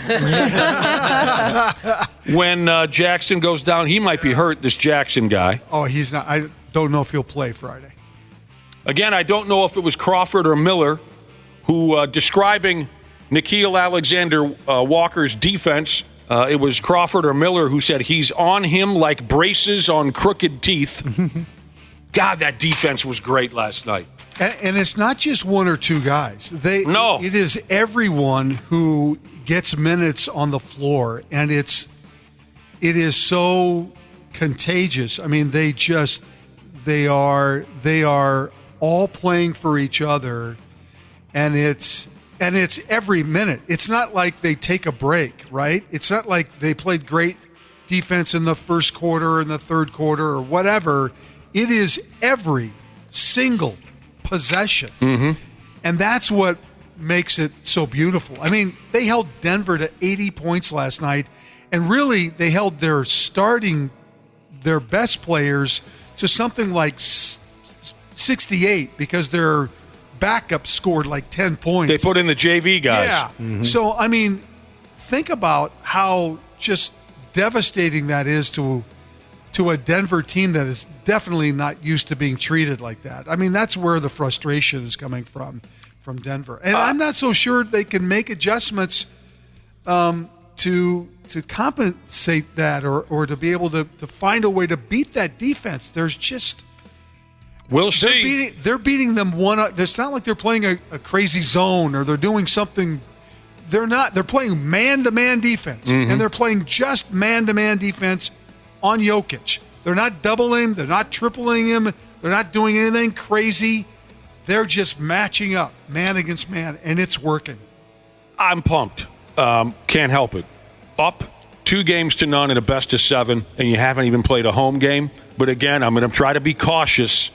Speaker 11: When Jackson goes down, he might be hurt, this Jackson guy.
Speaker 21: Oh, he's not. I don't know if he'll play Friday.
Speaker 11: Again, I don't know if it was Crawford or Miller who, describing Nickeil Alexander-Walker's defense, it was Crawford or Miller who said he's on him like braces on crooked teeth. God, that defense was great last night.
Speaker 21: And it's not just one or two guys.
Speaker 11: No.
Speaker 21: It is everyone who gets minutes on the floor, and it is so contagious. I mean, they are all playing for each other, and it's every minute. It's not like they take a break, right? It's not like they played great defense in the first quarter or in the third quarter or whatever. It is every single possession.
Speaker 11: Mm-hmm.
Speaker 21: And that's what makes it so beautiful. I mean, they held Denver to 80 points last night, and really they held their best players to something like 68 because their backup scored like 10 points.
Speaker 11: They put in the JV guys.
Speaker 21: Yeah.
Speaker 11: Mm-hmm.
Speaker 21: So, I mean, think about how just devastating that is to a Denver team that is definitely not used to being treated like that. I mean, that's where the frustration is coming from Denver. And I'm not so sure they can make adjustments to compensate that or to be able to find a way to beat that defense. There's just...
Speaker 11: We'll see.
Speaker 21: They're beating them one. It's not like they're playing a crazy zone or they're doing something. They're not. They're playing man-to-man defense,
Speaker 11: Mm-hmm.
Speaker 21: and they're playing just man-to-man defense on Jokic. They're not doubling. They're not tripling him. They're not doing anything crazy. They're just matching up, man against man, and it's working.
Speaker 11: I'm pumped. Can't help it. Up 2-0 in a best of 7, and you haven't even played a home game. But again, I'm going to try to be cautious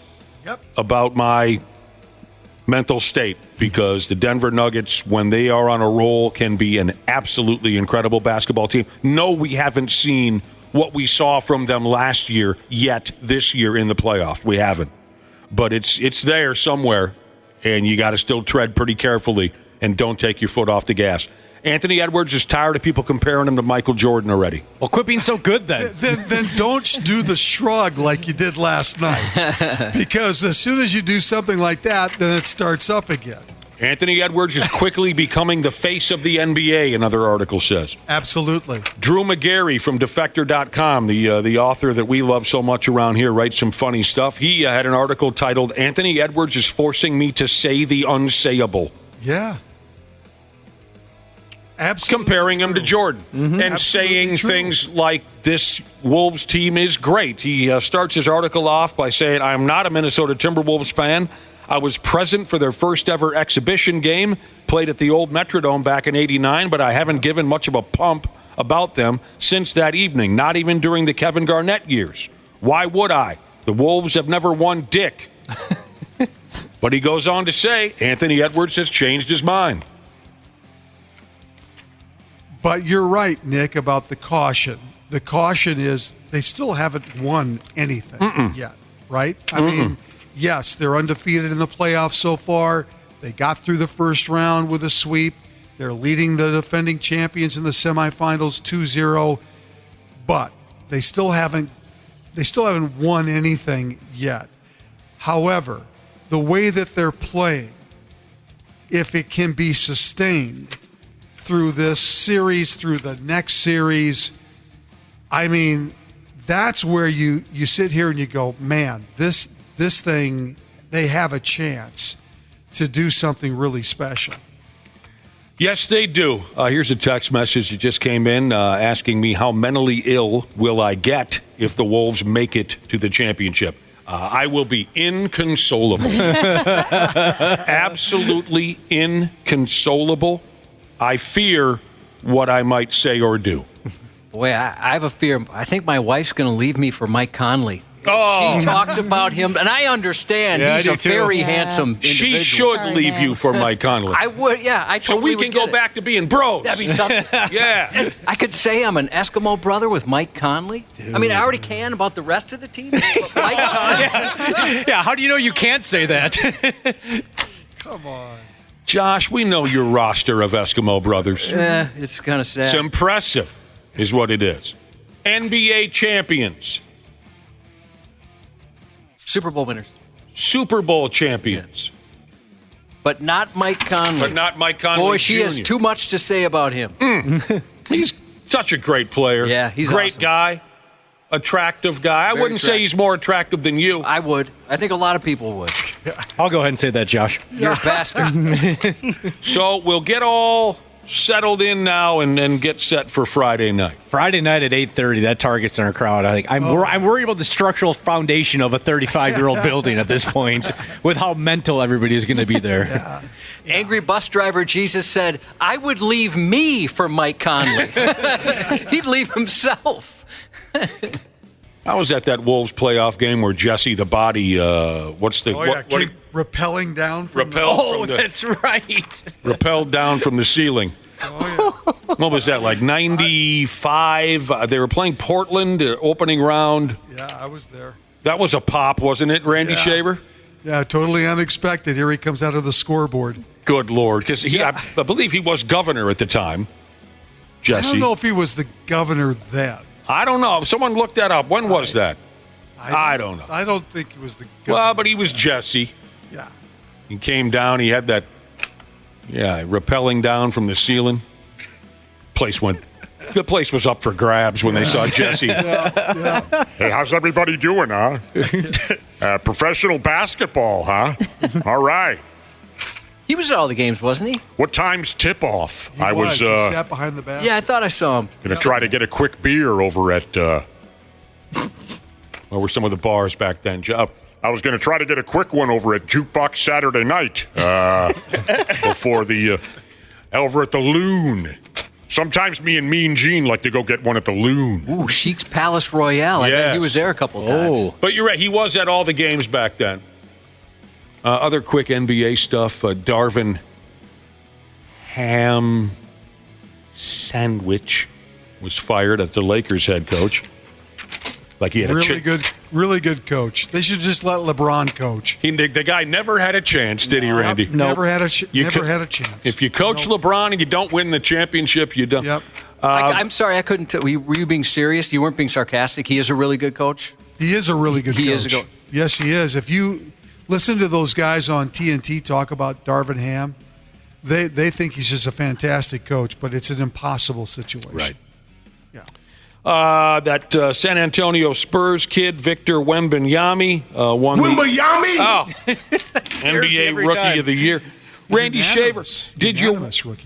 Speaker 11: about my mental state because the Denver Nuggets, when they are on a roll, can be an absolutely incredible basketball team. No, we haven't seen what we saw from them last year yet this year in the playoffs. We haven't. But it's there somewhere, and you got to still tread pretty carefully and don't take your foot off the gas. Anthony Edwards is tired of people comparing him to Michael Jordan already.
Speaker 1: Well, quit being so good then.
Speaker 21: Then don't do the shrug like you did last night. Because as soon as you do something like that, then it starts up again.
Speaker 11: Anthony Edwards is quickly becoming the face of the NBA, another article says.
Speaker 21: Absolutely.
Speaker 11: Drew McGarry from Defector.com, the author that we love so much around here, writes some funny stuff. He had an article titled, Anthony Edwards is forcing me to say the unsayable.
Speaker 21: Yeah. Absolutely
Speaker 11: comparing
Speaker 21: true.
Speaker 11: him to Jordan and
Speaker 21: Absolutely
Speaker 11: saying
Speaker 21: true.
Speaker 11: things like this Wolves team is great. He starts his article off by saying, I'm not a Minnesota Timberwolves fan. I was present for their first ever exhibition game, played at the old Metrodome back in '89, but I haven't given much of a pump about them since that evening, not even during the Kevin Garnett years. Why would I? The Wolves have never won dick. But he goes on to say, Anthony Edwards has changed his mind.
Speaker 21: But you're right, Nick, about the caution. The caution is they still haven't won anything yet, right? I mean, yes, they're undefeated in the playoffs so far. They got through the first round with a sweep. They're leading the defending champions in the semifinals 2-0, but they still haven't won anything yet. However, the way that they're playing, if it can be sustained through this series, through the next series, I mean, that's where you sit here and you go, man, this thing, they have a chance to do something really special.
Speaker 11: Yes, they do. Here's a text message that just came in asking me how mentally ill will I get if the Wolves make it to the championship. I will be inconsolable. Absolutely inconsolable. I fear what I might say or do.
Speaker 12: Boy, I have a fear. I think my wife's going to leave me for Mike Conley She talks about him, and I understand he's a very handsome individual.
Speaker 11: She should leave you for Mike Conley.
Speaker 12: I would, I
Speaker 11: So
Speaker 12: totally
Speaker 11: we can
Speaker 12: would
Speaker 11: go
Speaker 12: get it.
Speaker 11: back to being bros.
Speaker 12: That'd be something.
Speaker 11: Yeah.
Speaker 12: I could say I'm an Eskimo brother with Mike Conley. I mean, I already can about the rest of the team. But Mike Conley.
Speaker 1: Yeah, how do you know you can't say that?
Speaker 21: Come on.
Speaker 11: Josh, we know your roster of Eskimo brothers.
Speaker 12: Yeah, it's kind of sad.
Speaker 11: It's impressive, is what it is. NBA champions.
Speaker 12: Super Bowl winners.
Speaker 11: Super Bowl champions.
Speaker 12: But not Mike Conley.
Speaker 11: But not Mike Conley
Speaker 12: Boy, she
Speaker 11: Jr.
Speaker 12: has too much to say about him.
Speaker 11: He's such a great player.
Speaker 12: Yeah, he's
Speaker 11: great
Speaker 12: awesome.
Speaker 11: guy. Attractive guy. I
Speaker 12: Very
Speaker 11: wouldn't say
Speaker 12: attractive.
Speaker 11: he's more attractive than you.
Speaker 12: I would. I think a lot of people would.
Speaker 1: I'll go ahead and say that, Josh.
Speaker 12: You're a bastard.
Speaker 11: So we'll get all settled in now and then get set for Friday night.
Speaker 1: Friday night at 8:30. That targets our crowd. I'm worried about the structural foundation of a 35-year-old building at this point, with how mental everybody is going to be there.
Speaker 12: Angry bus driver Jesus said, I would leave me for Mike Conley. He'd leave himself.
Speaker 11: I was at that Wolves playoff game where Jesse the Body,
Speaker 21: Came rappelling down from
Speaker 1: That's right.
Speaker 11: Rappelled down from the ceiling. What was that, like 95? They were playing Portland, opening round.
Speaker 21: Yeah, I was there.
Speaker 11: That was a pop, wasn't it, Randy Shaver?
Speaker 21: Yeah, totally unexpected. Here he comes out of the scoreboard.
Speaker 11: Good Lord. Because I believe he was governor at the time, Jesse.
Speaker 21: I don't know if he was the governor then.
Speaker 11: I don't know. Someone looked that up. When was that? I don't know.
Speaker 21: I don't think he was the governor.
Speaker 11: Well, but he was Jesse.
Speaker 21: Yeah.
Speaker 11: He came down. He had that, rappelling down from the ceiling. The place was up for grabs when they saw Jesse. Hey, how's everybody doing, huh? Professional basketball, huh? All right.
Speaker 12: He was at all the games, wasn't he?
Speaker 11: What time's tip-off?
Speaker 21: He was. He sat behind the basket.
Speaker 12: Yeah, I thought I saw him.
Speaker 11: Going to try to get a quick beer over at, where were some of the bars back then? I was going to try to get a quick one over at Jukebox Saturday Night before the, over at the Loon. Sometimes me and Mean Gene like to go get one at the Loon.
Speaker 12: Ooh, Sheik's Palace Royale. I bet he was there a couple of times.
Speaker 11: But you're right. He was at all the games back then. Other quick NBA stuff. Darvin Ham Sandwich was fired as the Lakers head coach. Like he had
Speaker 21: really good coach. They should just let LeBron coach.
Speaker 11: The guy never had a chance, did he, Randy?
Speaker 21: Never had a chance.
Speaker 11: If you coach LeBron and you don't win the championship, you don't.
Speaker 21: Yep.
Speaker 12: I'm sorry, I couldn't tell. Were you being serious? You weren't being sarcastic? He is a really good coach?
Speaker 21: He is a really good coach.
Speaker 12: He is a coach.
Speaker 21: Yes, he is. If you listen to those guys on TNT talk about Darvin Ham, they think he's just a fantastic coach, but it's an impossible situation.
Speaker 11: Right.
Speaker 21: Yeah.
Speaker 11: That San Antonio Spurs kid, Victor Wembanyama, won NBA Rookie of the Year. Randy Shaver,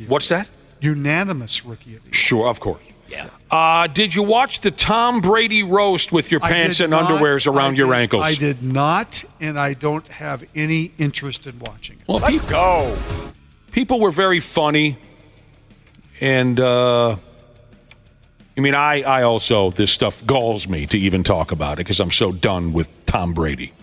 Speaker 11: what's that?
Speaker 21: Unanimous Rookie of the Year.
Speaker 11: Sure, of course. Yeah. Did you watch the Tom Brady roast with your pants and underwears around your ankles?
Speaker 21: I did not, and I don't have any interest in watching it.
Speaker 11: Well, let's go. People were very funny, and I also, this stuff galls me to even talk about it because I'm so done with Tom Brady.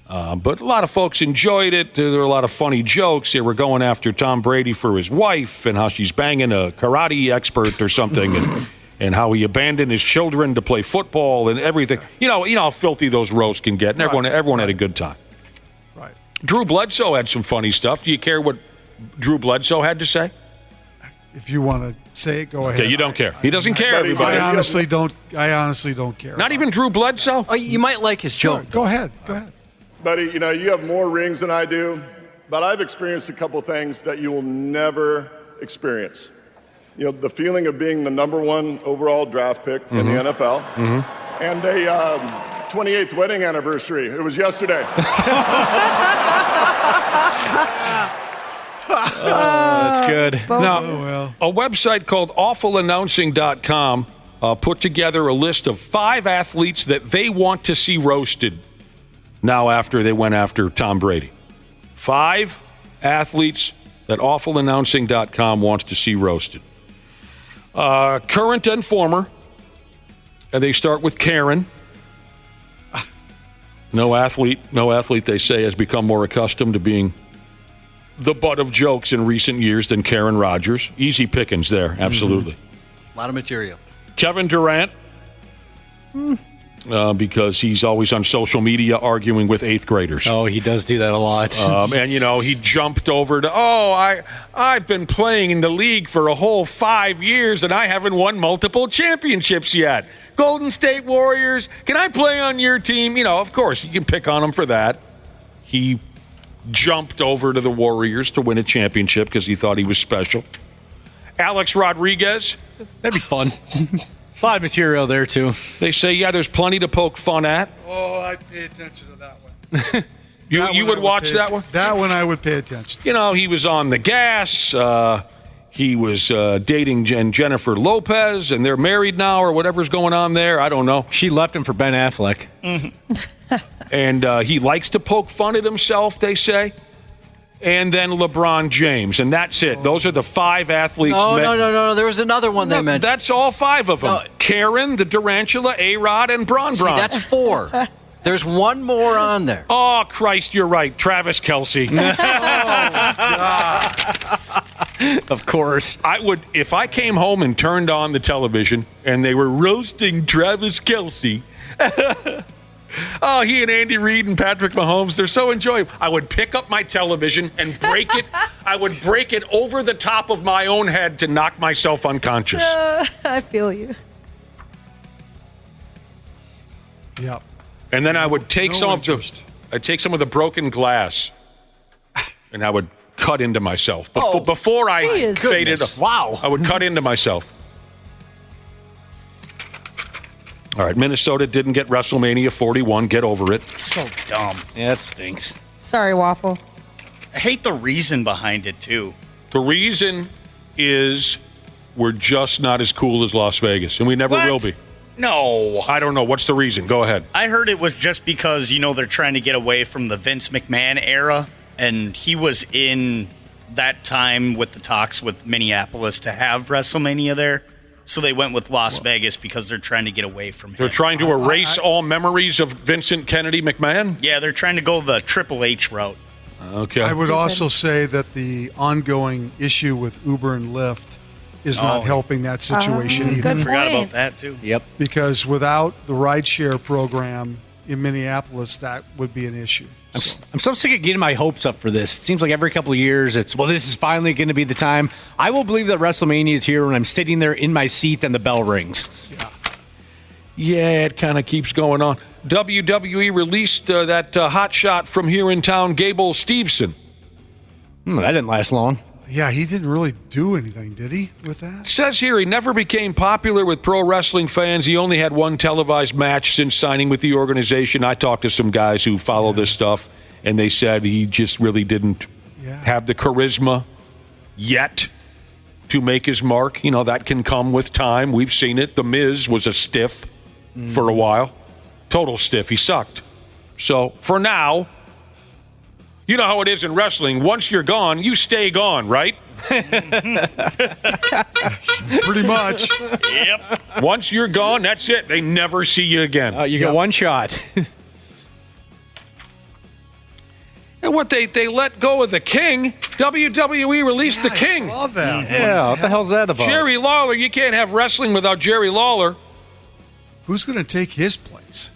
Speaker 11: But a lot of folks enjoyed it. There were a lot of funny jokes. They were going after Tom Brady for his wife and how she's banging a karate expert or something, and how he abandoned his children to play football and everything. You know how filthy those roasts can get, and everyone had a good time.
Speaker 21: Right.
Speaker 11: Drew Bledsoe had some funny stuff. Do you care what Drew Bledsoe had to say?
Speaker 21: If you want to say it, go ahead.
Speaker 11: Okay, you don't care. He doesn't care, everybody.
Speaker 21: I honestly don't care.
Speaker 11: Not even Drew Bledsoe?
Speaker 12: Oh, you might like his joke.
Speaker 21: Go ahead.
Speaker 6: Buddy, you have more rings than I do, but I've experienced a couple things that you will never experience. The feeling of being the number one overall draft pick in the NFL, and a 28th wedding anniversary. It was yesterday.
Speaker 1: That's good.
Speaker 11: Now, a website called awfulannouncing.com put together a list of 5 athletes that they want to see roasted now after they went after Tom Brady. 5 athletes that awfulannouncing.com wants to see roasted. Current and former. And they start with Karen. No athlete, they say, has become more accustomed to being the butt of jokes in recent years than Karen Rodgers. Easy pickings there, absolutely.
Speaker 12: A lot of material.
Speaker 11: Kevin Durant, because he's always on social media arguing with 8th graders.
Speaker 1: Oh, he does do that a lot.
Speaker 11: And, he jumped over to, I've been playing in the league for a whole 5 years, and I haven't won multiple championships yet. Golden State Warriors, can I play on your team? Of course, you can pick on him for that. He jumped over to the Warriors to win a championship because he thought he was special. Alex Rodriguez.
Speaker 1: That'd be fun. A lot of material there, too.
Speaker 11: They say, there's plenty to poke fun at.
Speaker 21: Oh, I'd pay attention to that one.
Speaker 11: You would watch that one?
Speaker 21: That one I would pay attention
Speaker 11: to. He was on the gas. He was dating Jennifer Lopez, and they're married now or whatever's going on there. I don't know.
Speaker 1: She left him for Ben Affleck.
Speaker 11: And he likes to poke fun at himself, they say. And then LeBron James, and that's it. Those are the 5 athletes.
Speaker 12: No. There was another one they mentioned.
Speaker 11: That's all 5 of them. No. Karen, the Durantula, A-Rod, and Bron.
Speaker 12: See, that's 4. There's one more on there.
Speaker 11: Oh, Christ, you're right. Travis Kelce.
Speaker 1: Of course.
Speaker 11: I would, if I came home and turned on the television and they were roasting Travis Kelce. Oh, he and Andy Reid and Patrick Mahomes, they're so enjoyable. I would pick up my television and break it. I would break it over the top of my own head to knock myself unconscious.
Speaker 13: I feel you.
Speaker 21: Yep.
Speaker 11: And then I would take some of the broken glass and I would cut into myself. Before I faded.
Speaker 1: Wow.
Speaker 11: I would cut into myself. All right, Minnesota didn't get WrestleMania 41. Get over it.
Speaker 8: So dumb.
Speaker 1: Yeah, it stinks.
Speaker 13: Sorry, Waffle.
Speaker 8: I hate the reason behind it, too.
Speaker 11: The reason is we're just not as cool as Las Vegas, and we never will be.
Speaker 8: No.
Speaker 11: I don't know. What's the reason? Go ahead.
Speaker 8: I heard it was just because, they're trying to get away from the Vince McMahon era, and he was in that time with the talks with Minneapolis to have WrestleMania there. So they went with Las Vegas because they're trying to get away from him.
Speaker 11: They're trying to erase all memories of Vincent Kennedy McMahon?
Speaker 8: Yeah, they're trying to go the Triple H route.
Speaker 11: Okay.
Speaker 21: I would also say that the ongoing issue with Uber and Lyft is not helping that situation either.
Speaker 13: Good
Speaker 8: Forgot
Speaker 13: point.
Speaker 8: about that, too.
Speaker 1: Yep.
Speaker 21: Because without the rideshare program in Minneapolis, that would be an issue.
Speaker 1: I'm so sick of getting my hopes up for this. It seems like every couple of years this is finally going to be the time. I will believe that WrestleMania is here when I'm sitting there in my seat and the bell rings.
Speaker 11: Yeah, it kind of keeps going on. WWE released that hot shot from here in town, Gable Steveson.
Speaker 1: That didn't last long.
Speaker 21: Yeah, he didn't really do anything, did he, with that?
Speaker 11: Says here he never became popular with pro wrestling fans. He only had one televised match since signing with the organization. I talked to some guys who follow this stuff, and they said he just really didn't have the charisma yet to make his mark. That can come with time. We've seen it. The Miz was a stiff for a while. Total stiff. He sucked. So, for now, you know how it is in wrestling. Once you're gone, you stay gone, right?
Speaker 21: Pretty much.
Speaker 8: Yep.
Speaker 11: Once you're gone, that's it. They never see you again.
Speaker 1: You get one shot.
Speaker 11: And what they let go of the King. WWE released the King.
Speaker 21: I saw that.
Speaker 1: Yeah, what the hell's that about?
Speaker 11: Jerry Lawler. You can't have wrestling without Jerry Lawler.
Speaker 21: Who's going to take his place?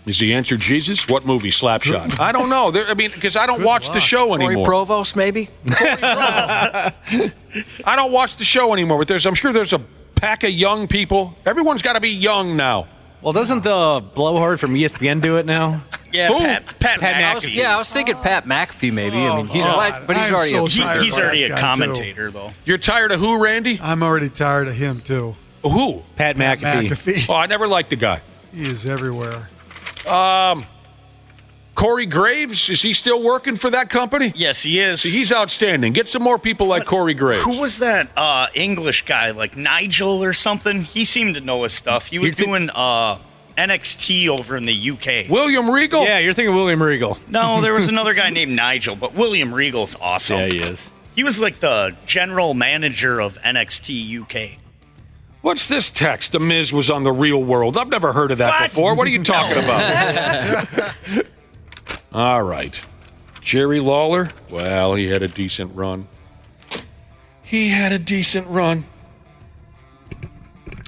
Speaker 11: Is the answer Jesus? What movie? Slapshot. I don't know. Because I don't watch the show anymore.
Speaker 12: Corey Provost, maybe?
Speaker 11: I don't watch the show anymore, but I'm sure there's a pack of young people. Everyone's got to be young now.
Speaker 1: Well, doesn't the blowhard from ESPN do it now?
Speaker 8: Yeah, Pat McAfee.
Speaker 12: I was thinking Pat McAfee, maybe. He's black, but he's
Speaker 8: already a commentator, though.
Speaker 11: You're tired of who, Randy?
Speaker 21: I'm already tired of him, too.
Speaker 11: Who?
Speaker 1: Pat McAfee.
Speaker 11: Oh, I never liked the guy.
Speaker 21: He is everywhere.
Speaker 11: Corey Graves, is he still working for that company?
Speaker 8: Yes, he is.
Speaker 11: See, he's outstanding. Get some more people like Corey Graves.
Speaker 8: Who was that English guy, like Nigel or something? He seemed to know his stuff. He was doing NXT over in the UK.
Speaker 11: William Regal?
Speaker 1: Yeah, you're thinking William Regal.
Speaker 8: No, there was another guy named Nigel, but William Regal's awesome.
Speaker 1: Yeah, he is.
Speaker 8: He was like the general manager of NXT UK.
Speaker 11: What's this text? The Miz was on The Real World. I've never heard of that before. What are you talking about? All right. Jerry Lawler, well, he had a decent run. You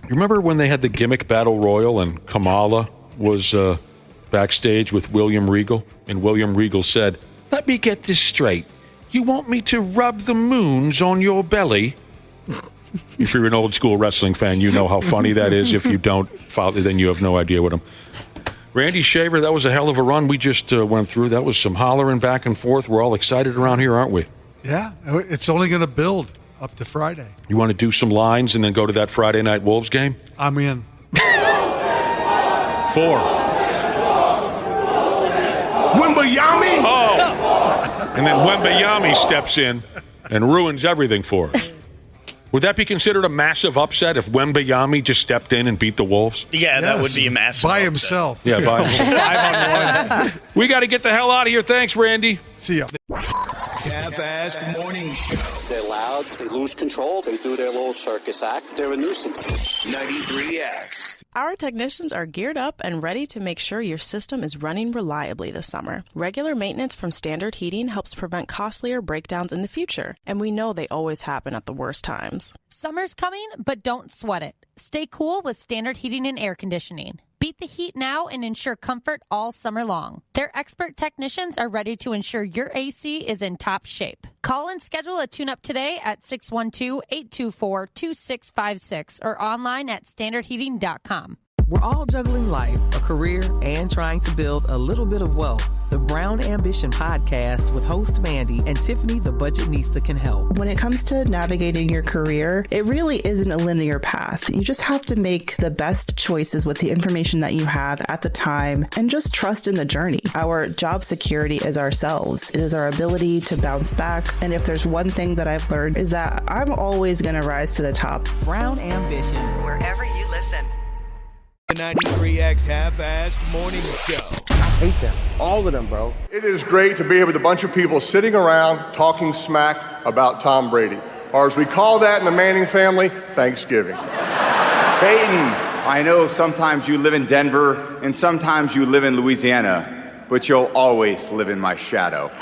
Speaker 11: remember when they had the gimmick battle royal and Kamala was backstage with William Regal? And William Regal said, "Let me get this straight. You want me to rub the moons on your belly?" If you're an old school wrestling fan, you know how funny that is. If you don't follow, then you have no idea what I'm... Randy Shaver, that was a hell of a run we just went through. That was some hollering back and forth. We're all excited around here, aren't we?
Speaker 21: Yeah, it's only going to build up to Friday.
Speaker 11: You want to do some lines and then go to that Friday Night Wolves game?
Speaker 21: I'm in.
Speaker 11: 4.
Speaker 14: Wembayami?
Speaker 11: Oh! And then Wembayami steps in and ruins everything for us. Would that be considered a massive upset if Wembayami just stepped in and beat the Wolves?
Speaker 8: Yeah, that would be a massive
Speaker 21: by
Speaker 8: upset.
Speaker 21: himself.
Speaker 11: Yeah, by himself. 5-on-1. We got to get the hell out of here. Thanks, Randy.
Speaker 21: See ya.
Speaker 3: Half-assed morning show.
Speaker 5: They're loud, they lose control, they do their little circus act. They're a nuisance.
Speaker 3: 93X.
Speaker 22: Our technicians are geared up and ready to make sure your system is running reliably this summer. Regular maintenance from Standard Heating helps prevent costlier breakdowns in the future, and we know they always happen at the worst times.
Speaker 23: Summer's coming, but don't sweat it. Stay cool with Standard Heating and Air Conditioning. Beat the heat now and ensure comfort all summer long. Their expert technicians are ready to ensure your AC is in top shape. Call and schedule a tune-up today at 612-824-2656 or online at standardheating.com.
Speaker 24: We're all juggling life, a career, and trying to build a little bit of wealth. The Brown Ambition podcast with host Mandy and Tiffany the Budgetnista can help.
Speaker 25: When it comes to navigating your career, it really isn't a linear path. You just have to make the best choices with the information that you have at the time and just trust in the journey. Our job security is ourselves. It is our ability to bounce back. And if there's one thing that I've learned is that I'm always going to rise to the top.
Speaker 24: Brown Ambition.
Speaker 26: Wherever you listen.
Speaker 3: The 93X Half-assed morning show.
Speaker 27: I hate them. All of them, bro.
Speaker 6: It is great to be here with a bunch of people sitting around talking smack about Tom Brady, or as we call that in the Manning family, Thanksgiving.
Speaker 28: Peyton, I know sometimes you live in Denver and sometimes you live in Louisiana, but you'll always live in my shadow.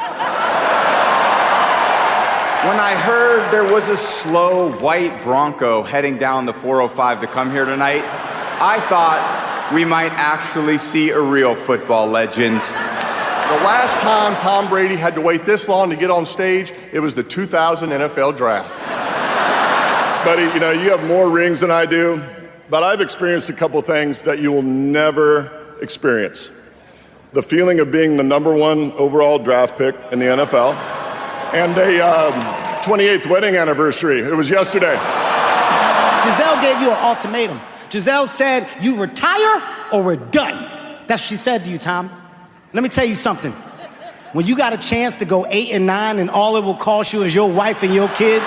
Speaker 28: When I heard there was a slow white Bronco heading down the 405 to come here tonight, I thought we might actually see a real football legend.
Speaker 6: The last time Tom Brady had to wait this long to get on stage, it was the 2000 NFL Draft. Buddy, you have more rings than I do, but I've experienced a couple things that you will never experience. The feeling of being the #1 overall draft pick in the NFL, and a 28th wedding anniversary. It was yesterday.
Speaker 29: Giselle gave you an ultimatum. Giselle said, you retire or we're done. That's what she said to you, Tom. Let me tell you something. When you got a chance to go 8 and 9 and all it will cost you is your wife and your kids,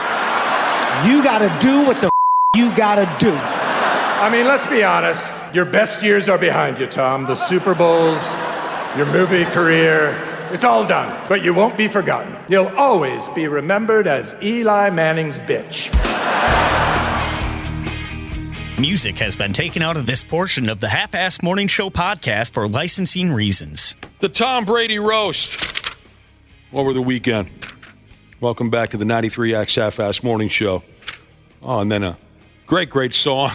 Speaker 29: you got to do what the you got to do.
Speaker 30: I mean, let's be honest. Your best years are behind you, Tom. The Super Bowls, your movie career, it's all done. But you won't be forgotten. You'll always be remembered as Eli Manning's bitch.
Speaker 8: Music has been taken out of this portion of the Half-Assed Morning Show podcast for licensing reasons.
Speaker 11: The Tom Brady roast over the weekend. Welcome back to the 93X Half-Assed Morning Show. Oh, and then a great song.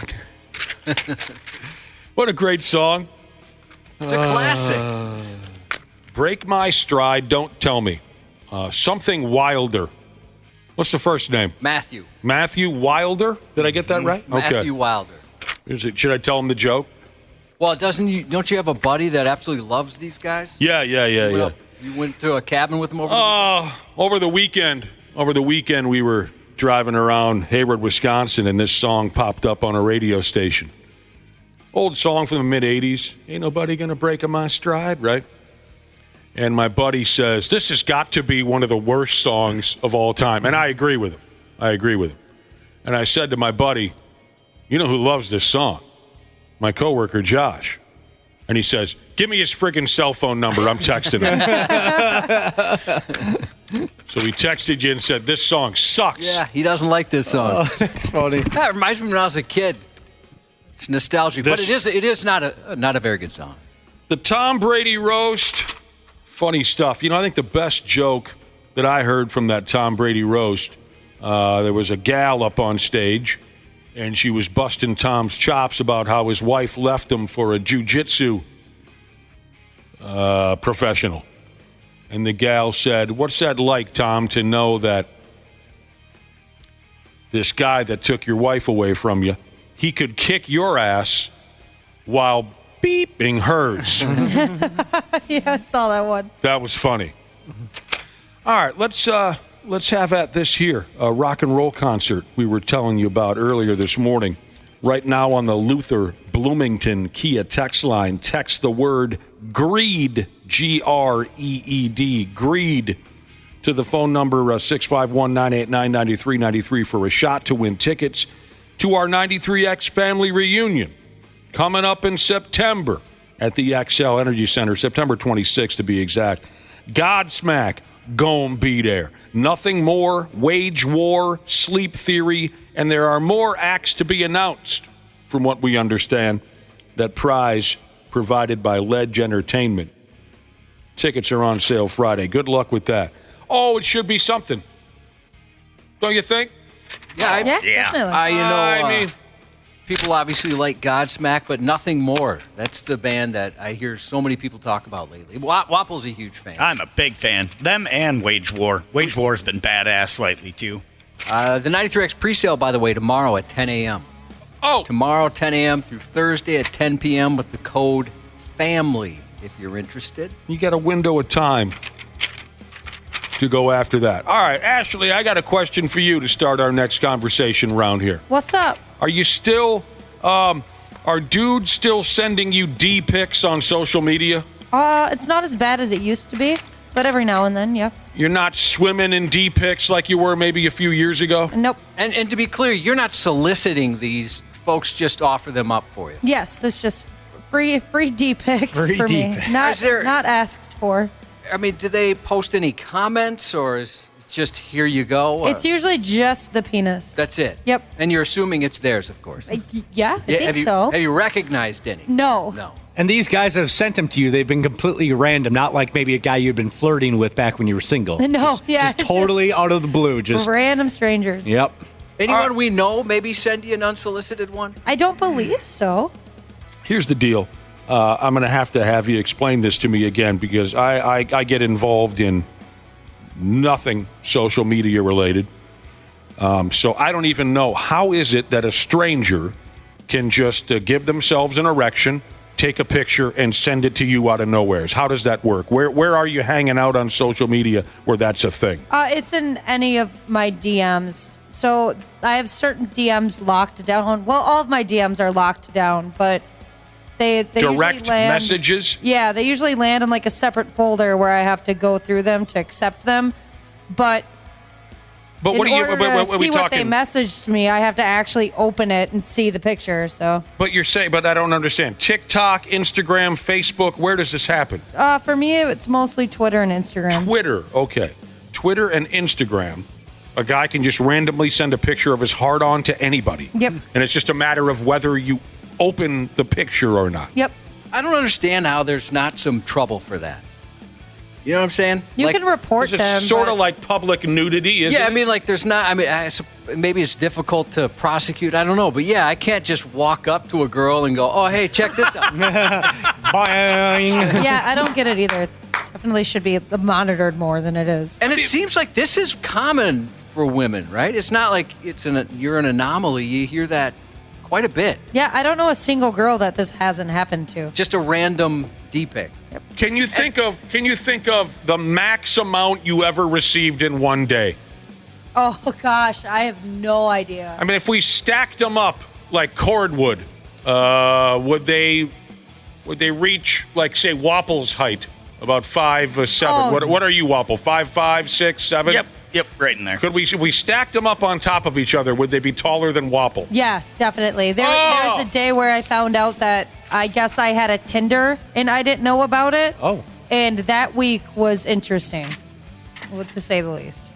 Speaker 11: What a great song.
Speaker 12: It's a classic.
Speaker 11: Break My Stride, Don't Tell Me. Something Wilder. What's the first name?
Speaker 12: Matthew.
Speaker 11: Matthew Wilder? Did I get that right?
Speaker 12: Matthew Wilder.
Speaker 11: Should I tell him the joke?
Speaker 12: Well, don't you have a buddy that absolutely loves these guys?
Speaker 11: Yeah.
Speaker 12: You went to a cabin with him
Speaker 11: over the weekend. Over the weekend, we were driving around Hayward, Wisconsin, and this song popped up on a radio station. Old song from the mid-'80s. Ain't nobody gonna break my stride, right? And my buddy says, this has got to be one of the worst songs of all time. And I agree with him. And I said to my buddy, you know who loves this song? My coworker, Josh. And he says, give me his friggin' cell phone number. I'm texting him. So he texted you and said, this song sucks.
Speaker 12: Yeah, he doesn't like this song.
Speaker 1: Oh, that's funny.
Speaker 12: That reminds me when I was a kid. It's nostalgic, but it is not a very good song.
Speaker 11: The Tom Brady roast, funny stuff. I think the best joke that I heard from that Tom Brady roast, there was a gal up on stage, and she was busting Tom's chops about how his wife left him for a jiu-jitsu professional. And the gal said, "What's that like, Tom, to know that this guy that took your wife away from you, he could kick your ass while beeping hers?"
Speaker 13: Yeah, I saw that one.
Speaker 11: That was funny. All right, let's have at this here. A rock and roll concert we were telling you about earlier this morning. Right now on the Luther Bloomington Kia text line, text the word GREED, G-R-E-E-D, GREED, to the phone number 651-989-9393 for a shot to win tickets to our 93X family reunion coming up in September at the XL Energy Center, September 26th to be exact. Godsmack gon' be there. Nothing more, Wage War, Sleep Theory, and there are more acts to be announced, from what we understand. That prize provided by Ledge Entertainment. Tickets are on sale Friday. Good luck with that. Oh, it should be something. Don't you think?
Speaker 12: Yeah,
Speaker 13: definitely.
Speaker 12: I mean, people obviously like Godsmack, but Nothing More. That's the band that I hear so many people talk about lately. Wapple's a huge fan.
Speaker 8: I'm a big fan. Them and Wage War. Wage War has been badass lately, too.
Speaker 12: The 93X presale, by the way, tomorrow at 10 a.m.
Speaker 11: Oh!
Speaker 12: Tomorrow, 10 a.m. through Thursday at 10 p.m. with the code FAMILY, if you're interested.
Speaker 11: You got a window of time to go after that. All right, Ashley, I got a question for you to start our next conversation round here.
Speaker 13: What's up?
Speaker 11: Are you still, are dudes still sending you D pics on social media?
Speaker 13: It's not as bad as it used to be, but every now and then, yeah.
Speaker 11: You're not swimming in D pics like you were maybe a few years ago?
Speaker 13: Nope.
Speaker 12: And to be clear, you're not soliciting these. Folks just offer them up for you.
Speaker 13: Yes, it's just free D pics for me.
Speaker 12: D-pics.
Speaker 13: Not asked for.
Speaker 12: I mean, do they post any comments, or is it just here you go?
Speaker 13: It's usually just the penis.
Speaker 12: That's it?
Speaker 13: Yep.
Speaker 12: And you're assuming it's theirs, of course.
Speaker 13: Yeah, I think so.
Speaker 12: Have you recognized any?
Speaker 13: No.
Speaker 12: No.
Speaker 1: And these guys have sent them to you. They've been completely random, not like maybe a guy you'd been flirting with back when you were single.
Speaker 13: No,
Speaker 1: Just totally out of the blue. Just
Speaker 13: random strangers.
Speaker 1: Yep.
Speaker 12: Anyone we know maybe send you an unsolicited one?
Speaker 13: I don't believe so.
Speaker 11: Here's the deal. I'm going to have you explain this to me again, because I get involved in nothing social media related. So I don't even know. How is it that a stranger can just give themselves an erection, take a picture, and send it to you out of nowhere? How does that work? Where are you hanging out on social media where that's a thing?
Speaker 13: It's in any of my DMs. So I have certain DMs locked down. Well, all of my DMs are locked down, but they
Speaker 11: direct
Speaker 13: usually land,
Speaker 11: messages?
Speaker 13: Yeah, they usually land in like a separate folder where I have to go through them to accept them. But
Speaker 11: what are you?
Speaker 13: To see what they messaged me, I have to actually open it and see the picture. So.
Speaker 11: But you're saying, but I don't understand. TikTok, Instagram, Facebook. Where does this happen?
Speaker 13: For me, it's mostly Twitter and Instagram.
Speaker 11: Twitter, okay. Twitter and Instagram. A guy can just randomly send a picture of his hard-on to anybody.
Speaker 13: Yep.
Speaker 11: And it's just a matter of whether you open the picture or not.
Speaker 13: Yep.
Speaker 12: I don't understand how there's not some trouble for that. You know what I'm saying?
Speaker 13: You can report them.
Speaker 11: It's sort of like public nudity, isn't it?
Speaker 12: Yeah, I mean, like there's not, I mean, maybe it's difficult to prosecute. I don't know. But yeah, I can't just walk up to a girl and go, oh, hey, check this out.
Speaker 13: Yeah, I don't get it either. Definitely should be monitored more than it is.
Speaker 12: And it seems like this is common for women, right? It's not like you're an anomaly. You hear that quite a bit.
Speaker 13: Yeah, I don't know a single girl that this hasn't happened to.
Speaker 12: Just a random D-pic.
Speaker 13: Yep.
Speaker 11: Can you think of the max amount you ever received in one day?
Speaker 13: Oh gosh, I have no idea.
Speaker 11: I mean, if we stacked them up like cordwood, would they reach, like, say, Wapple's height? About 5'7".
Speaker 13: Oh.
Speaker 11: What are you, Wapple? 5'5", 6, 7?
Speaker 8: Yep, right in there.
Speaker 11: Could we stacked them up on top of each other? Would they be taller than Wapple?
Speaker 13: Yeah, definitely. There was a day where I found out that I guess I had a Tinder and I didn't know about it.
Speaker 1: Oh.
Speaker 13: And that week was interesting, to say the least.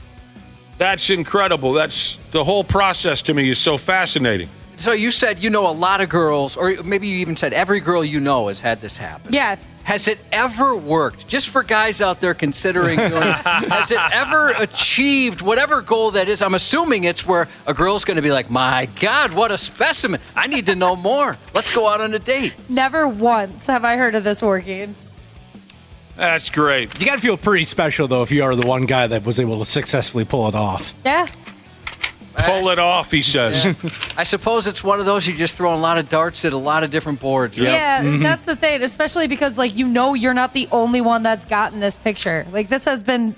Speaker 11: That's incredible. That's the whole process to me is so fascinating.
Speaker 12: So you said you know a lot of girls, or maybe you even said every girl you know has had this happen.
Speaker 13: Yeah.
Speaker 12: Has it ever worked? Just for guys out there considering doing it, has it ever achieved whatever goal that is? I'm assuming it's where a girl's going to be like, my God, what a specimen. I need to know more. Let's go out on a date.
Speaker 13: Never once have I heard of this working.
Speaker 11: That's great.
Speaker 1: You got to feel pretty special, though, if you are the one guy that was able to successfully pull it off.
Speaker 13: Yeah.
Speaker 11: Pull it off, he says.
Speaker 12: Yeah. I suppose it's one of those you just throw a lot of darts at a lot of different boards. Right?
Speaker 13: Yeah, that's the thing, especially because, like, you're not the only one that's gotten this picture. Like, this has been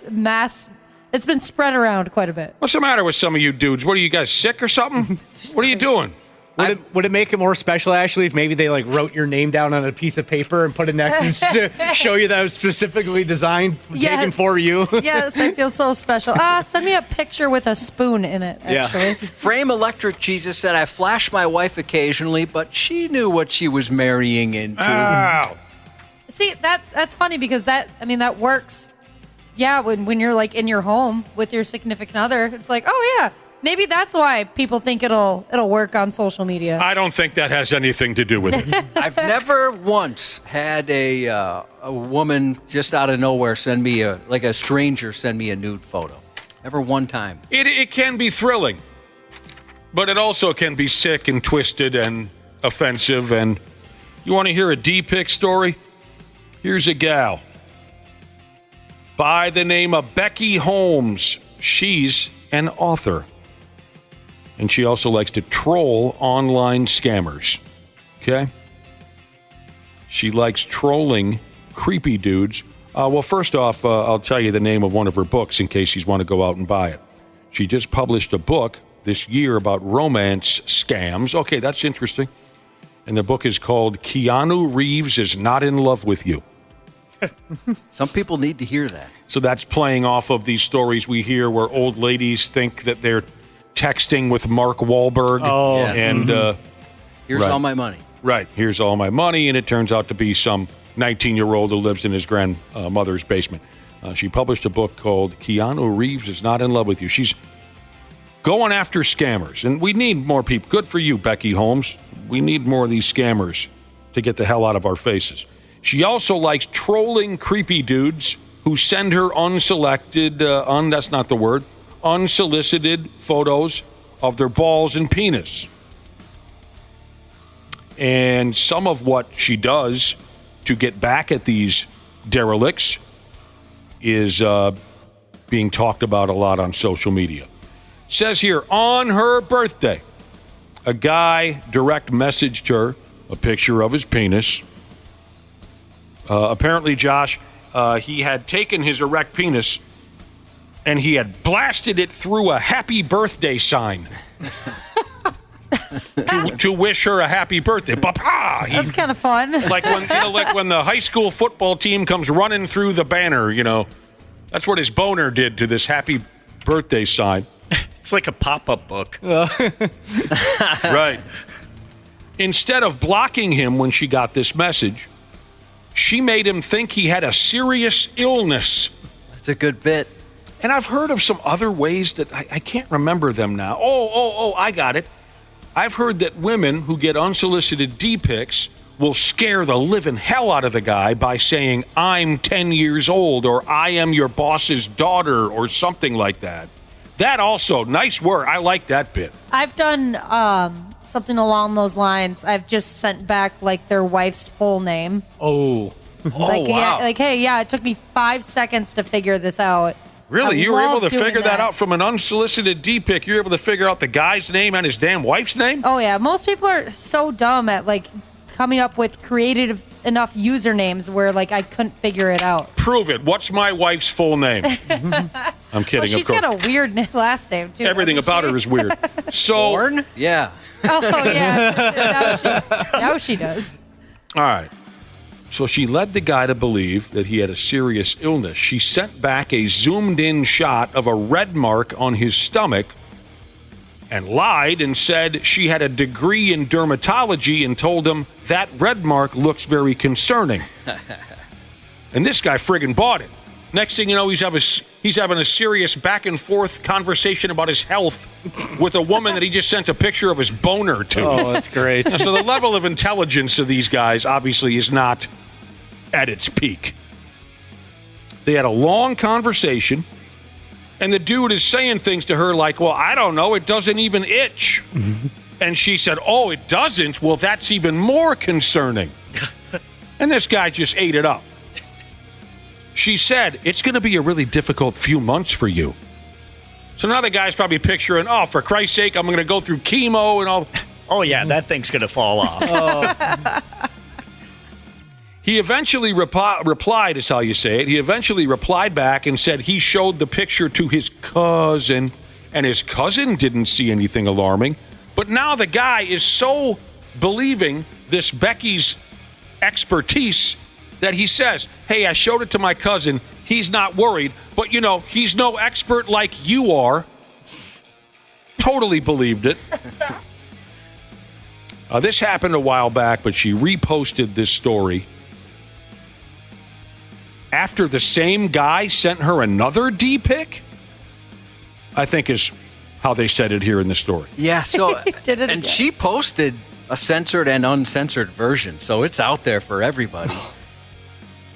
Speaker 13: it's been spread around quite a bit.
Speaker 11: What's the matter with some of you dudes? What are you guys, sick or something? What are you doing?
Speaker 1: Would it make it more special, Ashley, if maybe they like wrote your name down on a piece of paper and put it next to show you that it was specifically designed, taken for you?
Speaker 13: Yes, I feel so special. Send me a picture with a spoon in it, actually.
Speaker 12: Yeah. Frame Electric Jesus said, I flash my wife occasionally, but she knew what she was marrying into.
Speaker 11: Ow.
Speaker 13: See, that's funny because that works. Yeah, when you're like in your home with your significant other, it's like, oh yeah. Maybe that's why people think it'll work on social media.
Speaker 11: I don't think that has anything to do with it.
Speaker 12: I've never once had a woman just out of nowhere send me a stranger send me a nude photo. Never one time.
Speaker 11: It can be thrilling, but it also can be sick and twisted and offensive. And you want to hear a D-pic story? Here's a gal by the name of Becky Holmes. She's an author. And she also likes to troll online scammers. Okay? She likes trolling creepy dudes. Well, first off, I'll tell you the name of one of her books in case you want to go out and buy it. She just published a book this year about romance scams. Okay, that's interesting. And the book is called Keanu Reeves is Not in Love with You.
Speaker 12: Some people need to hear that.
Speaker 11: So that's playing off of these stories we hear where old ladies think that they're texting with Mark Wahlberg.
Speaker 12: Oh, yeah.
Speaker 11: And
Speaker 12: here's all my money.
Speaker 11: Right. Here's all my money. And it turns out to be some 19-year-old who lives in his grandmother's basement. She published a book called Keanu Reeves is Not in Love with You. She's going after scammers. And we need more people. Good for you, Becky Holmes. We need more of these scammers to get the hell out of our faces. She also likes trolling creepy dudes who send her that's not the word, unsolicited photos of their balls and penis. And some of what she does to get back at these derelicts is being talked about a lot on social media. It says here, on her birthday, a guy direct messaged her a picture of his penis. Apparently, Josh, he had taken his erect penis and he had blasted it through a happy birthday sign to wish her a happy birthday.
Speaker 13: That's kind of fun.
Speaker 11: Like when the high school football team comes running through the banner, that's what his boner did to this happy birthday sign.
Speaker 8: It's like a pop-up book.
Speaker 11: Right. Instead of blocking him when she got this message, she made him think he had a serious illness.
Speaker 12: That's a good bit.
Speaker 11: And I've heard of some other ways that I can't remember them now. Oh, I got it. I've heard that women who get unsolicited D-pics will scare the living hell out of the guy by saying, I'm 10 years old, or I am your boss's daughter, or something like that. That also, nice work. I like that bit.
Speaker 13: I've done something along those lines. I've just sent back, like, their wife's full name.
Speaker 1: Oh.
Speaker 13: Wow. Yeah, it took me 5 seconds to figure this out.
Speaker 11: Really? You were able to figure that out from an unsolicited D-pic? You were able to figure out the guy's name and his damn wife's name?
Speaker 13: Oh, yeah. Most people are so dumb at, like, coming up with creative enough usernames where, like, I couldn't figure it out.
Speaker 11: Prove it. What's my wife's full name? I'm kidding,
Speaker 13: she's
Speaker 11: of course.
Speaker 13: got a weird last name, too.
Speaker 11: Everything about her is weird. So,
Speaker 12: Born? Yeah.
Speaker 13: Oh, yeah. Now she does.
Speaker 11: All right. So she led the guy to believe that he had a serious illness. She sent back a zoomed-in shot of a red mark on his stomach and lied and said she had a degree in dermatology and told him that red mark looks very concerning. And this guy friggin' bought it. Next thing you know, he's having a serious back-and-forth conversation about his health with a woman that he just sent a picture of his boner to.
Speaker 1: Oh, that's great.
Speaker 11: So the level of intelligence of these guys obviously is not at its peak. They had a long conversation, and the dude is saying things to her like, well, I don't know, it doesn't even itch. And she said, oh, it doesn't? Well, that's even more concerning. And this guy just ate it up. She said, it's going to be a really difficult few months for you. So now the guy's probably picturing, oh, for Christ's sake, I'm going to go through chemo and all.
Speaker 8: Oh, yeah, that thing's going to fall off.
Speaker 11: He eventually replied, is how you say it. He eventually replied back and said he showed the picture to his cousin, and his cousin didn't see anything alarming. But now the guy is so believing this Becky's expertise that he says, hey, I showed it to my cousin. He's not worried, but, you know, he's no expert like you are. Totally believed it. This happened a while back, but she reposted this story after the same guy sent her another D-pic, I think is how they said it here in the story.
Speaker 12: Yeah, so,
Speaker 13: Did it
Speaker 12: and
Speaker 13: again.
Speaker 12: she posted a censored and uncensored version, so it's out there for everybody.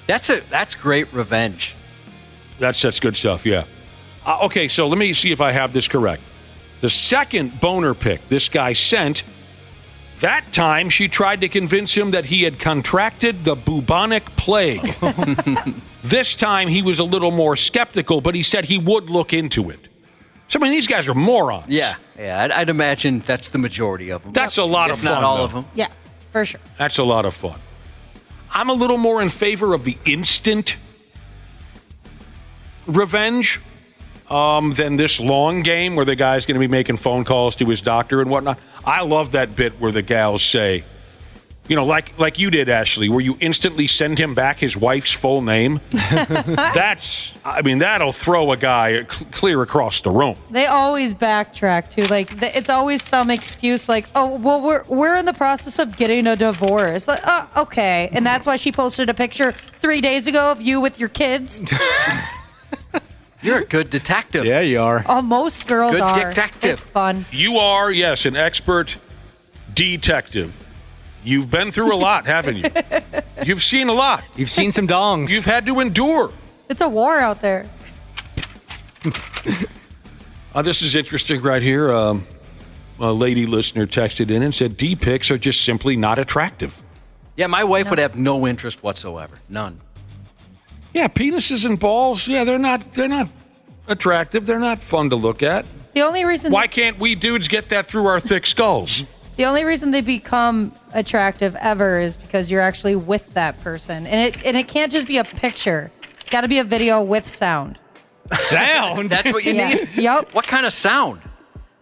Speaker 12: That's great revenge.
Speaker 11: That's good stuff, yeah. Okay, so let me see if I have this correct. The second boner pic this guy sent, that time she tried to convince him that he had contracted the bubonic plague. This time he was a little more skeptical, but he said he would look into it. So, I mean, these guys are morons.
Speaker 12: Yeah, I'd imagine that's the majority of them.
Speaker 11: That's a lot of
Speaker 12: If
Speaker 11: fun,
Speaker 12: not all
Speaker 11: though.
Speaker 12: of them.
Speaker 13: Yeah, for sure.
Speaker 11: That's a lot of fun. I'm a little more in favor of the instant revenge than this long game where the guy's going to be making phone calls to his doctor and whatnot. I love that bit where the gals say, you know, like you did, Ashley, where you instantly send him back his wife's full name. That'll throw a guy clear across the room.
Speaker 13: They always backtrack too. Like it's always some excuse, like, "Oh, well, we're in the process of getting a divorce." Like, oh, okay, and that's why she posted a picture 3 days ago of you with your kids.
Speaker 12: You're a good detective.
Speaker 1: Yeah, you are.
Speaker 13: Oh, most girls
Speaker 12: Good
Speaker 13: are.
Speaker 12: detective.
Speaker 13: It's fun.
Speaker 11: You are, yes, an expert detective. You've been through a lot, haven't you? You've seen a lot.
Speaker 1: You've seen some dongs.
Speaker 11: You've had to endure.
Speaker 13: It's a war out there.
Speaker 11: This is interesting right here. A lady listener texted in and said D-pics are just simply not attractive.
Speaker 12: Yeah, my wife would have no interest whatsoever. None.
Speaker 11: Yeah, penises and balls, yeah, they're not attractive. They're not fun to look at.
Speaker 13: The only reason
Speaker 11: Why can't we dudes get that through our thick skulls?
Speaker 13: the only reason they become attractive ever is because you're actually with that person, and it can't just be a picture. It's got to be a video with sound.
Speaker 1: Sound?
Speaker 12: That's what you
Speaker 13: Yes.
Speaker 12: need?
Speaker 13: Yep.
Speaker 12: What kind of sound?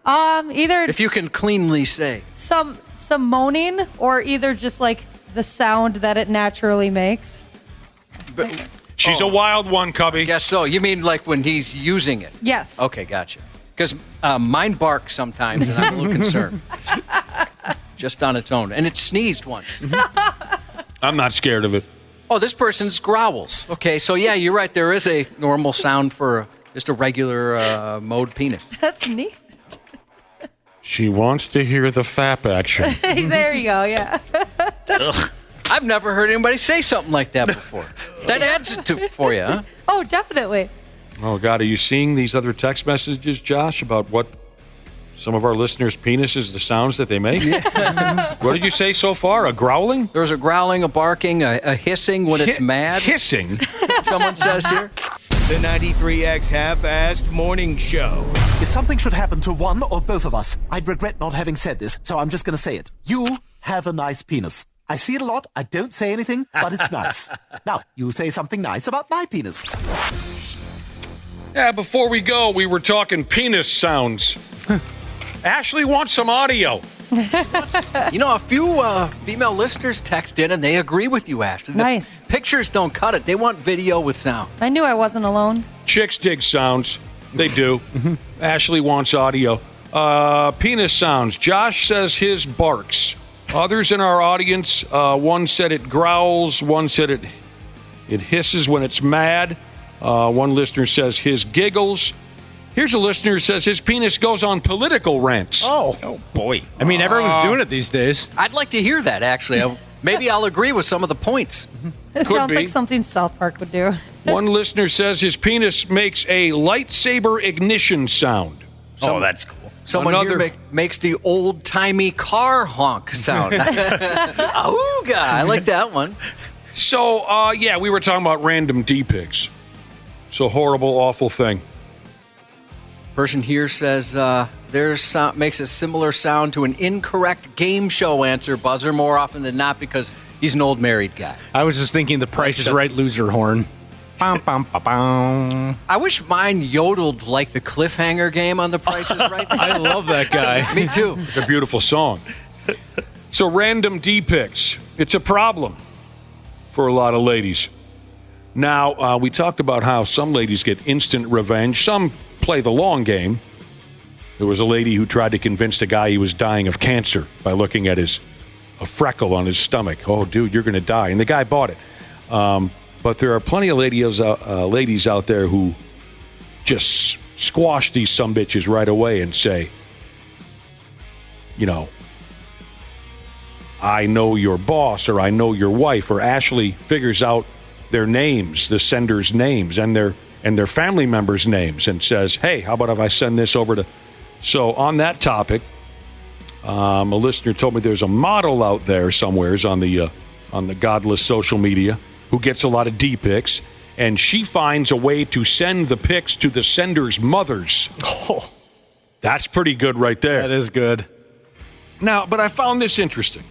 Speaker 13: Either
Speaker 12: If you can cleanly say.
Speaker 13: some moaning or either just like the sound that it naturally makes.
Speaker 11: She's a wild one, Cubby.
Speaker 12: Guess so. You mean like when he's using it?
Speaker 13: Yes.
Speaker 12: Okay, gotcha. Because mine barks sometimes, and I'm a little concerned. Just on its own. And it sneezed once.
Speaker 11: I'm not scared of it.
Speaker 12: Oh, this person's growls. Okay, so yeah, you're right. There is a normal sound for just a regular mode penis.
Speaker 13: That's neat.
Speaker 11: She wants to hear the FAP action.
Speaker 13: There you go. Yeah.
Speaker 12: I've never heard anybody say something like that before. That adds it for you, huh?
Speaker 13: Oh, definitely.
Speaker 11: Oh, God, are you seeing these other text messages, Josh, about what some of our listeners' penises, the sounds that they make? What did you say so far? A growling?
Speaker 12: There's a growling, a barking, a hissing when it's mad.
Speaker 11: Hissing?
Speaker 12: Someone says here.
Speaker 3: The 93X Half-Assed Morning Show.
Speaker 2: If something should happen to one or both of us, I'd regret not having said this, so I'm just going to say it. You have a nice penis. I see it a lot, I don't say anything, but it's nice. Now, you say something nice about my penis.
Speaker 11: Yeah, before we go, we were talking penis sounds. Ashley wants some audio.
Speaker 12: You know, a few female listeners text in and they agree with you, Ashley.
Speaker 13: Nice.
Speaker 12: Pictures don't cut it. They want video with sound.
Speaker 13: I knew I wasn't alone.
Speaker 11: Chicks dig sounds. They do. Ashley wants audio. Penis sounds. Josh says his barks. Others in our audience, one said it growls. One said it hisses when it's mad. One listener says his giggles. Here's a listener who says his penis goes on political rants.
Speaker 8: Oh boy.
Speaker 1: I mean, everyone's doing it these days.
Speaker 12: I'd like to hear that, actually. Maybe I'll agree with some of the points.
Speaker 13: It sounds like something South Park would do.
Speaker 11: One listener says his penis makes a lightsaber ignition sound.
Speaker 8: That's cool.
Speaker 12: Someone here makes the old-timey car honk sound. Auga! I like that one.
Speaker 11: So, we were talking about random D-pics. It's a horrible, awful thing.
Speaker 12: Person here says makes a similar sound to an incorrect game show answer buzzer more often than not because he's an old married guy.
Speaker 1: I was just thinking the Price is Right loser horn. Bum, bum, bum, bum.
Speaker 12: I wish mine yodeled like the cliffhanger game on The Price is Right.
Speaker 1: I love that guy.
Speaker 12: Me too.
Speaker 11: It's a beautiful song. So random D-pics. It's a problem for a lot of ladies. Now, we talked about how some ladies get instant revenge. Some play the long game. There was a lady who tried to convince the guy he was dying of cancer by looking at a freckle on his stomach. Oh, dude, you're going to die. And the guy bought it. But there are plenty of ladies out there who just squash these sumbitches right away and say, I know your boss, or I know your wife, or Ashley figures out their names, the sender's names, and their family members' names, and says, hey, how about if I send this over to... So on that topic, a listener told me there's a model out there somewheres on the godless social media who gets a lot of D-pics, and she finds a way to send the pics to the sender's mothers. Oh, that's pretty good right there.
Speaker 1: That is good.
Speaker 11: Now, but I found this interesting.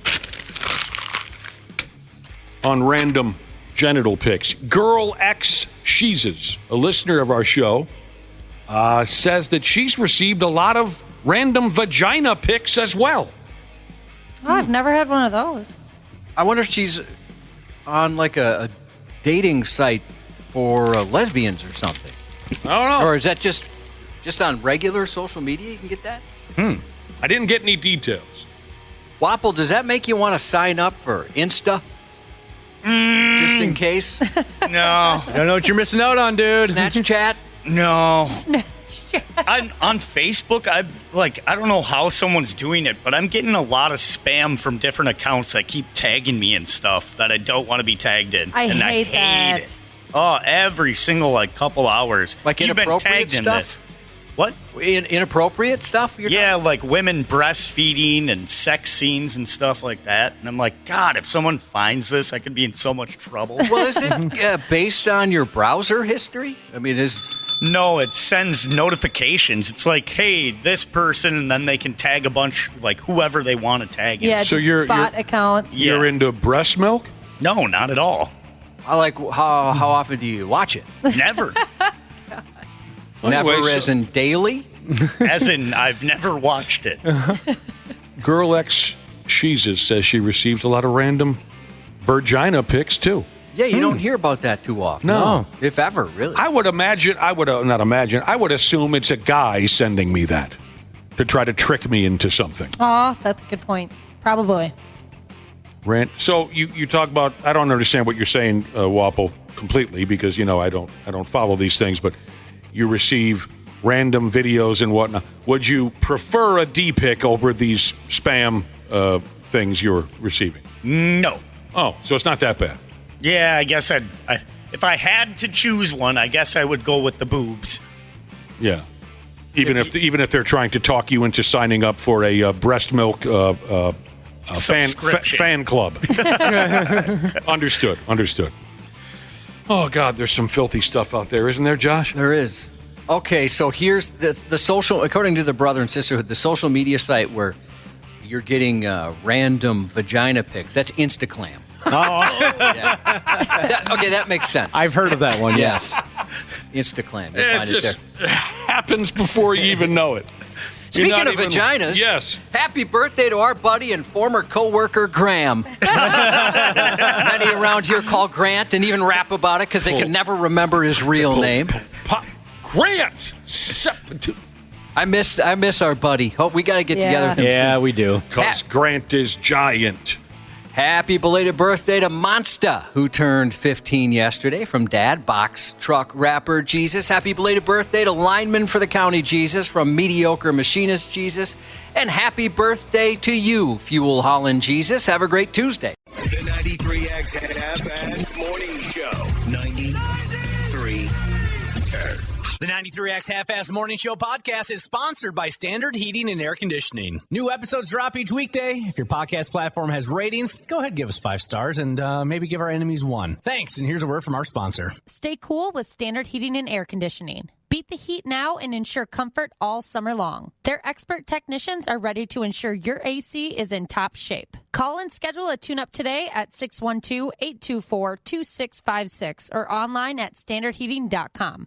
Speaker 11: On random genital pics, Girl X Sheezes, a listener of our show, says that she's received a lot of random vagina pics as well.
Speaker 13: Oh, I've never had one of those.
Speaker 12: I wonder if she's on like a dating site for lesbians or something.
Speaker 11: I don't know.
Speaker 12: Or is that just on regular social media you can get that?
Speaker 11: I didn't get any details.
Speaker 12: Wapple, does that make you want to sign up for Insta? Just in case?
Speaker 8: No.
Speaker 1: I don't know what you're missing out on, dude.
Speaker 12: Snatch chat?
Speaker 8: No. On Facebook, I don't know how someone's doing it, but I'm getting a lot of spam from different accounts that keep tagging me and stuff that I don't want to be tagged in.
Speaker 13: I
Speaker 8: and
Speaker 13: hate that.
Speaker 8: it. Oh, every single couple hours.
Speaker 12: Like
Speaker 8: You've been
Speaker 12: inappropriate
Speaker 8: tagged in
Speaker 12: stuff?
Speaker 8: this. What?
Speaker 12: Inappropriate stuff?
Speaker 8: Like women breastfeeding and sex scenes and stuff like that. And I'm like, God, if someone finds this, I could be in so much trouble.
Speaker 12: Well, is it based on your browser history? I mean,
Speaker 8: No, it sends notifications. It's like, hey, this person, and then they can tag a bunch, like whoever they want to tag in.
Speaker 13: Yeah, so just bot accounts.
Speaker 11: You're into breast milk?
Speaker 8: No, not at all.
Speaker 12: I like how often do you watch it?
Speaker 8: Never.
Speaker 12: Never as in daily?
Speaker 8: As in, I've never watched it.
Speaker 11: Girl X Sheezes says she receives a lot of random vagina pics, too.
Speaker 12: Yeah, you don't hear about that too often.
Speaker 11: No.
Speaker 12: If ever, really.
Speaker 11: I would assume it's a guy sending me that to try to trick me into something.
Speaker 13: Oh, that's a good point. Probably.
Speaker 11: So you talk about, I don't understand what you're saying, Wapple, completely, because, I don't follow these things, but you receive random videos and whatnot. Would you prefer a D-pic over these spam things you're receiving?
Speaker 8: No.
Speaker 11: Oh, so it's not that bad.
Speaker 8: Yeah, I guess if I had to choose one, I guess I would go with the boobs.
Speaker 11: Yeah. Even if they're trying to talk you into signing up for a breast milk fan club. Understood. Oh, God, there's some filthy stuff out there, isn't there, Josh?
Speaker 12: There is. Okay, so here's the social, according to the Brother and Sisterhood, the social media site where you're getting random vagina pics. That's Instaclam.
Speaker 1: Oh.
Speaker 12: Yeah. That makes sense.
Speaker 1: I've heard of that one, yes.
Speaker 12: Instaclam.
Speaker 11: It just happens before you even know it.
Speaker 12: Speaking of vaginas,
Speaker 11: yes.
Speaker 12: Happy birthday to our buddy and former co-worker, Graham. Many around here call Grant and even rap about it because they can never remember his real name.
Speaker 11: Grant!
Speaker 12: I miss our buddy. Oh, we got to get together with him soon.
Speaker 1: Yeah, we do.
Speaker 11: Because Grant is giant.
Speaker 12: Happy belated birthday to Monsta, who turned 15 yesterday from Dad, box truck rapper Jesus. Happy belated birthday to lineman for the county Jesus from mediocre machinist Jesus. And happy birthday to you, fuel hauling Jesus. Have a great Tuesday.
Speaker 7: The 93X Half-Ass Morning Show. 93.
Speaker 9: The 93X Half-Ass Morning Show podcast is sponsored by Standard Heating and Air Conditioning. New episodes drop each weekday. If your podcast platform has ratings, go ahead and give us 5 stars and maybe give our enemies 1. Thanks, and here's a word from our sponsor.
Speaker 23: Stay cool with Standard Heating and Air Conditioning. Beat the heat now and ensure comfort all summer long. Their expert technicians are ready to ensure your AC is in top shape. Call and schedule a tune-up today at 612-824-2656 or online at standardheating.com.